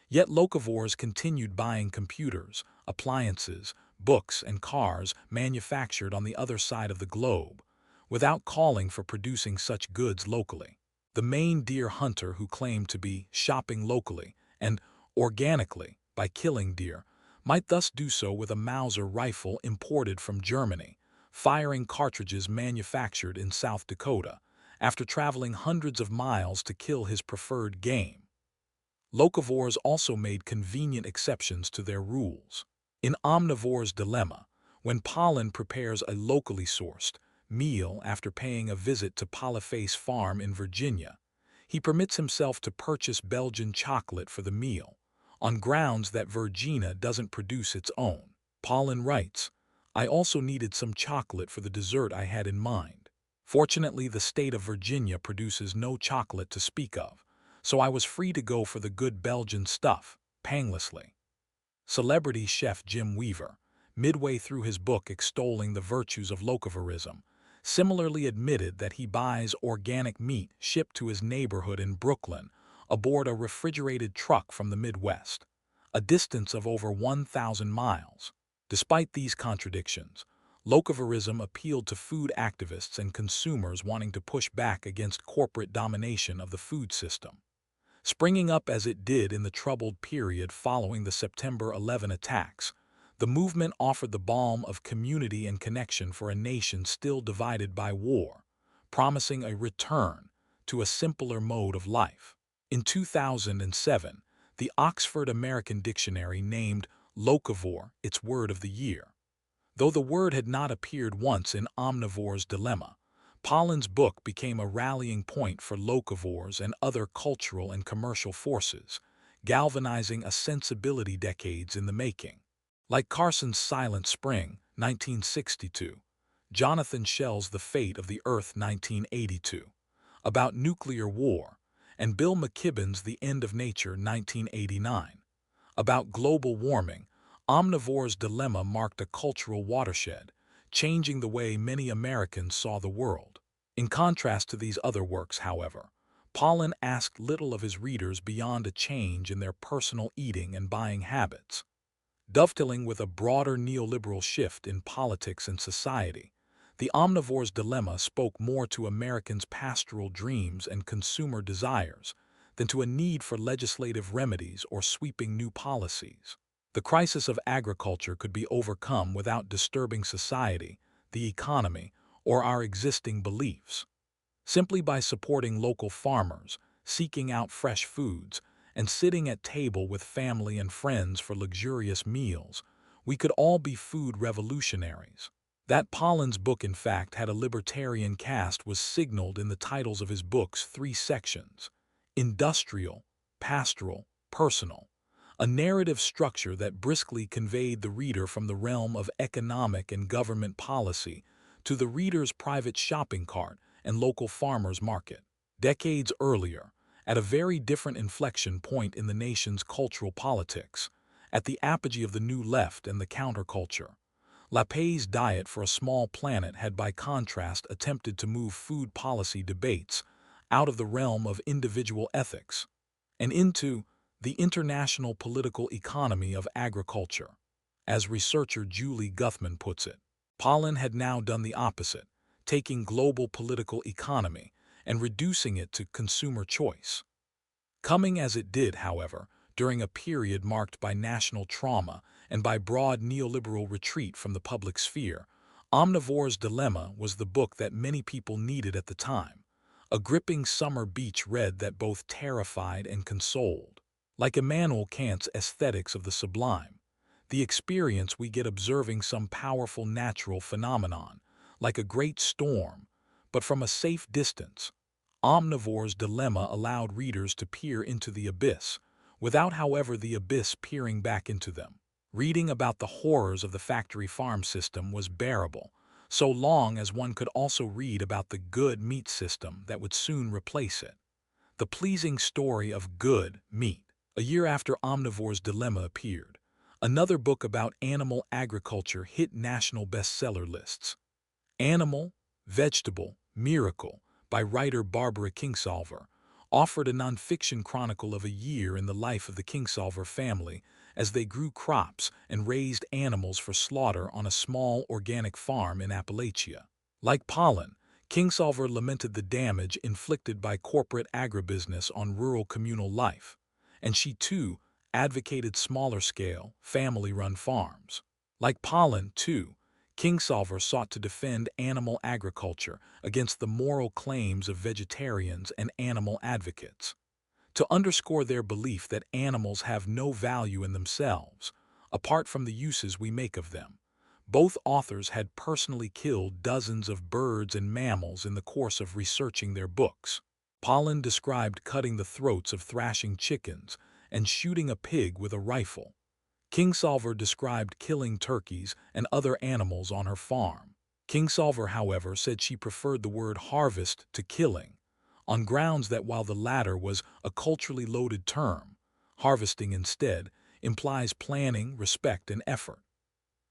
S1: Yet locavores continued buying computers, appliances, books, and cars manufactured on the other side of the globe, without calling for producing such goods locally. The Maine deer hunter who claimed to be shopping locally and organically by killing deer might thus do so with a Mauser rifle imported from Germany, firing cartridges manufactured in South Dakota, after traveling hundreds of miles to kill his preferred game. Locavores also made convenient exceptions to their rules. In Omnivore's Dilemma, when Pollen prepares a locally sourced meal after paying a visit to Polyface Farm in Virginia, he permits himself to purchase Belgian chocolate for the meal, on grounds that Virginia doesn't produce its own. Pollen writes, "I also needed some chocolate for the dessert I had in mind. Fortunately, the state of Virginia produces no chocolate to speak of, so I was free to go for the good Belgian stuff, painlessly." Celebrity chef Jim Weaver, midway through his book extolling the virtues of locavorism, similarly admitted that he buys organic meat shipped to his neighborhood in Brooklyn aboard a refrigerated truck from the Midwest, a distance of over 1,000 miles. Despite these contradictions, locavorism appealed to food activists and consumers wanting to push back against corporate domination of the food system. Springing up as it did in the troubled period following the September 11 attacks, the movement offered the balm of community and connection for a nation still divided by war, promising a return to a simpler mode of life. In 2007, the Oxford American Dictionary named locavore its word of the year. Though the word had not appeared once in Omnivore's Dilemma, Pollen's book became a rallying point for locavores and other cultural and commercial forces, galvanizing a sensibility decades in the making. Like Carson's Silent Spring, 1962, Jonathan Schell's The Fate of the Earth, 1982, about nuclear war, and Bill McKibben's The End of Nature, 1989, about global warming, Omnivore's Dilemma marked a cultural watershed, changing the way many Americans saw the world. In contrast to these other works, however, Pollen asked little of his readers beyond a change in their personal eating and buying habits. Dovetailing with a broader neoliberal shift in politics and society, the Omnivore's Dilemma spoke more to Americans' pastoral dreams and consumer desires than to a need for legislative remedies or sweeping new policies. The crisis of agriculture could be overcome without disturbing society, the economy, or our existing beliefs. Simply by supporting local farmers, seeking out fresh foods, and sitting at table with family and friends for luxurious meals, we could all be food revolutionaries. That Pollen's book, in fact, had a libertarian cast was signaled in the titles of his book's 3 sections: industrial, pastoral, personal, a narrative structure that briskly conveyed the reader from the realm of economic and government policy to the reader's private shopping cart and local farmer's market. Decades earlier, at a very different inflection point in the nation's cultural politics, at the apogee of the New Left and the counterculture, Lapé's Diet for a Small Planet had by contrast attempted to move food policy debates out of the realm of individual ethics and into the international political economy of agriculture. As researcher Julie Guthman puts it, Pollen had now done the opposite, taking global political economy and reducing it to consumer choice. Coming as it did, however, during a period marked by national trauma and by broad neoliberal retreat from the public sphere, Omnivore's Dilemma was the book that many people needed at the time, a gripping summer beach read that both terrified and consoled. Like Immanuel Kant's Aesthetics of the Sublime, the experience we get observing some powerful natural phenomenon, like a great storm, but from a safe distance. Omnivore's dilemma allowed readers to peer into the abyss, without, however, the abyss peering back into them. Reading about the horrors of the factory farm system was bearable, so long as one could also read about the good meat system that would soon replace it. The pleasing story of good meat. A year after Omnivore's Dilemma appeared, another book about animal agriculture hit national bestseller lists. Animal, Vegetable, Miracle by writer Barbara Kingsolver offered a nonfiction chronicle of a year in the life of the Kingsolver family as they grew crops and raised animals for slaughter on a small organic farm in Appalachia. Like Pollen, Kingsolver lamented the damage inflicted by corporate agribusiness on rural communal life, and she too advocated smaller-scale, family-run farms. Like Pollen, too, Kingsolver sought to defend animal agriculture against the moral claims of vegetarians and animal advocates. To underscore their belief that animals have no value in themselves, apart from the uses we make of them, both authors had personally killed dozens of birds and mammals in the course of researching their books. Pollen described cutting the throats of thrashing chickens and shooting a pig with a rifle. Kingsolver described killing turkeys and other animals on her farm. Kingsolver, however, said she preferred the word harvest to killing, on grounds that while the latter was a culturally loaded term, harvesting instead implies planning, respect, and effort.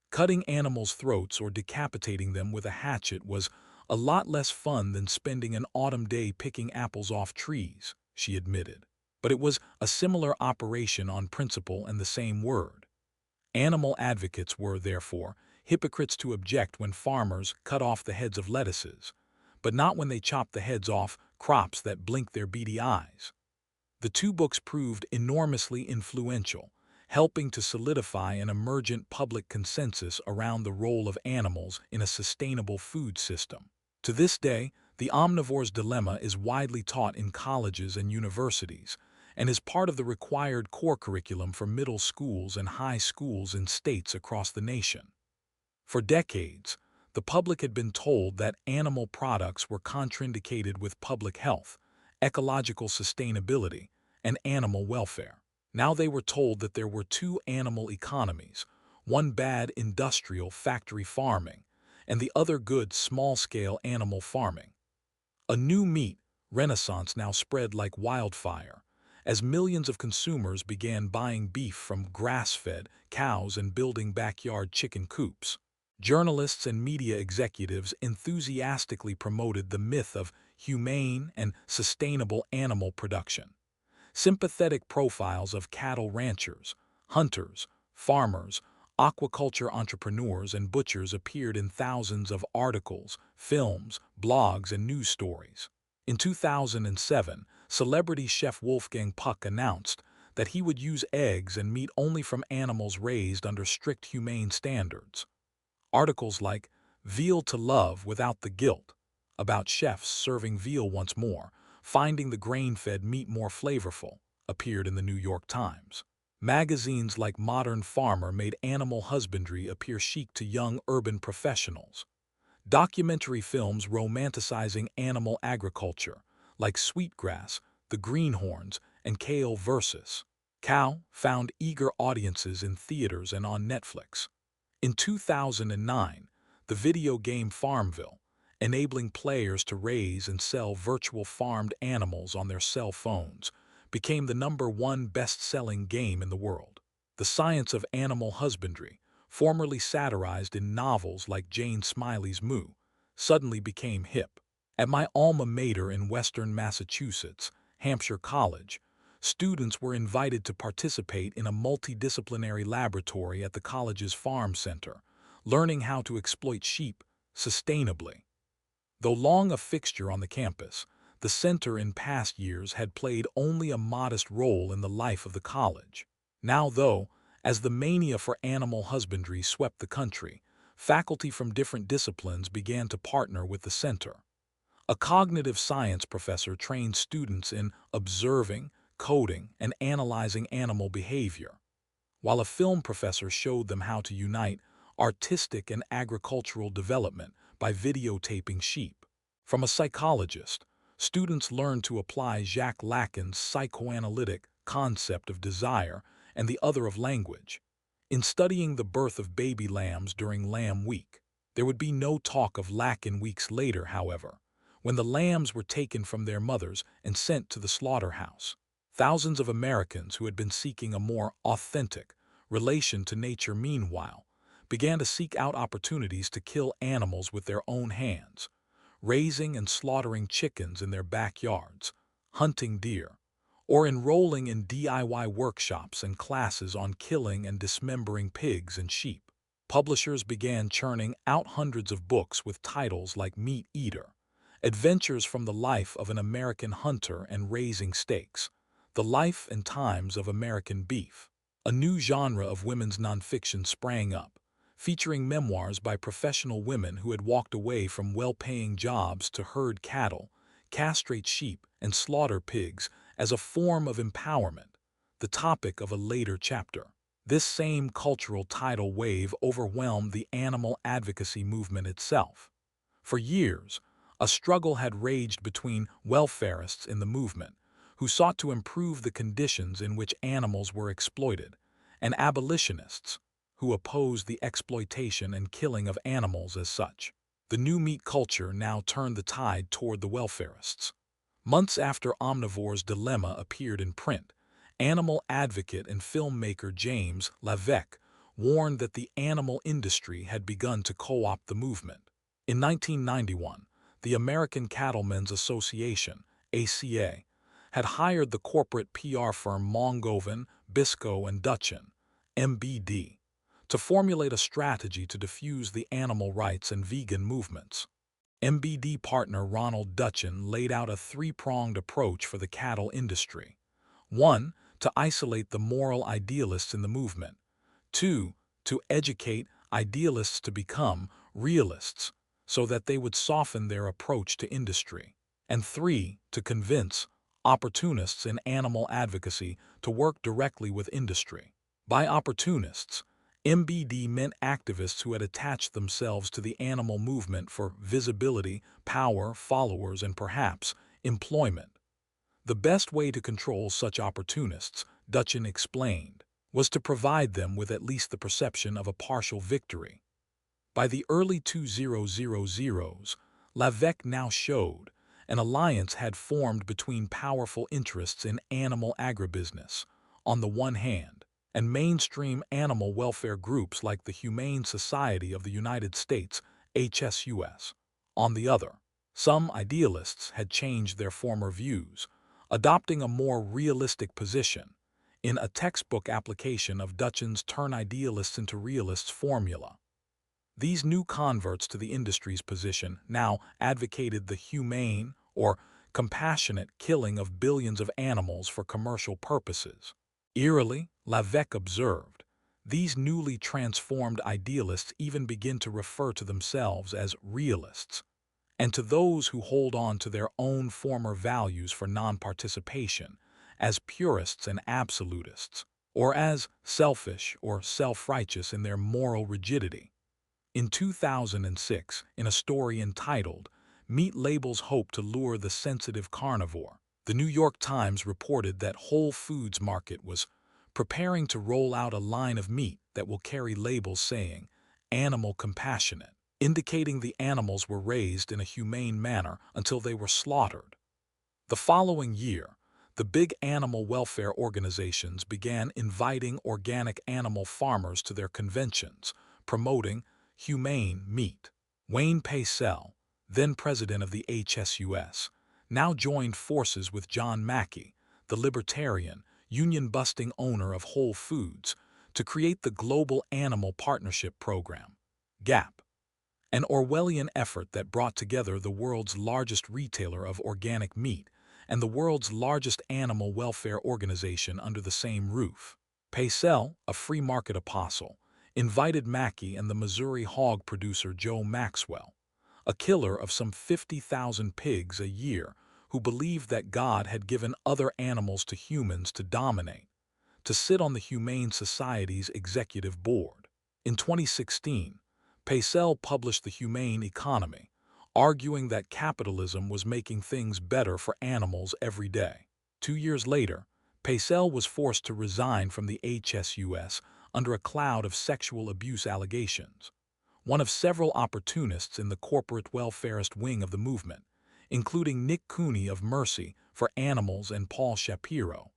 S1: Cutting animals' throats or decapitating them with a hatchet was a lot less fun than spending an autumn day picking apples off trees, she admitted. But it was a similar operation on principle and the same word. Animal advocates were, therefore, hypocrites to object when farmers cut off the heads of lettuces, but not when they chopped the heads off crops that blinked their beady eyes. The two books proved enormously influential, helping to solidify an emergent public consensus around the role of animals in a sustainable food system. To this day, the Omnivore's Dilemma is widely taught in colleges and universities, and is part of the required core curriculum for middle schools and high schools in states across the nation. For decades, the public had been told that animal products were contraindicated with public health, ecological sustainability, and animal welfare. Now they were told that there were two animal economies, one bad industrial factory farming, and the other good small-scale animal farming. A new meat renaissance now spread like wildfire, as millions of consumers began buying beef from grass-fed cows and building backyard chicken coops. Journalists and media executives enthusiastically promoted the myth of humane and sustainable animal production. Sympathetic profiles of cattle ranchers, hunters, farmers, aquaculture entrepreneurs, and butchers appeared in thousands of articles, films, blogs, and news stories. In 2007, celebrity chef Wolfgang Puck announced that he would use eggs and meat only from animals raised under strict humane standards. Articles like "Veal to Love Without the Guilt," about chefs serving veal once more, finding the grain-fed meat more flavorful, appeared in the New York Times. Magazines like Modern Farmer made animal husbandry appear chic to young urban professionals. Documentary films romanticizing animal agriculture, like Sweetgrass, The Greenhorns, and Kale vs. Cow, found eager audiences in theaters and on Netflix. In 2009, the video game Farmville, enabling players to raise and sell virtual farmed animals on their cell phones, became the #1 best-selling game in the world. The science of animal husbandry, formerly satirized in novels like Jane Smiley's Moo, suddenly became hip. At my alma mater in Western Massachusetts, Hampshire College, students were invited to participate in a multidisciplinary laboratory at the college's farm center, learning how to exploit sheep sustainably. Though long a fixture on the campus, the center in past years had played only a modest role in the life of the college. Now, though, as the mania for animal husbandry swept the country, faculty from different disciplines began to partner with the center. A cognitive science professor trained students in observing, coding, and analyzing animal behavior, while a film professor showed them how to unite artistic and agricultural development by videotaping sheep. From a psychologist, students learned to apply Jacques Lacan's psychoanalytic concept of desire and the other of language. In studying the birth of baby lambs during Lamb Week, there would be no talk of Lacan weeks later, however, when the lambs were taken from their mothers and sent to the slaughterhouse. Thousands of Americans who had been seeking a more authentic relation to nature meanwhile began to seek out opportunities to kill animals with their own hands, raising and slaughtering chickens in their backyards, hunting deer, or enrolling in DIY workshops and classes on killing and dismembering pigs and sheep. Publishers began churning out hundreds of books with titles like Meat Eater, Adventures from the Life of an American Hunter and Raising Steaks, The Life and Times of American Beef. A new genre of women's nonfiction sprang up, featuring memoirs by professional women who had walked away from well-paying jobs to herd cattle, castrate sheep, and slaughter pigs as a form of empowerment, the topic of a later chapter. This same cultural tidal wave overwhelmed the animal advocacy movement itself. For years, a struggle had raged between welfarists in the movement, who sought to improve the conditions in which animals were exploited, and abolitionists, who opposed the exploitation and killing of animals as such. The new meat culture now turned the tide toward the welfarists. Months after Omnivore's Dilemma appeared in print, animal advocate and filmmaker James Lavec warned that the animal industry had begun to co-opt the movement. In 1991, the American Cattlemen's Association, ACA, had hired the corporate PR firm Mongovan, Biscoe and Dutchin, MBD, to formulate a strategy to diffuse the animal rights and vegan movements. MBD partner Ronald Dutchin laid out a three-pronged approach for the cattle industry. 1. To isolate the moral idealists in the movement. 2. To educate idealists to become realists, so that they would soften their approach to industry. And 3. To convince opportunists in animal advocacy to work directly with industry. By opportunists, MBD meant activists who had attached themselves to the animal movement for visibility, power, followers, and perhaps employment. The best way to control such opportunists, Dutchin explained, was to provide them with at least the perception of a partial victory. By the early 2000s, Lavec now showed an alliance had formed between powerful interests in animal agribusiness, on the one hand, and mainstream animal welfare groups like the Humane Society of the United States, HSUS, on the other. Some idealists had changed their former views, adopting a more realistic position, in a textbook application of Dutchin's turn idealists into realists formula. These new converts to the industry's position now advocated the humane or compassionate killing of billions of animals for commercial purposes. Eerily, Lavec observed, these newly transformed idealists even begin to refer to themselves as realists, and to those who hold on to their own former values for non-participation as purists and absolutists, or as selfish or self-righteous in their moral rigidity. In 2006, in a story entitled, "Meat Labels Hope to Lure the Sensitive Carnivore," the New York Times reported that Whole Foods Market was preparing to roll out a line of meat that will carry labels saying, "Animal Compassionate," indicating the animals were raised in a humane manner until they were slaughtered. The following year, the big animal welfare organizations began inviting organic animal farmers to their conventions, promoting humane meat. Wayne Pacell, then president of the HSUS, now joined forces with John Mackey, the libertarian, union-busting owner of Whole Foods, to create the Global Animal Partnership Program, GAP, an Orwellian effort that brought together the world's largest retailer of organic meat and the world's largest animal welfare organization under the same roof. Pacell, a free market apostle, invited Mackey and the Missouri hog producer Joe Maxwell, a killer of some 50,000 pigs a year who believed that God had given other animals to humans to dominate, to sit on the Humane Society's executive board. In 2016, Paisel published The Humane Economy, arguing that capitalism was making things better for animals every day. 2 years later, Paisel was forced to resign from the HSUS under a cloud of sexual abuse allegations, one of several opportunists in the corporate welfarist wing of the movement, including Nick Cooney of Mercy for Animals and Paul Shapiro,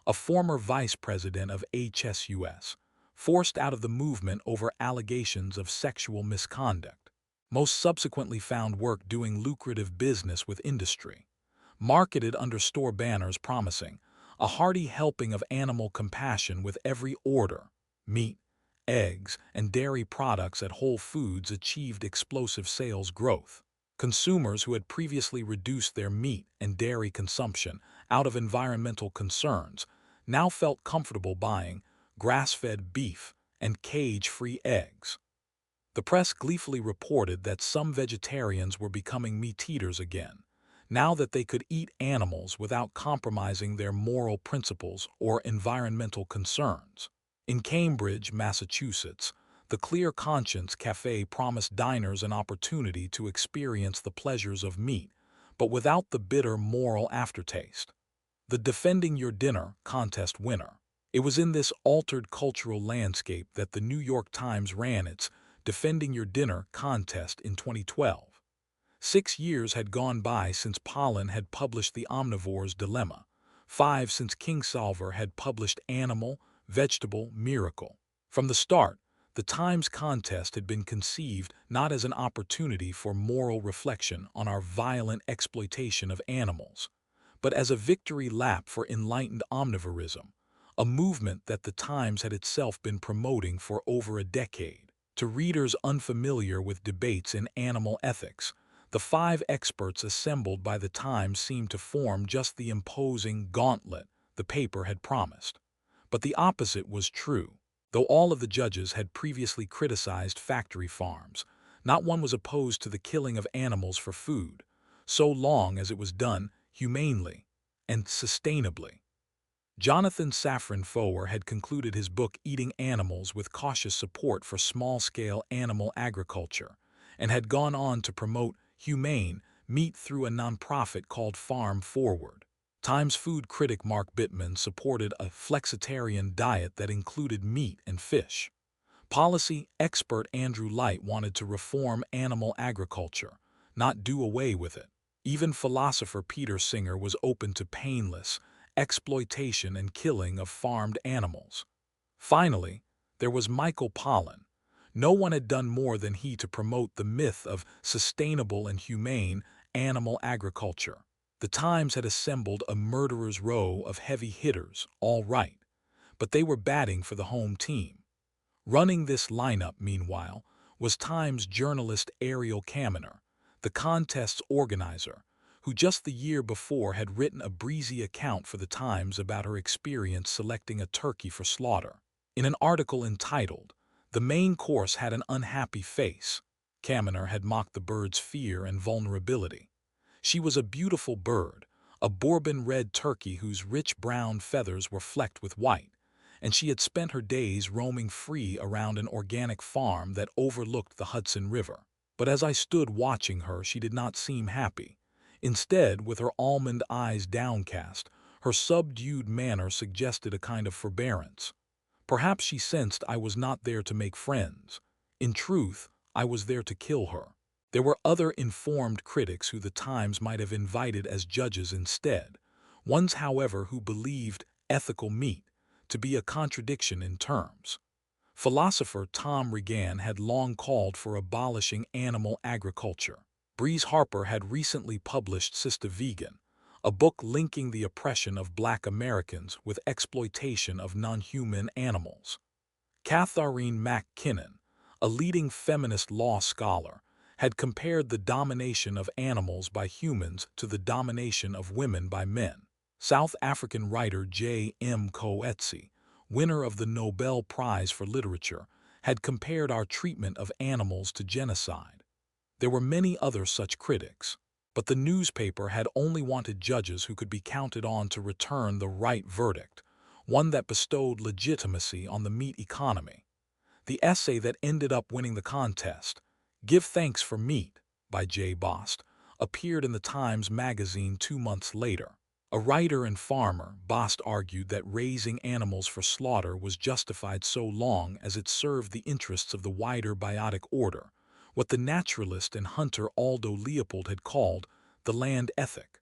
S1: a former vice president of HSUS, forced out of the movement over allegations of sexual misconduct. Most subsequently found work doing lucrative business with industry, marketed under store banners promising a hearty helping of animal compassion with every order. Meat, eggs, and dairy products at Whole Foods achieved explosive sales growth. Consumers who had previously reduced their meat and dairy consumption out of environmental concerns now felt comfortable buying grass-fed beef and cage-free eggs. The press gleefully reported that some vegetarians were becoming meat-eaters again, now that they could eat animals without compromising their moral principles or environmental concerns. In Cambridge, Massachusetts, the Clear Conscience Cafe promised diners an opportunity to experience the pleasures of meat, but without the bitter moral aftertaste. The Defending Your Dinner contest winner. It was in this altered cultural landscape that the New York Times ran its Defending Your Dinner contest in 2012. 6 years had gone by since Pollan had published The Omnivore's Dilemma, 5 since Kingsolver had published Animal, Vegetable, Miracle. From the start, the Times contest had been conceived not as an opportunity for moral reflection on our violent exploitation of animals, but as a victory lap for enlightened omnivorism, a movement that the Times had itself been promoting for over a decade. To readers unfamiliar with debates in animal ethics, the 5 experts assembled by the Times seemed to form just the imposing gauntlet the paper had promised. But the opposite was true. Though all of the judges had previously criticized factory farms, not one was opposed to the killing of animals for food, so long as it was done humanely and sustainably. Jonathan Safran Foer had concluded his book Eating Animals with cautious support for small-scale animal agriculture, and had gone on to promote humane meat through a nonprofit called Farm Forward. Times food critic Mark Bittman supported a flexitarian diet that included meat and fish. Policy expert Andrew Light wanted to reform animal agriculture, not do away with it. Even philosopher Peter Singer was open to painless exploitation and killing of farmed animals. Finally, there was Michael Pollan. No one had done more than he to promote the myth of sustainable and humane animal agriculture. The Times had assembled a murderer's row of heavy hitters, all right, but they were batting for the home team. Running this lineup, meanwhile, was Times journalist Ariel Kaminer, the contest's organizer, who just the year before had written a breezy account for the Times about her experience selecting a turkey for slaughter. In an article entitled, "The Main Course Had an Unhappy Face," Kaminer had mocked the bird's fear and vulnerability. She was a beautiful bird, a bourbon-red turkey whose rich brown feathers were flecked with white, and she had spent her days roaming free around an organic farm that overlooked the Hudson River. But as I stood watching her, she did not seem happy. Instead, with her almond eyes downcast, her subdued manner suggested a kind of forbearance. Perhaps she sensed I was not there to make friends. In truth, I was there to kill her. There were other informed critics who the Times might have invited as judges instead, ones, however, who believed ethical meat to be a contradiction in terms. Philosopher Tom Regan had long called for abolishing animal agriculture. Breeze Harper had recently published Sister Vegan, a book linking the oppression of Black Americans with exploitation of non-human animals. Catharine MacKinnon, a leading feminist law scholar, had compared the domination of animals by humans to the domination of women by men. South African writer J. M. Coetzee, winner of the Nobel Prize for Literature, had compared our treatment of animals to genocide. There were many other such critics, but the newspaper had only wanted judges who could be counted on to return the right verdict, one that bestowed legitimacy on the meat economy. The essay that ended up winning the contest, Give Thanks for Meat, by J. Bost, appeared in the Times magazine 2 months later. A writer and farmer, Bost argued that raising animals for slaughter was justified so long as it served the interests of the wider biotic order, what the naturalist and hunter Aldo Leopold had called the land ethic.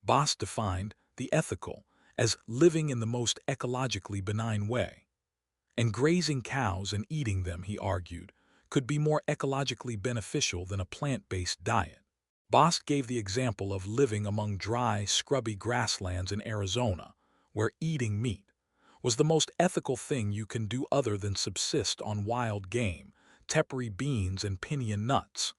S1: Bost defined the ethical as living in the most ecologically benign way. And grazing cows and eating them, he argued, could be more ecologically beneficial than a plant-based diet. Bost gave the example of living among dry, scrubby grasslands in Arizona, where eating meat was the most ethical thing you can do other than subsist on wild game, tepary beans, and pinyon nuts.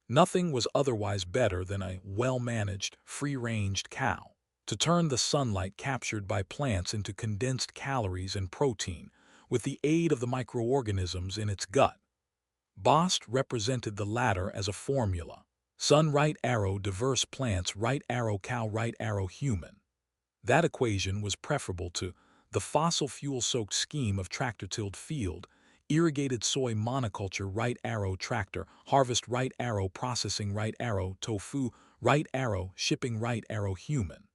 S1: Nothing was otherwise better than a well-managed, free-ranged cow. To turn the sunlight captured by plants into condensed calories and protein with the aid of the microorganisms in its gut. Bost represented the latter as a formula. Sun right arrow diverse plants right arrow cow right arrow human. That equation was preferable to the fossil fuel-soaked scheme of tractor-tilled field, irrigated soy monoculture right arrow tractor, harvest right arrow processing right arrow tofu right arrow shipping right arrow human.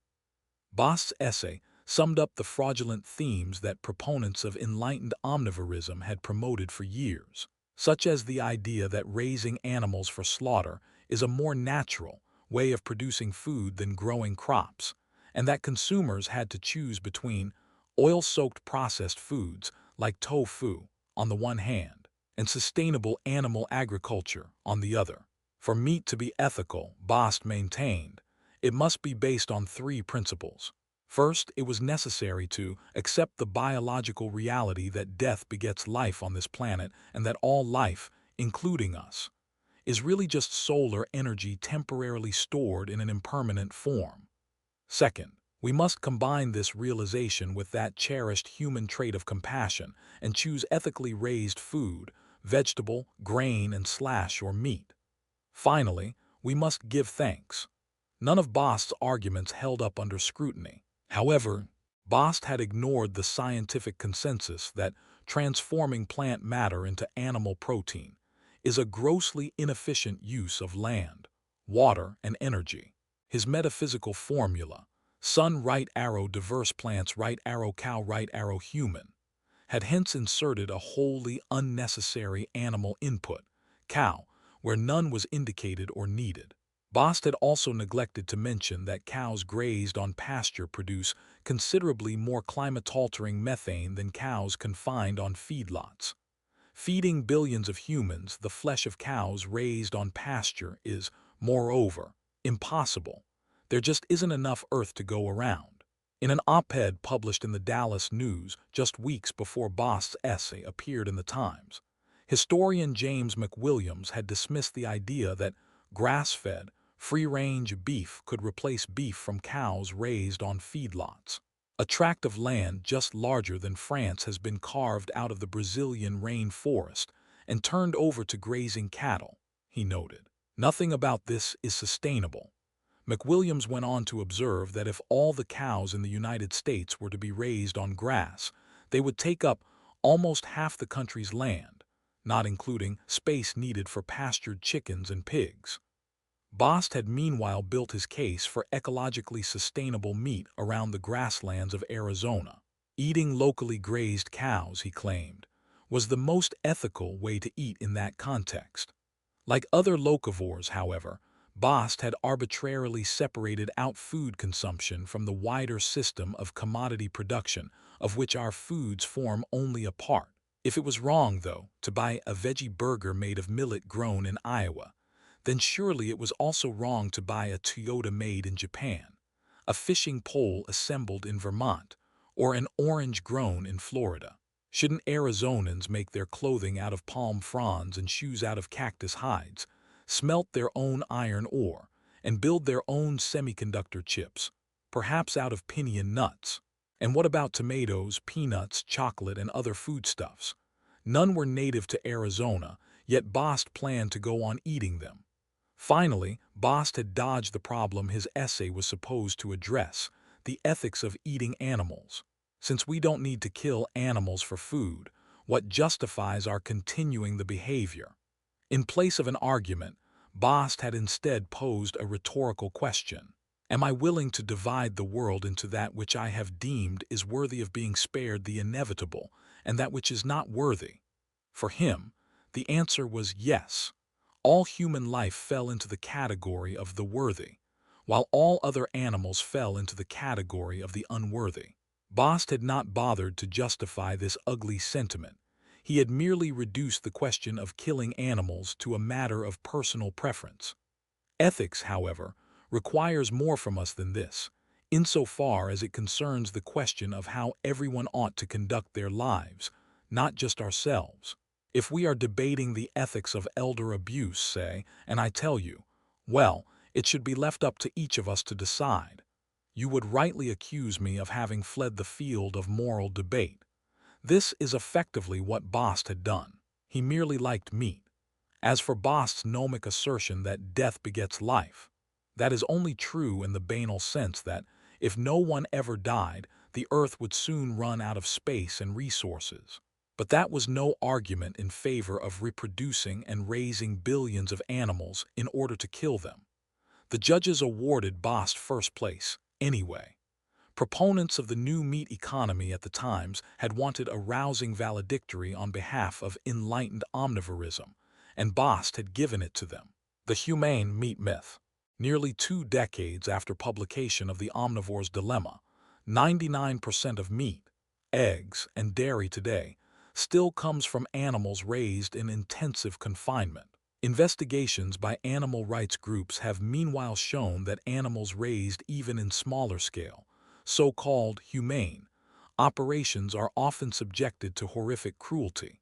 S1: Bost's essay summed up the fraudulent themes that proponents of enlightened omnivorism had promoted for years, such as the idea that raising animals for slaughter is a more natural way of producing food than growing crops, and that consumers had to choose between oil-soaked processed foods like tofu on the one hand and sustainable animal agriculture on the other. For meat to be ethical, Bost maintained, it must be based on three principles. First, it was necessary to accept the biological reality that death begets life on this planet and that all life, including us, is really just solar energy temporarily stored in an impermanent form. Second, we must combine this realization with that cherished human trait of compassion and choose ethically raised food, vegetable, grain, and slash or meat. Finally, we must give thanks. None of Bost's arguments held up under scrutiny. However, Bost had ignored the scientific consensus that transforming plant matter into animal protein is a grossly inefficient use of land, water, and energy. His metaphysical formula, sun right arrow diverse plants right arrow cow right arrow human, had hence inserted a wholly unnecessary animal input, cow, where none was indicated or needed. Bost had also neglected to mention that cows grazed on pasture produce considerably more climate-altering methane than cows confined on feedlots. Feeding billions of humans the flesh of cows raised on pasture is, moreover, impossible. There just isn't enough earth to go around. In an op-ed published in the Dallas News just weeks before Bost's essay appeared in the Times, historian James McWilliams had dismissed the idea that grass-fed, free-range beef could replace beef from cows raised on feedlots. A tract of land just larger than France has been carved out of the Brazilian rainforest and turned over to grazing cattle, he noted. Nothing about this is sustainable. McWilliams went on to observe that if all the cows in the United States were to be raised on grass, they would take up almost half the country's land, not including space needed for pastured chickens and pigs. Bost had meanwhile built his case for ecologically sustainable meat around the grasslands of Arizona. Eating locally grazed cows, he claimed, was the most ethical way to eat in that context. Like other locavores, however, Bost had arbitrarily separated out food consumption from the wider system of commodity production, of which our foods form only a part. If it was wrong, though, to buy a veggie burger made of millet grown in Iowa, then surely it was also wrong to buy a Toyota made in Japan, a fishing pole assembled in Vermont, or an orange grown in Florida. Shouldn't Arizonans make their clothing out of palm fronds and shoes out of cactus hides, smelt their own iron ore, and build their own semiconductor chips, perhaps out of pinyon nuts? And what about tomatoes, peanuts, chocolate, and other foodstuffs? None were native to Arizona, yet Bost planned to go on eating them. Finally, Bost had dodged the problem his essay was supposed to address: the ethics of eating animals. Since we don't need to kill animals for food, what justifies our continuing the behavior? In place of an argument, Bost had instead posed a rhetorical question. Am I willing to divide the world into that which I have deemed is worthy of being spared the inevitable, and that which is not worthy? For him, the answer was yes. All human life fell into the category of the worthy, while all other animals fell into the category of the unworthy. Bost had not bothered to justify this ugly sentiment. He had merely reduced the question of killing animals to a matter of personal preference. Ethics, however, requires more from us than this, insofar as it concerns the question of how everyone ought to conduct their lives, not just ourselves. If we are debating the ethics of elder abuse, say, and I tell you, well, it should be left up to each of us to decide, you would rightly accuse me of having fled the field of moral debate. This is effectively what Bost had done. He merely liked meat. As for Bost's gnomic assertion that death begets life, that is only true in the banal sense that, if no one ever died, the earth would soon run out of space and resources. But that was no argument in favor of reproducing and raising billions of animals in order to kill them. The judges awarded Bost first place, anyway. Proponents of the new meat economy at the Times had wanted a rousing valedictory on behalf of enlightened omnivorism, and Bost had given it to them. The humane meat myth. Nearly 2 decades after publication of The Omnivore's Dilemma, 99% of meat, eggs, and dairy today still comes from animals raised in intensive confinement. Investigations by animal rights groups have meanwhile shown that animals raised even in smaller scale, so-called humane, operations are often subjected to horrific cruelty.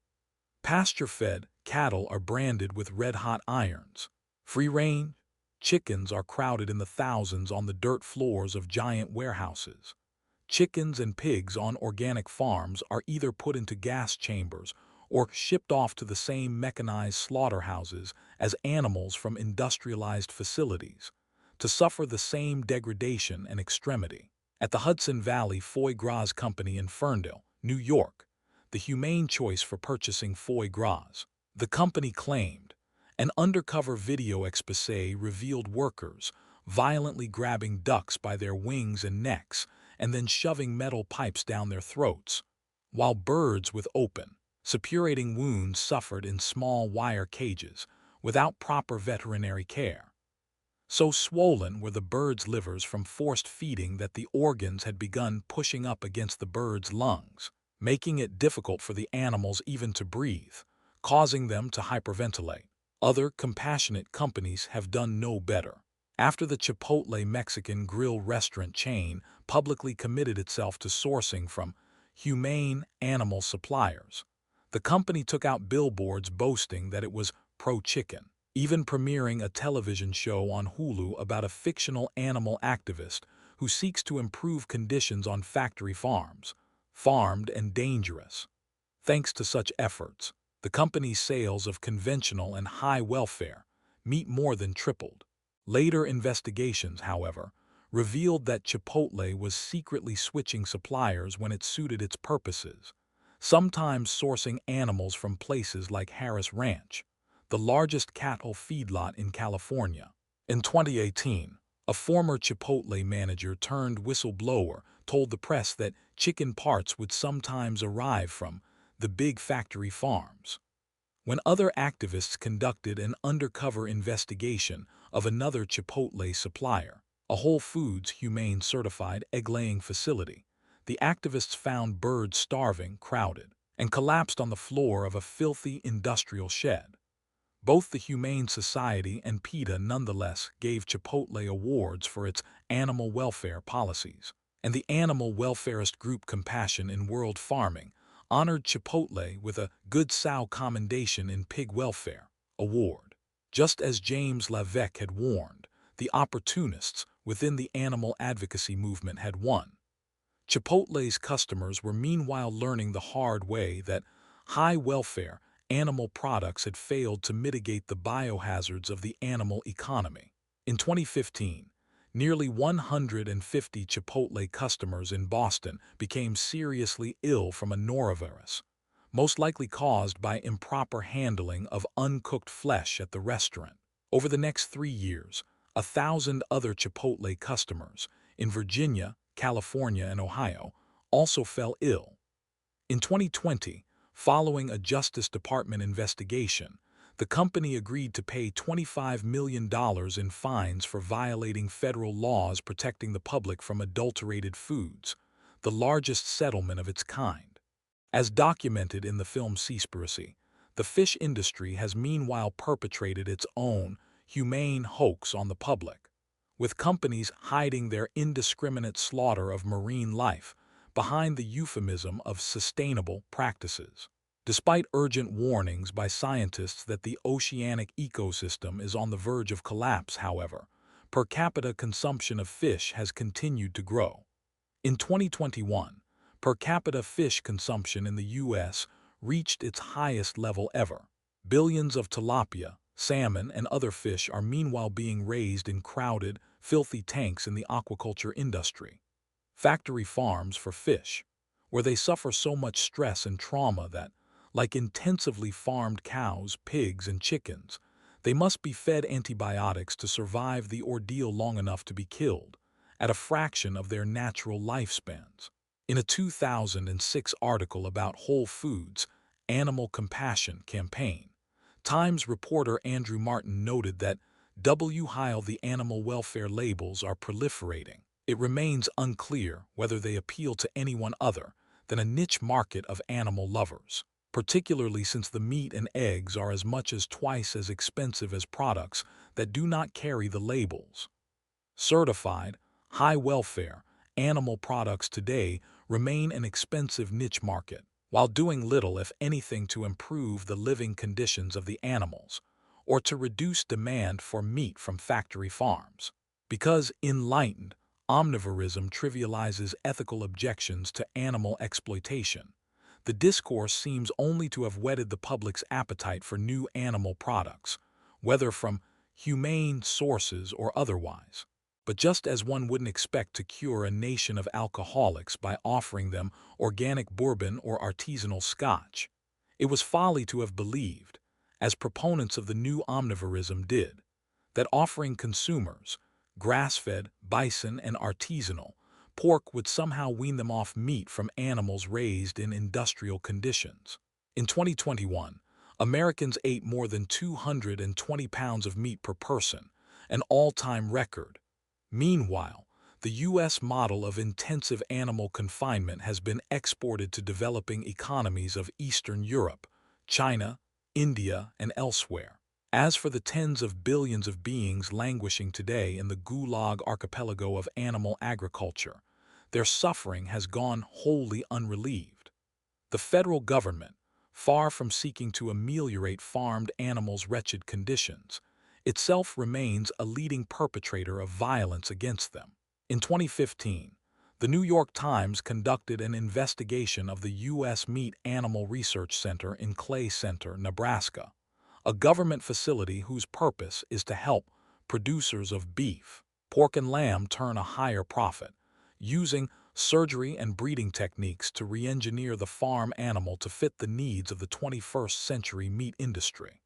S1: Pasture-fed cattle are branded with red-hot irons. Free-range chickens are crowded in the thousands on the dirt floors of giant warehouses. Chickens and pigs on organic farms are either put into gas chambers or shipped off to the same mechanized slaughterhouses as animals from industrialized facilities, to suffer the same degradation and extremity. At the Hudson Valley Foie Gras Company in Ferndale, New York, the humane choice for purchasing foie gras, the company claimed, an undercover video exposé revealed workers violently grabbing ducks by their wings and necks and then shoving metal pipes down their throats, while birds with open, suppurating wounds suffered in small wire cages without proper veterinary care. So swollen were the birds' livers from forced feeding that the organs had begun pushing up against the birds' lungs, making it difficult for the animals even to breathe, causing them to hyperventilate. Other compassionate companies have done no better. After the Chipotle Mexican grill restaurant chain publicly committed itself to sourcing from humane animal suppliers, the company took out billboards boasting that it was pro-chicken, even premiering a television show on Hulu about a fictional animal activist who seeks to improve conditions on factory farms, farmed and dangerous. Thanks to such efforts, the company's sales of conventional and high welfare meat more than tripled. Later investigations, however, revealed that Chipotle was secretly switching suppliers when it suited its purposes, sometimes sourcing animals from places like Harris Ranch, the largest cattle feedlot in California. In 2018, a former Chipotle manager turned whistleblower told the press that chicken parts would sometimes arrive from the big factory farms. When other activists conducted an undercover investigation of another Chipotle supplier, a Whole Foods humane certified egg-laying facility, the activists found birds starving, crowded, and collapsed on the floor of a filthy industrial shed. Both the Humane Society and PETA nonetheless gave Chipotle awards for its animal welfare policies, and the animal welfarist group Compassion in World Farming honored Chipotle with a Good Sow Commendation in Pig Welfare award. Just as James LaVecq had warned, the opportunists within the animal advocacy movement had won. Chipotle's customers were meanwhile learning the hard way that high welfare animal products had failed to mitigate the biohazards of the animal economy. In 2015, nearly 150 Chipotle customers in Boston became seriously ill from a norovirus, most likely caused by improper handling of uncooked flesh at the restaurant. Over the next 3 years, 1,000 other Chipotle customers in Virginia, California, and Ohio also fell ill. In 2020, following a Justice Department investigation, the company agreed to pay $25 million in fines for violating federal laws protecting the public from adulterated foods, the largest settlement of its kind. As documented in the film Seaspiracy, the fish industry has meanwhile perpetrated its own humane hoax on the public, with companies hiding their indiscriminate slaughter of marine life behind the euphemism of sustainable practices. Despite urgent warnings by scientists that the oceanic ecosystem is on the verge of collapse, however, per capita consumption of fish has continued to grow. In 2021, per capita fish consumption in the U.S. reached its highest level ever. Billions of tilapia, salmon, and other fish are meanwhile being raised in crowded, filthy tanks in the aquaculture industry. Factory farms for fish, where they suffer so much stress and trauma that, like intensively farmed cows, pigs, and chickens, they must be fed antibiotics to survive the ordeal long enough to be killed, at a fraction of their natural lifespans. In a 2006 article about Whole Foods' Animal Compassion campaign, Times reporter Andrew Martin noted that while the animal welfare labels are proliferating, it remains unclear whether they appeal to anyone other than a niche market of animal lovers, particularly since the meat and eggs are as much as twice as expensive as products that do not carry the labels. Certified, high-welfare, animal products today remain an expensive niche market, while doing little if anything to improve the living conditions of the animals, or to reduce demand for meat from factory farms. Because enlightened, omnivorism trivializes ethical objections to animal exploitation, the discourse seems only to have whetted the public's appetite for new animal products, whether from humane sources or otherwise. But just as one wouldn't expect to cure a nation of alcoholics by offering them organic bourbon or artisanal scotch, it was folly to have believed, as proponents of the new omnivorism did, that offering consumers grass-fed, bison, and artisanal pork would somehow wean them off meat from animals raised in industrial conditions. In 2021, Americans ate more than 220 pounds of meat per person, an all-time record. Meanwhile, the U.S. model of intensive animal confinement has been exported to developing economies of Eastern Europe, China, India, and elsewhere. As for the tens of billions of beings languishing today in the Gulag archipelago of animal agriculture, their suffering has gone wholly unrelieved. The federal government, far from seeking to ameliorate farmed animals' wretched conditions, itself remains a leading perpetrator of violence against them. In 2015, the New York Times conducted an investigation of the U.S. Meat Animal Research Center in Clay Center, Nebraska, a government facility whose purpose is to help producers of beef, pork, and lamb turn a higher profit, using surgery and breeding techniques to re-engineer the farm animal to fit the needs of the 21st century meat industry.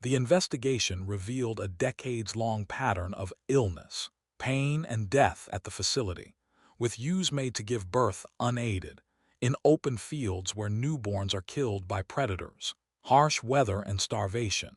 S1: The investigation revealed a decades-long pattern of illness, pain, and death at the facility, with ewes made to give birth unaided, in open fields where newborns are killed by predators, harsh weather and starvation,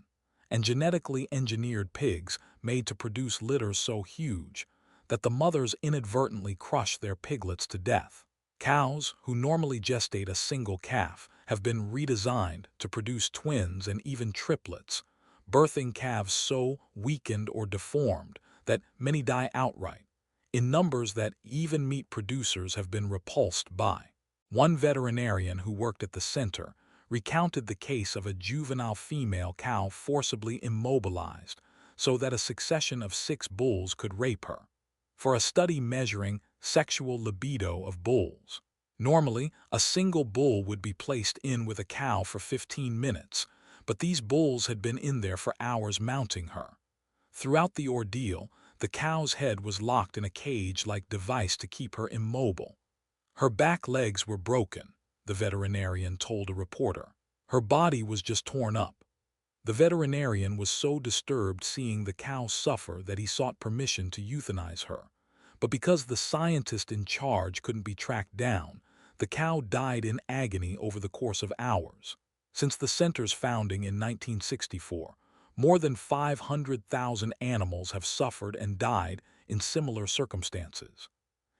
S1: and genetically engineered pigs made to produce litters so huge that the mothers inadvertently crush their piglets to death. Cows, who normally gestate a single calf, have been redesigned to produce twins and even triplets, birthing calves so weakened or deformed that many die outright, in numbers that even meat producers have been repulsed by. One veterinarian who worked at the center recounted the case of a juvenile female cow forcibly immobilized so that a succession of 6 bulls could rape her. For a study measuring sexual libido of bulls, Normally, a single bull would be placed in with a cow for 15 minutes, but these bulls had been in there for hours mounting her. Throughout the ordeal, the cow's head was locked in a cage-like device to keep her immobile. Her back legs were broken, the veterinarian told a reporter. Her body was just torn up. The veterinarian was so disturbed seeing the cow suffer that he sought permission to euthanize her. But because the scientist in charge couldn't be tracked down, the cow died in agony over the course of hours. Since the center's founding in 1964, more than 500,000 animals have suffered and died in similar circumstances.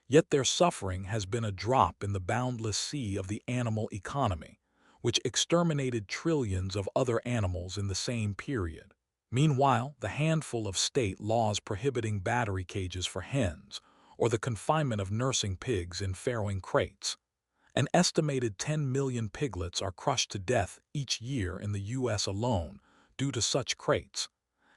S1: Yet their suffering has been a drop in the boundless sea of the animal economy, which exterminated trillions of other animals in the same period. Meanwhile, the handful of state laws prohibiting battery cages for hens, or the confinement of nursing pigs in farrowing crates. An estimated 10 million piglets are crushed to death each year in the U.S. alone due to such crates,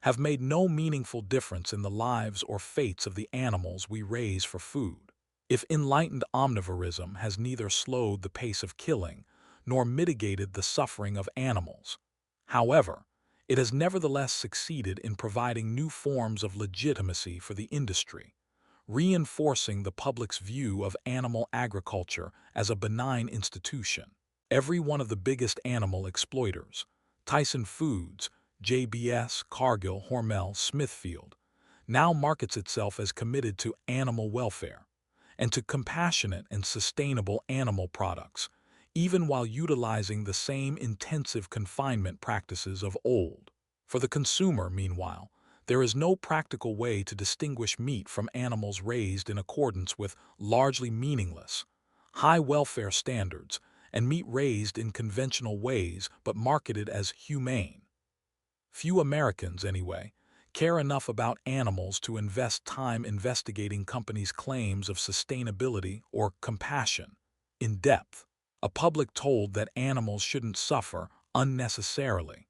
S1: have made no meaningful difference in the lives or fates of the animals we raise for food. If enlightened omnivorism has neither slowed the pace of killing nor mitigated the suffering of animals, however, it has nevertheless succeeded in providing new forms of legitimacy for the industry, reinforcing the public's view of animal agriculture as a benign institution. Every one of the biggest animal exploiters, Tyson Foods, JBS, Cargill, Hormel, Smithfield, now markets itself as committed to animal welfare and to compassionate and sustainable animal products, even while utilizing the same intensive confinement practices of old. For the consumer, meanwhile, there is no practical way to distinguish meat from animals raised in accordance with largely meaningless, high welfare standards, and meat raised in conventional ways but marketed as humane. Few Americans, anyway, care enough about animals to invest time investigating companies' claims of sustainability or compassion in depth. A public told that animals shouldn't suffer unnecessarily,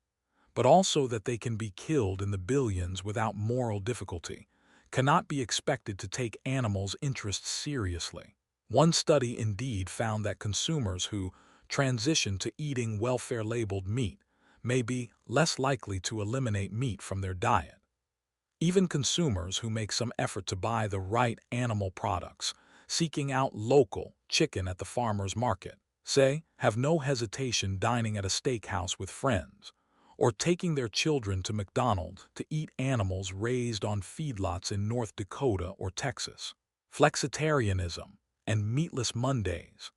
S1: but also that they can be killed in the billions without moral difficulty, cannot be expected to take animals' interests seriously. One study indeed found that consumers who transition to eating welfare-labeled meat may be less likely to eliminate meat from their diet. Even consumers who make some effort to buy the right animal products, seeking out local chicken at the farmer's market, say, have no hesitation dining at a steakhouse with friends, or taking their children to McDonald's to eat animals raised on feedlots in North Dakota or Texas. Flexitarianism and meatless Mondays,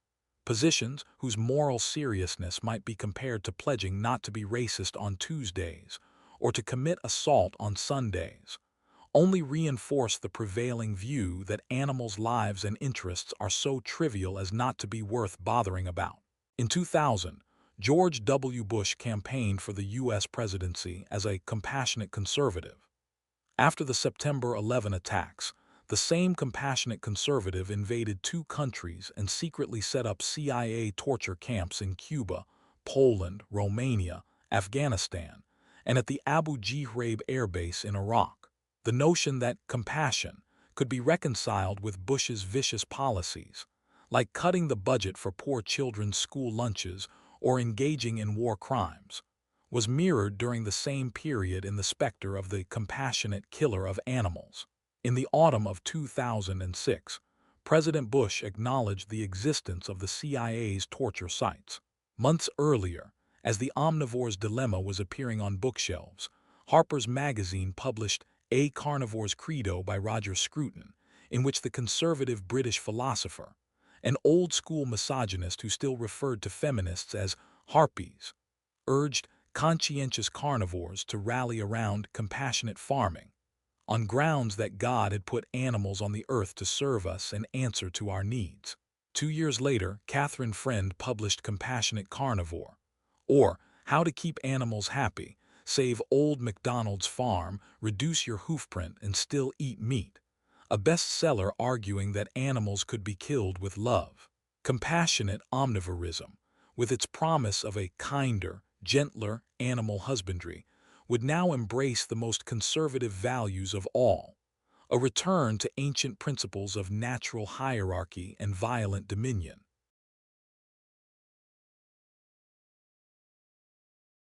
S1: positions whose moral seriousness might be compared to pledging not to be racist on Tuesdays or to commit assault on Sundays, only reinforce the prevailing view that animals' lives and interests are so trivial as not to be worth bothering about. In 2000, George W. Bush campaigned for the U.S. presidency as a compassionate conservative. After the September 11 attacks, the same compassionate conservative invaded two countries and secretly set up CIA torture camps in Cuba, Poland, Romania, Afghanistan, and at the Abu Ghraib air base in Iraq. The notion that compassion could be reconciled with Bush's vicious policies, like cutting the budget for poor children's school lunches or engaging in war crimes, was mirrored during the same period in the specter of the compassionate killer of animals. In the autumn of 2006, President Bush acknowledged the existence of the CIA's torture sites. Months earlier, as the Omnivore's Dilemma was appearing on bookshelves, Harper's Magazine published A Carnivore's Credo by Roger Scruton, in which the conservative British philosopher, an old-school misogynist who still referred to feminists as harpies, urged conscientious carnivores to rally around compassionate farming, on grounds that God had put animals on the earth to serve us and answer to our needs. 2 years later, Catherine Friend published Compassionate Carnivore, or How to Keep Animals Happy, Save Old MacDonald's Farm, Reduce Your Hoofprint and Still Eat Meat, a bestseller arguing that animals could be killed with love. Compassionate omnivorism, with its promise of a kinder, gentler animal husbandry, would now embrace the most conservative values of all, a return to ancient principles of natural hierarchy and violent dominion.